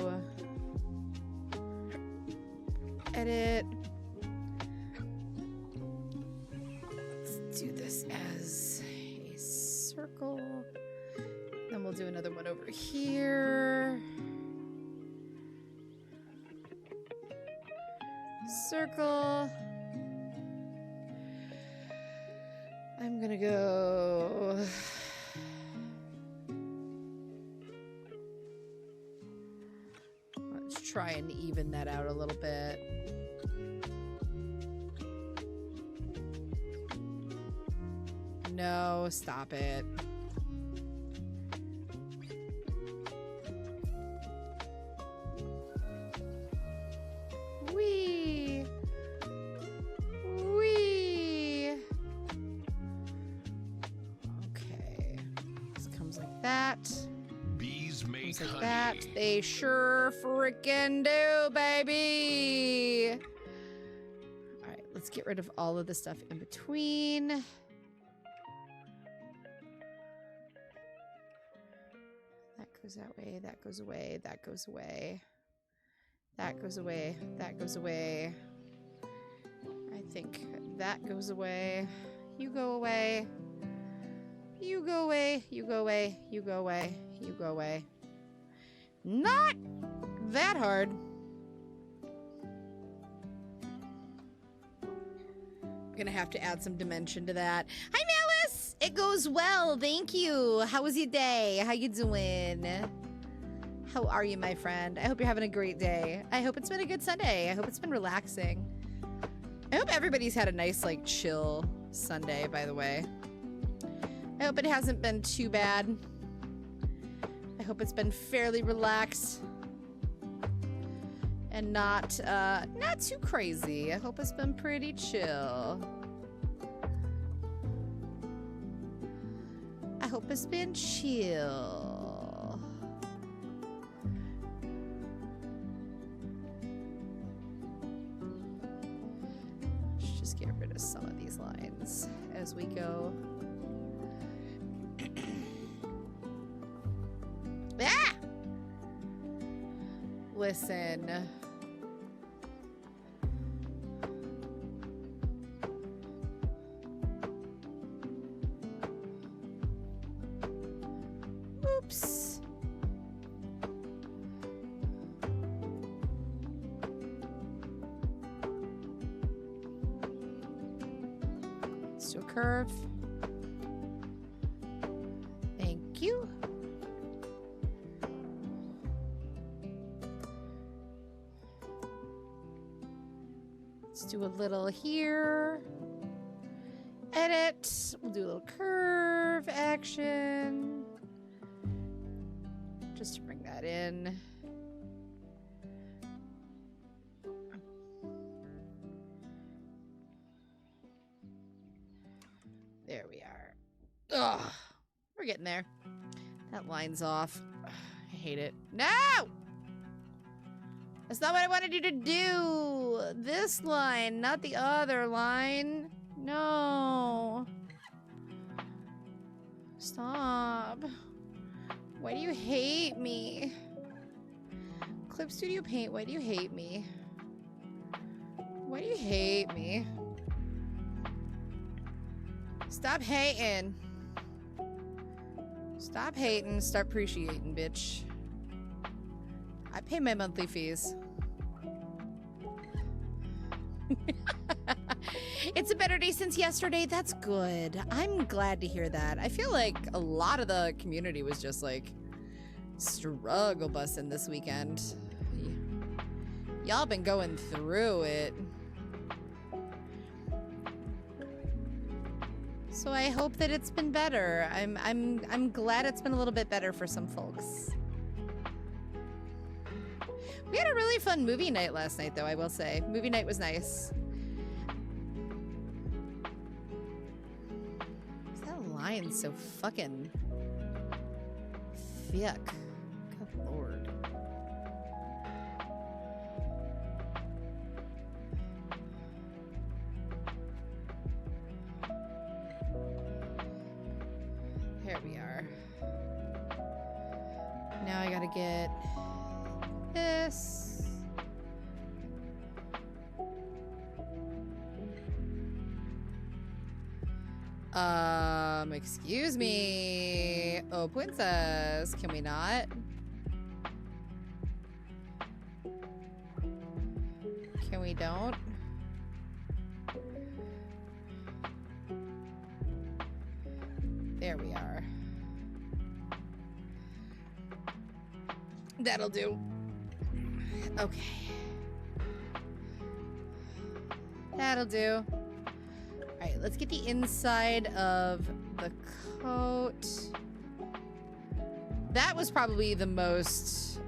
edit. Let's do this as a circle. Then we'll do another one over here. Circle. I'm gonna go. Let's try and even that out a little bit. No, stop it. Wee. Okay. This comes like that. Bees make Comes like honey. that. They sure freaking do, baby. All right, let's get rid of all of the stuff in between. That goes that way, that goes away, that goes away. That goes away, that goes away. I think that goes away. You go away. You go away, you go away, you go away, you go away. Not that hard. I'm gonna have to add some dimension to that. Hi, Malice! It goes well, thank you. How was your day? How you doing? How are you, my friend? I hope you're having a great day. I hope it's been a good Sunday. I hope it's been relaxing. I hope everybody's had a nice, like, chill Sunday, by the way. I hope it hasn't been too bad. I hope it's been fairly relaxed and not too crazy. I hope it's been pretty chill. I hope it's been chill. Let's just get rid of some of these lines as we go. Ah! Listen. Oops. Let's do a curve. Thank you. Let's do a little here. Edit. We'll do a little curve action. Just to bring that in. There we are. Ugh. We're getting there. That line's off. Ugh, I hate it. No! That's not what I wanted you to do. This line, not the other line. No. Stop. Why do you hate me? Clip Studio Paint, why do you hate me? Why do you hate me? Stop hating. Stop hating, start appreciating, bitch. I pay my monthly fees. It's a better day since yesterday. That's good. I'm glad to hear that. I feel like a lot of the community was just like struggle busting this weekend. Y'all been going through it. So I hope that it's been better. I'm glad it's been a little bit better for some folks. We had a really fun movie night last night, though, I will say. Movie night was nice. That line's so fucking thick. Good lord. Here we are. Now I gotta get this. Excuse me. Oh, princess, can we not? Can we don't? There we are. That'll do. Okay. That'll do. Alright, let's get the inside of the coat. That was probably the most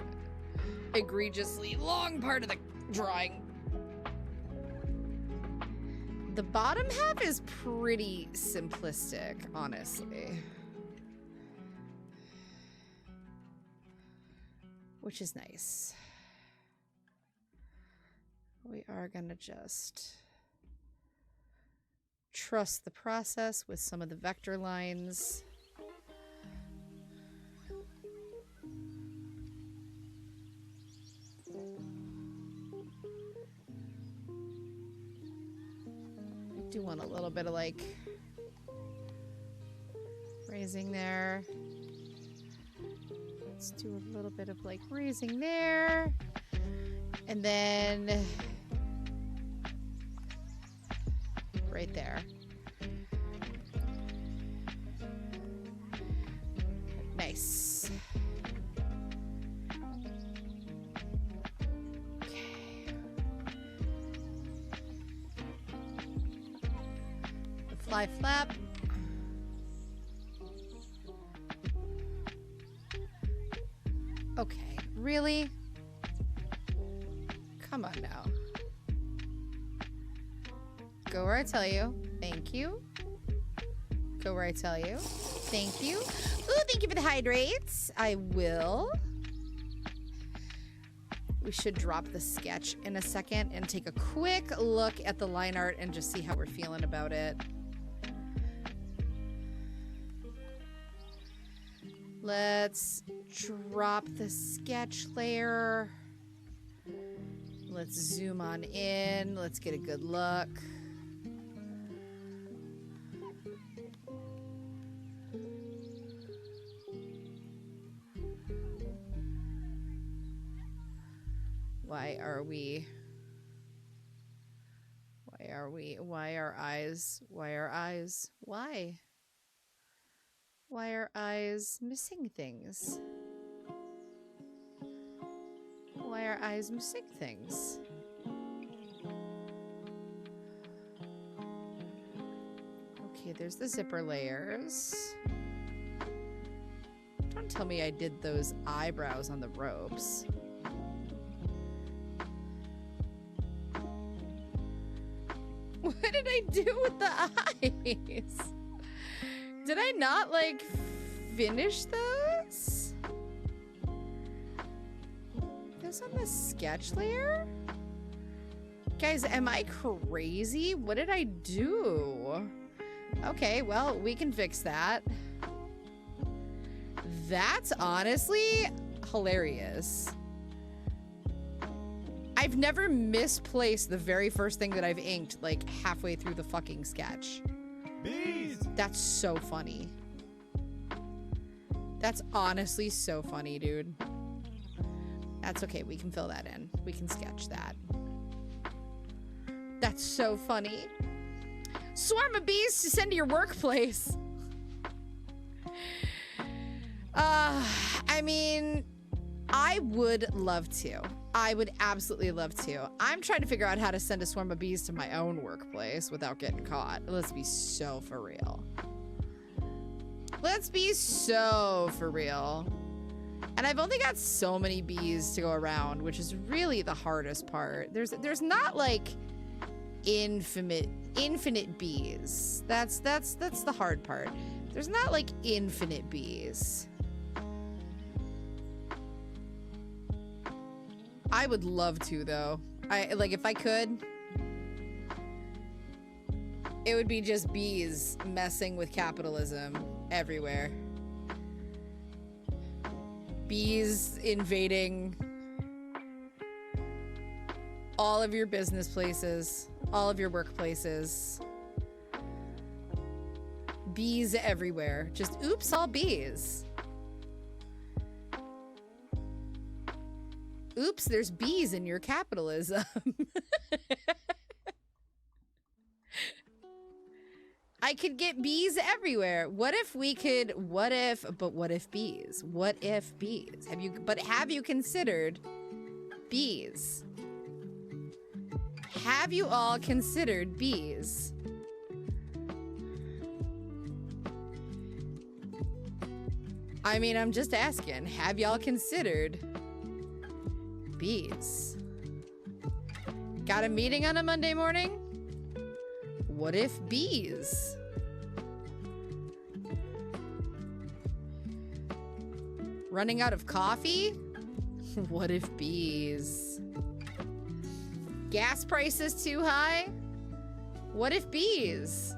egregiously long part of the drawing. The bottom half is pretty simplistic, honestly. Which is nice. We are gonna just trust the process with some of the vector lines. I do want a little bit of like raising there. Let's do a little bit of like raising there. And then right there. Nice. Okay. The fly flap. Okay, really? Come on now. Go where I tell you. Thank you. Go where I tell you. Thank you. Ooh, thank you for the hydrates. I will. We should drop the sketch in a second and take a quick look at the line art and just see how we're feeling about it. Let's drop the sketch layer. Let's zoom on in. Let's get a good look. Why are eyes missing things? Why are eyes missing things? Okay, there's the zipper layers. Don't tell me I did those eyebrows on the ropes. What did I do with the eyes? Did I not, like, finish those? Those on the sketch layer? Guys, am I crazy? What did I do? Okay, well, we can fix that. That's honestly hilarious. I've never misplaced the very first thing that I've inked, like, halfway through the fucking sketch. Bees! That's so funny. That's honestly so funny, dude. That's okay. We can fill that in. We can sketch that. That's so funny. Swarm of bees to send to your workplace. I mean, I would love to. I would absolutely love to. I'm trying to figure out how to send a swarm of bees to my own workplace without getting caught. Let's be so for real. Let's be so for real. And I've only got so many bees to go around, which is really the hardest part. There's not like infinite bees. That's the hard part. There's not like infinite bees. I would love to, though. Like, if I could, it would be just bees messing with capitalism everywhere. Bees invading all of your business places, all of your workplaces. Bees everywhere. Just oops, all bees. Oops, there's bees in your capitalism. I could get bees everywhere. What if bees? What if bees? Have you considered bees? Have you all considered bees? I mean, I'm just asking. Have y'all considered bees? Got a meeting on a Monday morning? What if bees? Running out of coffee? What if bees? Gas prices too high? What if bees?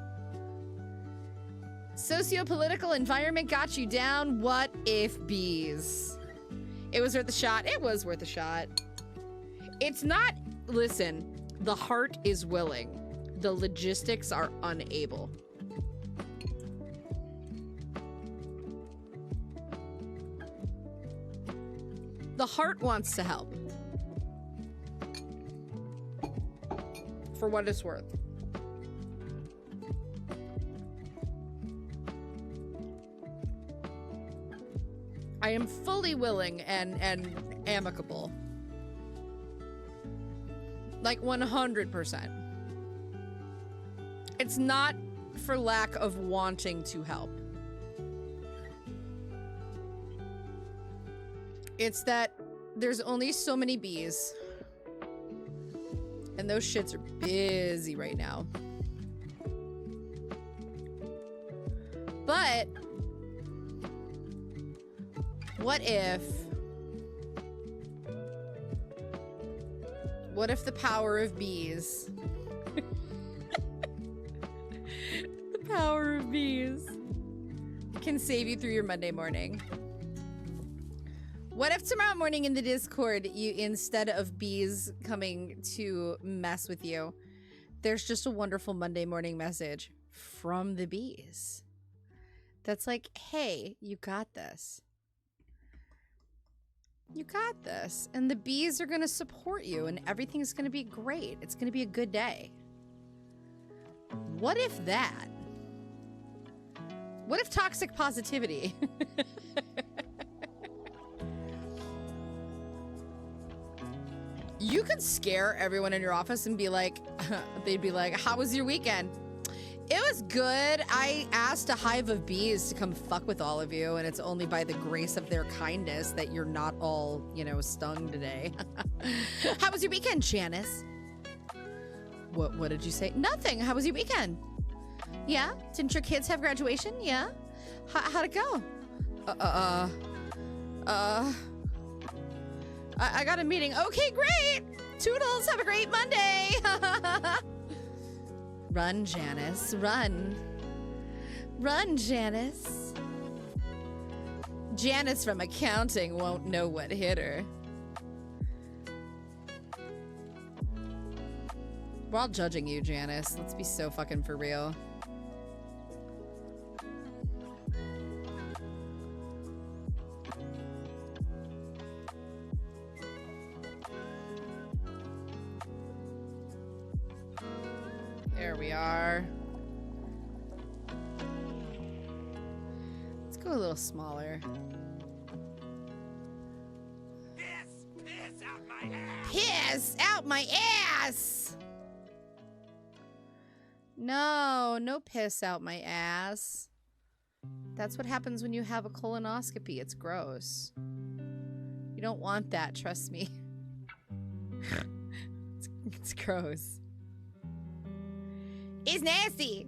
Socio-political environment got you down. What if bees? It was worth a shot. It was worth a shot. It's not, listen, the heart is willing. The logistics are unable. The heart wants to help. For what it's worth. I am fully willing and amicable. Like 100%. It's not for lack of wanting to help. It's that there's only so many bees. And those shits are busy right now. But what if the power of bees the power of bees can save you through your Monday morning? What if tomorrow morning in the Discord, you, instead of bees coming to mess with you, there's just a wonderful Monday morning message from the bees that's like, hey, you got this. You got this. And the bees are going to support you and everything's going to be great. It's going to be a good day. What if that? What if toxic positivity? You could scare everyone in your office and be like, they'd be like, how was your weekend? It was good. I asked a hive of bees to come fuck with all of you, and it's only by the grace of their kindness that you're not all, you know, stung today. How was your weekend, Janice? What did you say? Nothing. How was your weekend? Yeah? Didn't your kids have graduation? Yeah? How'd it go? I got a meeting. Okay, great. Toodles, have a great Monday. Run, Janice, run. Run, Janice. Janice from accounting won't know what hit her. We're all judging you, Janice. Let's be so fucking for real. There we are. Let's go a little smaller. Piss out my ass! Piss out my ass! No piss out my ass. That's what happens when you have a colonoscopy. It's gross. You don't want that, trust me. It's gross. It's nasty.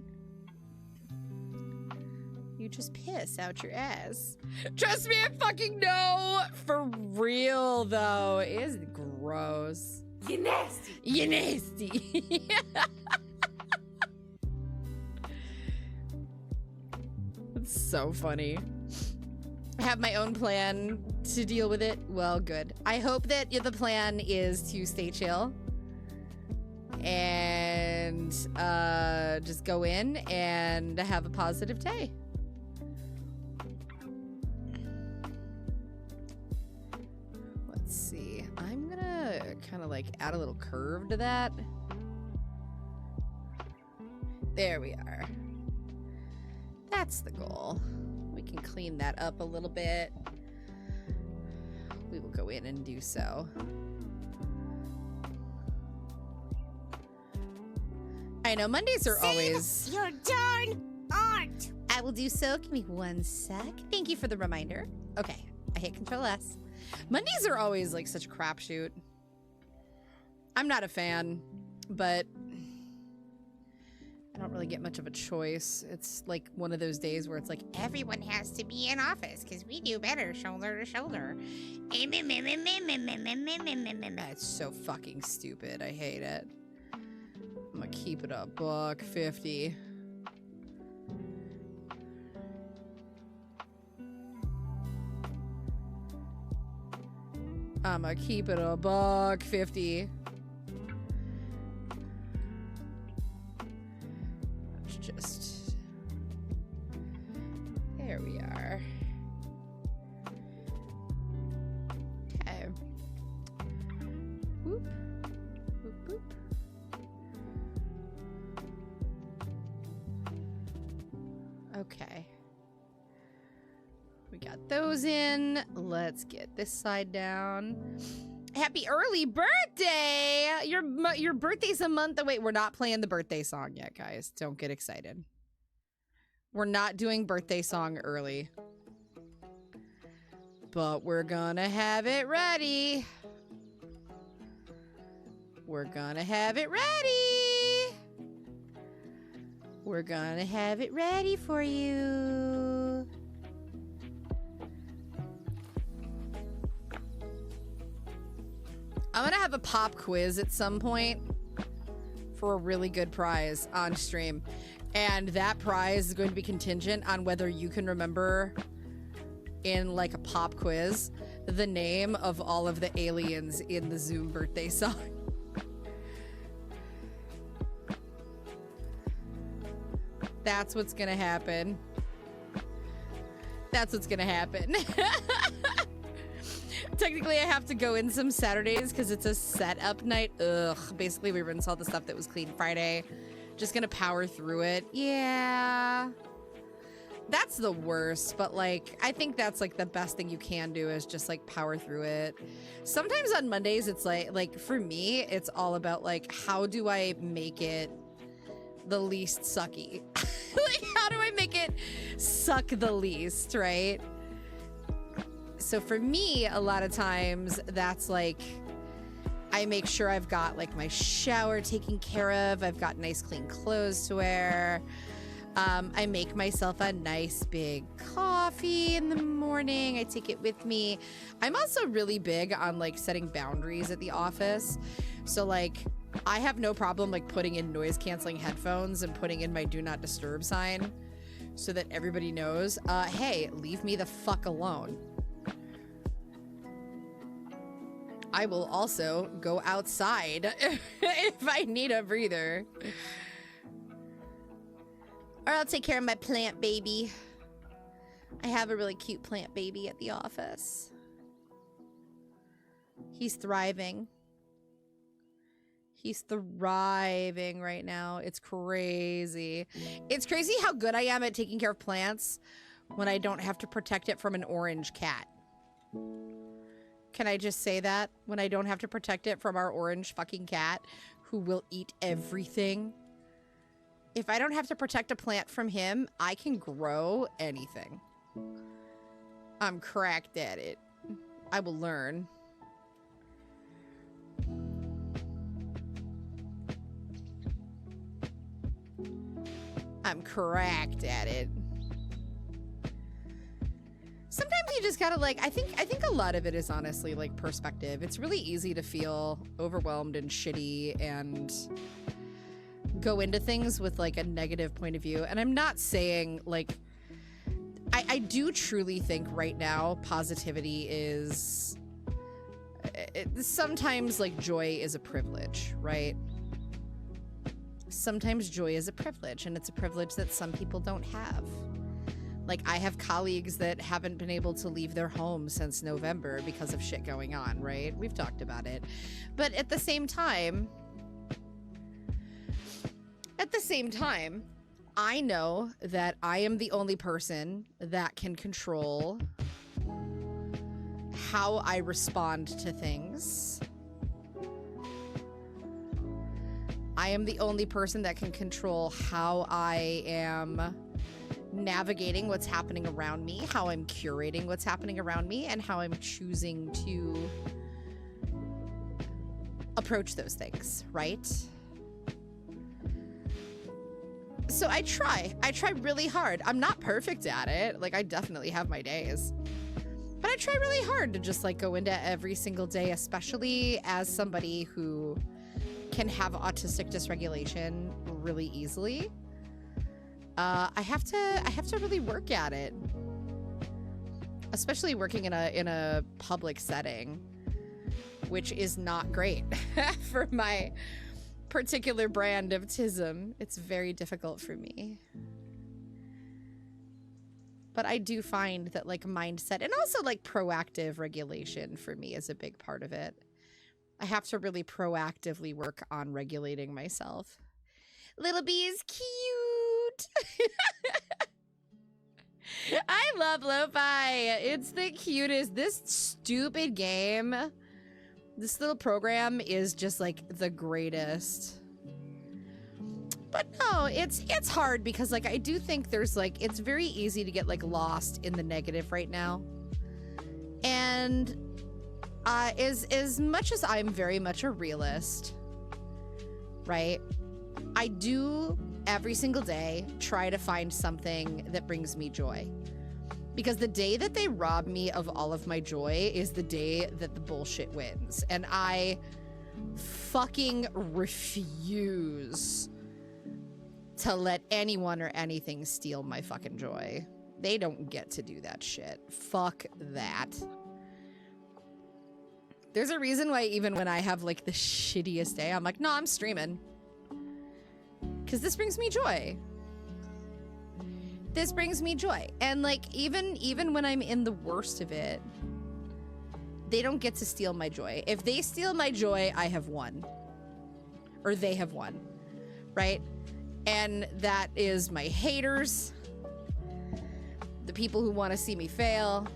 You just piss out your ass. Trust me, I fucking know. For real, though. It is gross. You nasty. You nasty. It's so funny. I have my own plan to deal with it. Well, good. I hope that the plan is to stay chill. And just go in and have a positive day. Let's see. I'm gonna kind of like add a little curve to that. There we are. That's the goal. We can clean that up a little bit. We will go in and do so. I know Mondays are always Your darn art. I will do so. Give me one sec. Thank you for the reminder. Okay, I hit Control S. Mondays are always like such a crapshoot. I'm not a fan, but I don't really get much of a choice. It's like one of those days where it's like everyone has to be in office because we do better shoulder to shoulder. It's so fucking stupid. I hate it. I'm gonna keep it a $1.50. I'ma keep it a $1.50. Let's just... There we are. Okay. Whoop. Whoop, whoop. Okay. We got those in. Let's get this side down. Happy early birthday! Your birthday's a month away. We're not playing the birthday song yet, guys. Don't get excited. We're not doing birthday song early. But we're gonna have it ready. We're gonna have it ready. We're gonna have it ready for you. I'm gonna have a pop quiz at some point for a really good prize on stream. And that prize is going to be contingent on whether you can remember in like a pop quiz the name of all of the aliens in the Zoom birthday song. That's what's gonna happen. That's what's gonna happen. Technically, I have to go in some Saturdays because it's a setup night. Ugh. Basically, we rinse all the stuff that was clean Friday. Just gonna power through it. Yeah. That's the worst, but like, I think that's like the best thing you can do is just like power through it. Sometimes on Mondays, it's like for me, it's all about like, how do I make it the least sucky? Like, how do I make it suck the least, right? So for me, a lot of times that's like, I make sure I've got like my shower taken care of. I've got nice clean clothes to wear. I make myself a nice big coffee in the morning. I take it with me. I'm also really big on like setting boundaries at the office. So like, I have no problem like putting in noise canceling headphones and putting in my do not disturb sign so that everybody knows, hey, leave me the fuck alone. I will also go outside if I need a breather. Or I'll take care of my plant baby. I have a really cute plant baby at the office. He's thriving. He's thriving right now. It's crazy. It's crazy how good I am at taking care of plants when I don't have to protect it from an orange cat. Can I just say that? When I don't have to protect it from our orange fucking cat who will eat everything. If I don't have to protect a plant from him, I can grow anything. I'm cracked at it. I will learn. I'm cracked at it. Sometimes you just gotta like, I think a lot of it is honestly like perspective. It's really easy to feel overwhelmed and shitty and go into things with like a negative point of view. And I'm not saying like, I do truly think right now positivity is, sometimes like joy is a privilege, right? Sometimes joy is a privilege, and it's a privilege that some people don't have. Like, I have colleagues that haven't been able to leave their home since November because of shit going on, right? We've talked about it. But at the same time, I know that I am the only person that can control how I respond to things. I am the only person that can control how I am navigating what's happening around me, how I'm curating what's happening around me, and how I'm choosing to approach those things, right? So I try really hard. I'm not perfect at it. Like, I definitely have my days. But I try really hard to just like go into every single day, especially as somebody who can have autistic dysregulation really easily. I have to really work at it, especially working in a public setting. which is not great for my particular brand of tism. It's very difficult for me. But I do find that like mindset and also like proactive regulation for me is a big part of it. I have to really proactively work on regulating myself. Little bee is cute. I love Lofi. It's the cutest. This stupid game, this little program is just like the greatest. But no, it's hard because like I do think there's like it's very easy to get like lost in the negative right now. And as much as I'm very much a realist, right? I do every single day try to find something that brings me joy. Because the day that they rob me of all of my joy is the day that the bullshit wins. And I fucking refuse to let anyone or anything steal my fucking joy. They don't get to do that shit. Fuck that. There's a reason why even when I have like the shittiest day, I'm like, no, I'm streaming. Because this brings me joy. This brings me joy. And like even when I'm in the worst of it, they don't get to steal my joy. If they steal my joy, I have won. Or they have won. Right? And that is my haters. The people who want to see me fail.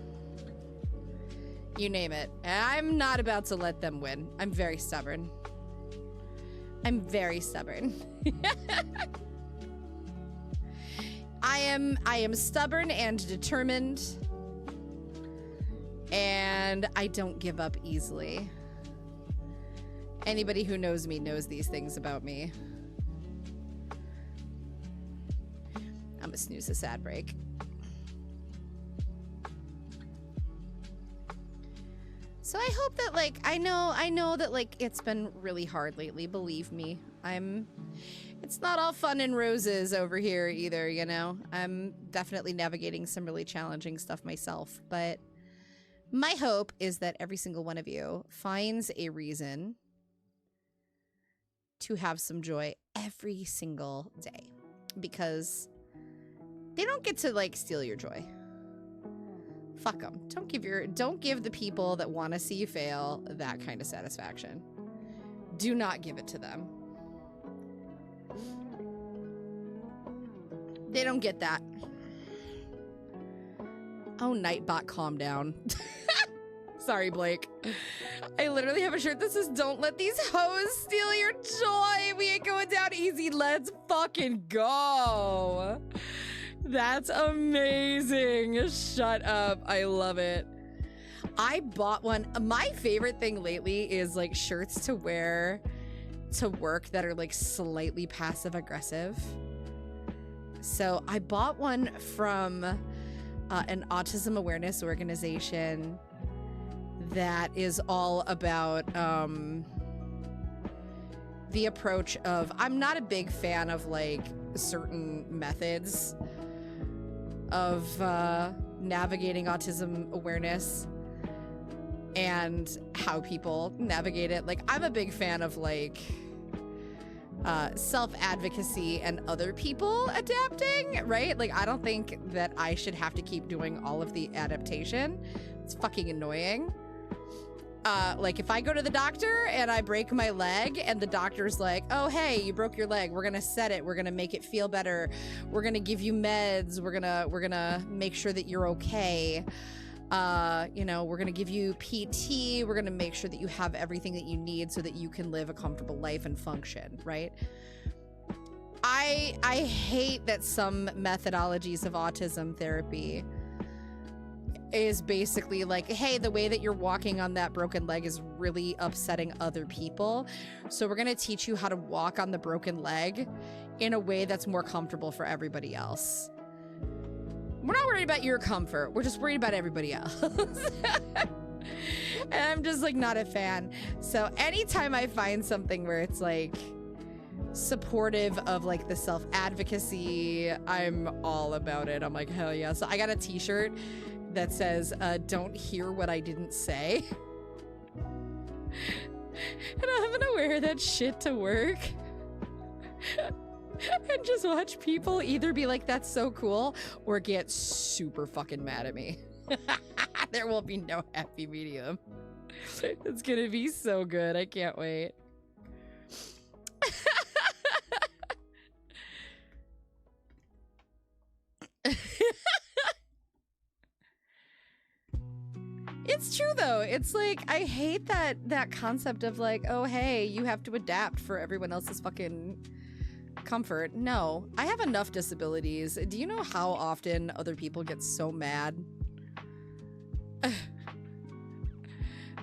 You name it. I'm not about to let them win. I'm very stubborn. I'm very stubborn. I am stubborn and determined. And I don't give up easily. Anybody who knows me knows these things about me. I'm gonna snooze this ad break. So I hope that like I know that like it's been really hard lately, believe me. It's not all fun and roses over here either, you know. I'm definitely navigating some really challenging stuff myself, but my hope is that every single one of you finds a reason to have some joy every single day, because they don't get to like steal your joy. Fuck them. Don't give the people that want to see you fail that kind of satisfaction. Do not give it to them. They don't get that. Oh, Nightbot, calm down. Sorry, Blake. I literally have a shirt that says, "Don't let these hoes steal your joy. We ain't going down easy. Let's fucking go." That's amazing. Shut up. I love it. I bought one. My favorite thing lately is like shirts to wear to work that are like slightly passive aggressive. So I bought one from an autism awareness organization that is all about the approach of, I'm not a big fan of like certain methods of navigating autism awareness and how people navigate it. Like, I'm a big fan of like self-advocacy and other people adapting, right? Like, I don't think that I should have to keep doing all of the adaptation. It's fucking annoying. Like, if I go to the doctor and I break my leg and the doctor's like, "Oh, hey, you broke your leg. We're gonna set it. We're gonna make it feel better. We're gonna give you meds. We're gonna make sure that you're okay. You know, we're gonna give you PT. We're gonna make sure that you have everything that you need so that you can live a comfortable life and function," right? I hate that some methodologies of autism therapy is basically like, hey, the way that you're walking on that broken leg is really upsetting other people. So we're going to teach you how to walk on the broken leg in a way that's more comfortable for everybody else. We're not worried about your comfort. We're just worried about everybody else. And I'm just like not a fan. So anytime I find something where it's like supportive of like the self-advocacy, I'm all about it. I'm like, hell yeah. So I got a t-shirt that says, "Don't hear what I didn't say." And I'm gonna wear that shit to work. And just watch people either be like, that's so cool, or get super fucking mad at me. There will be no happy medium. It's gonna be so good. I can't wait. It's true though. It's like, I hate that concept of like, oh hey, you have to adapt for everyone else's fucking comfort. No, I have enough disabilities. Do you know how often other people get so mad?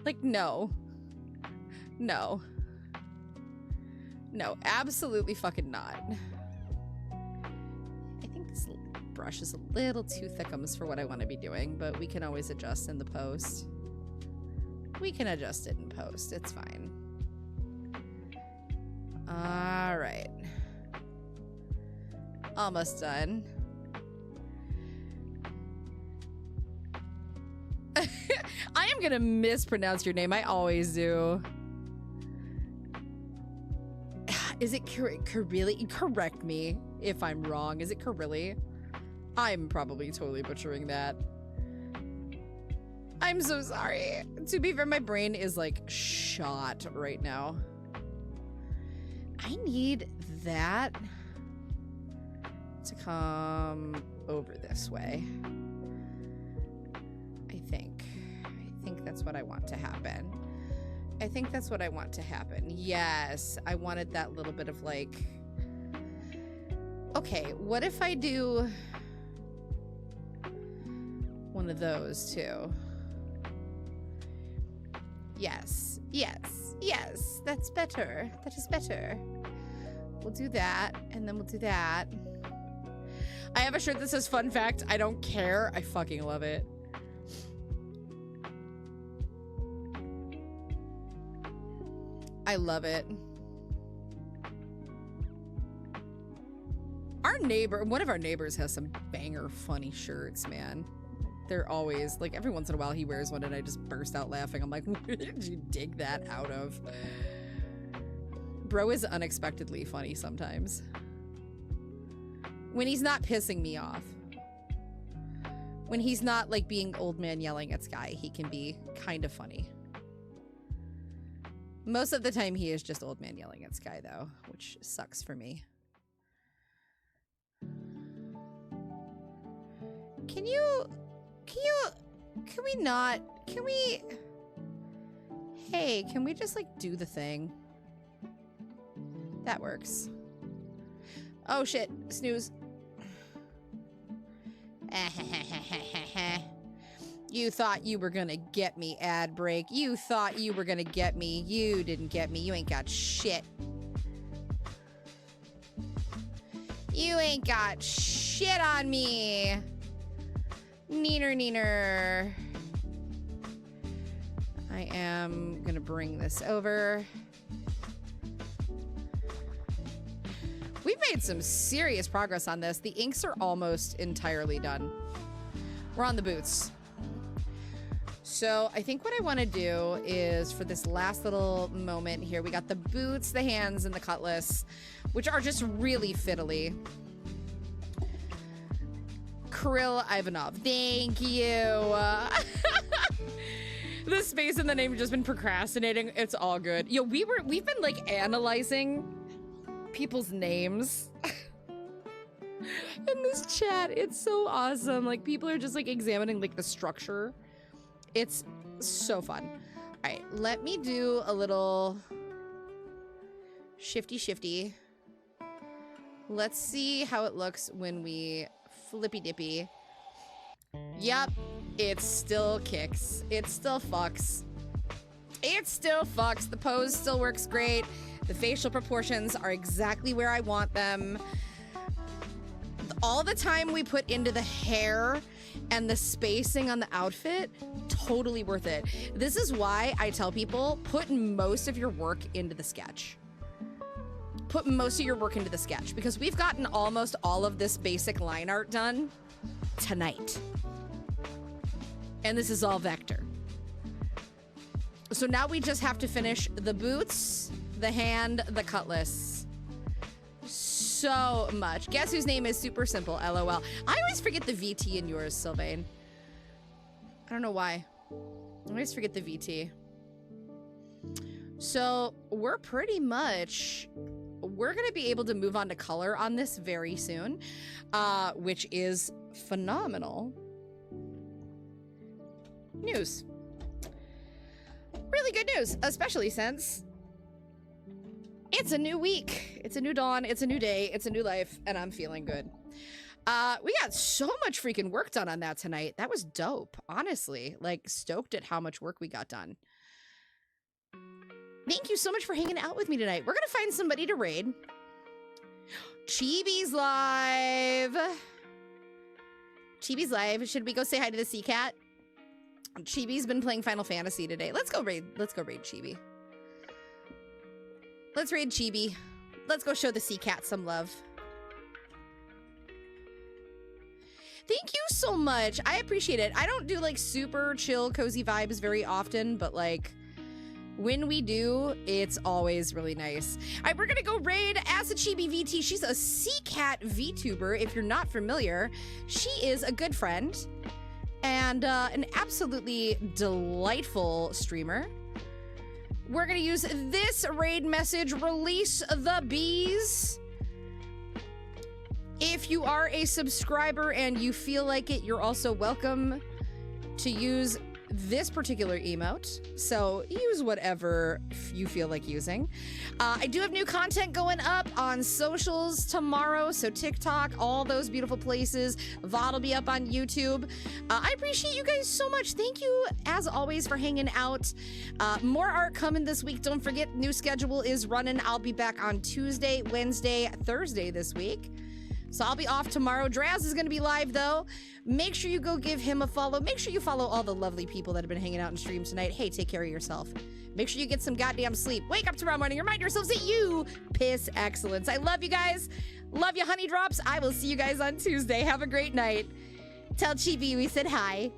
Like, no. No. No, absolutely fucking not. I think this brush is a little too thickums for what I want to be doing, but we can always adjust in the post. We can adjust it in post. It's fine. All right. Almost done. I am gonna mispronounce your name. I always do. Is it Karilli? Correct me if I'm wrong. Is it Karilli? I'm probably totally butchering that. I'm so sorry. To be fair, my brain is like shot right now. I need that to come over this way. I think that's what I want to happen. I think that's what I want to happen. Yes, I wanted that little bit of like, okay, what if I do one of those too? Yes, yes, yes, that's better. That is better. We'll do that, and then we'll do that. I have a shirt that says fun fact. I don't care. I fucking love it. I love it. Our neighbor, one of our neighbors has some banger funny shirts, man. They're always, like, every once in a while he wears one and I just burst out laughing. I'm like, where did you dig that out of? Bro is unexpectedly funny sometimes. When he's not pissing me off. When he's not, like, being old man yelling at Sky, he can be kind of funny. Most of the time he is just old man yelling at Sky, though, which sucks for me. Can we just, like, do the thing? That works. Oh, shit. Snooze. You thought you were gonna get me, ad break. You thought you were gonna get me. You didn't get me. You ain't got shit. You ain't got shit on me. Neener, neener. I am gonna bring this over. We've made some serious progress on this. The inks are almost entirely done. We're on the boots. So I think what I want to do is, for this last little moment here, we got the boots, the hands, and the cutlass, which are just really fiddly. Kirill Ivanov, thank you. The space in the name has just been procrastinating. It's all good. Yo, we've been like analyzing people's names in this chat. It's so awesome. Like, people are just like examining like the structure. It's so fun. All right, let me do a little shifty. Let's see how it looks when we flippy dippy. Yep, it still kicks. It still fucks. It still fucks. The pose still works great. The facial proportions are exactly where I want them. All the time we put into the hair and the spacing on the outfit, totally worth it. This is why I tell people, put most of your work into the sketch. Put most of your work into the sketch, because we've gotten almost all of this basic line art done tonight. And this is all vector. So now we just have to finish the boots, the hand, the cutlass. So much. Guess whose name is super simple, LOL. I always forget the VT in yours, Sylvain. I don't know why. I always forget the VT. So we're pretty much, we're gonna be able to move on to color on this very soon, which is phenomenal news. Really good news, especially since it's a new week, it's a new dawn, it's a new day, it's a new life, and I'm feeling good. We got so much freaking work done on that tonight. That was dope, honestly. Like, stoked at how much work we got done. Thank you so much for hanging out with me tonight. We're gonna find somebody to raid. Chibi's live. Chibi's live. Should we go say hi to the sea cat? Chibi's been playing Final Fantasy today. Let's go raid Chibi. Let's raid Chibi. Let's go show the sea cat some love. Thank you so much. I appreciate it. I don't do like super chill, cozy vibes very often, but like when we do, it's always really nice. All right, we're gonna go raid Acid Chibi VT. She's a sea cat VTuber. If you're not familiar, she is a good friend and an absolutely delightful streamer. We're gonna use this raid message, release the bees. If you are a subscriber and you feel like it, you're also welcome to use this particular emote. So use whatever you feel like using. I do have new content going up on socials tomorrow. So TikTok, all those beautiful places. VOD will be up on YouTube. I appreciate you guys so much. Thank you, as always, for hanging out. More art coming this week. Don't forget, new schedule is running. I'll be back on Tuesday, Wednesday, Thursday this week. So I'll be off tomorrow. Draz is going to be live, though. Make sure you go give him a follow. Make sure you follow all the lovely people that have been hanging out in stream tonight. Hey, take care of yourself. Make sure you get some goddamn sleep. Wake up tomorrow morning. Remind yourselves that you piss excellence. I love you guys. Love you, honey drops. I will see you guys on Tuesday. Have a great night. Tell Chibi we said hi.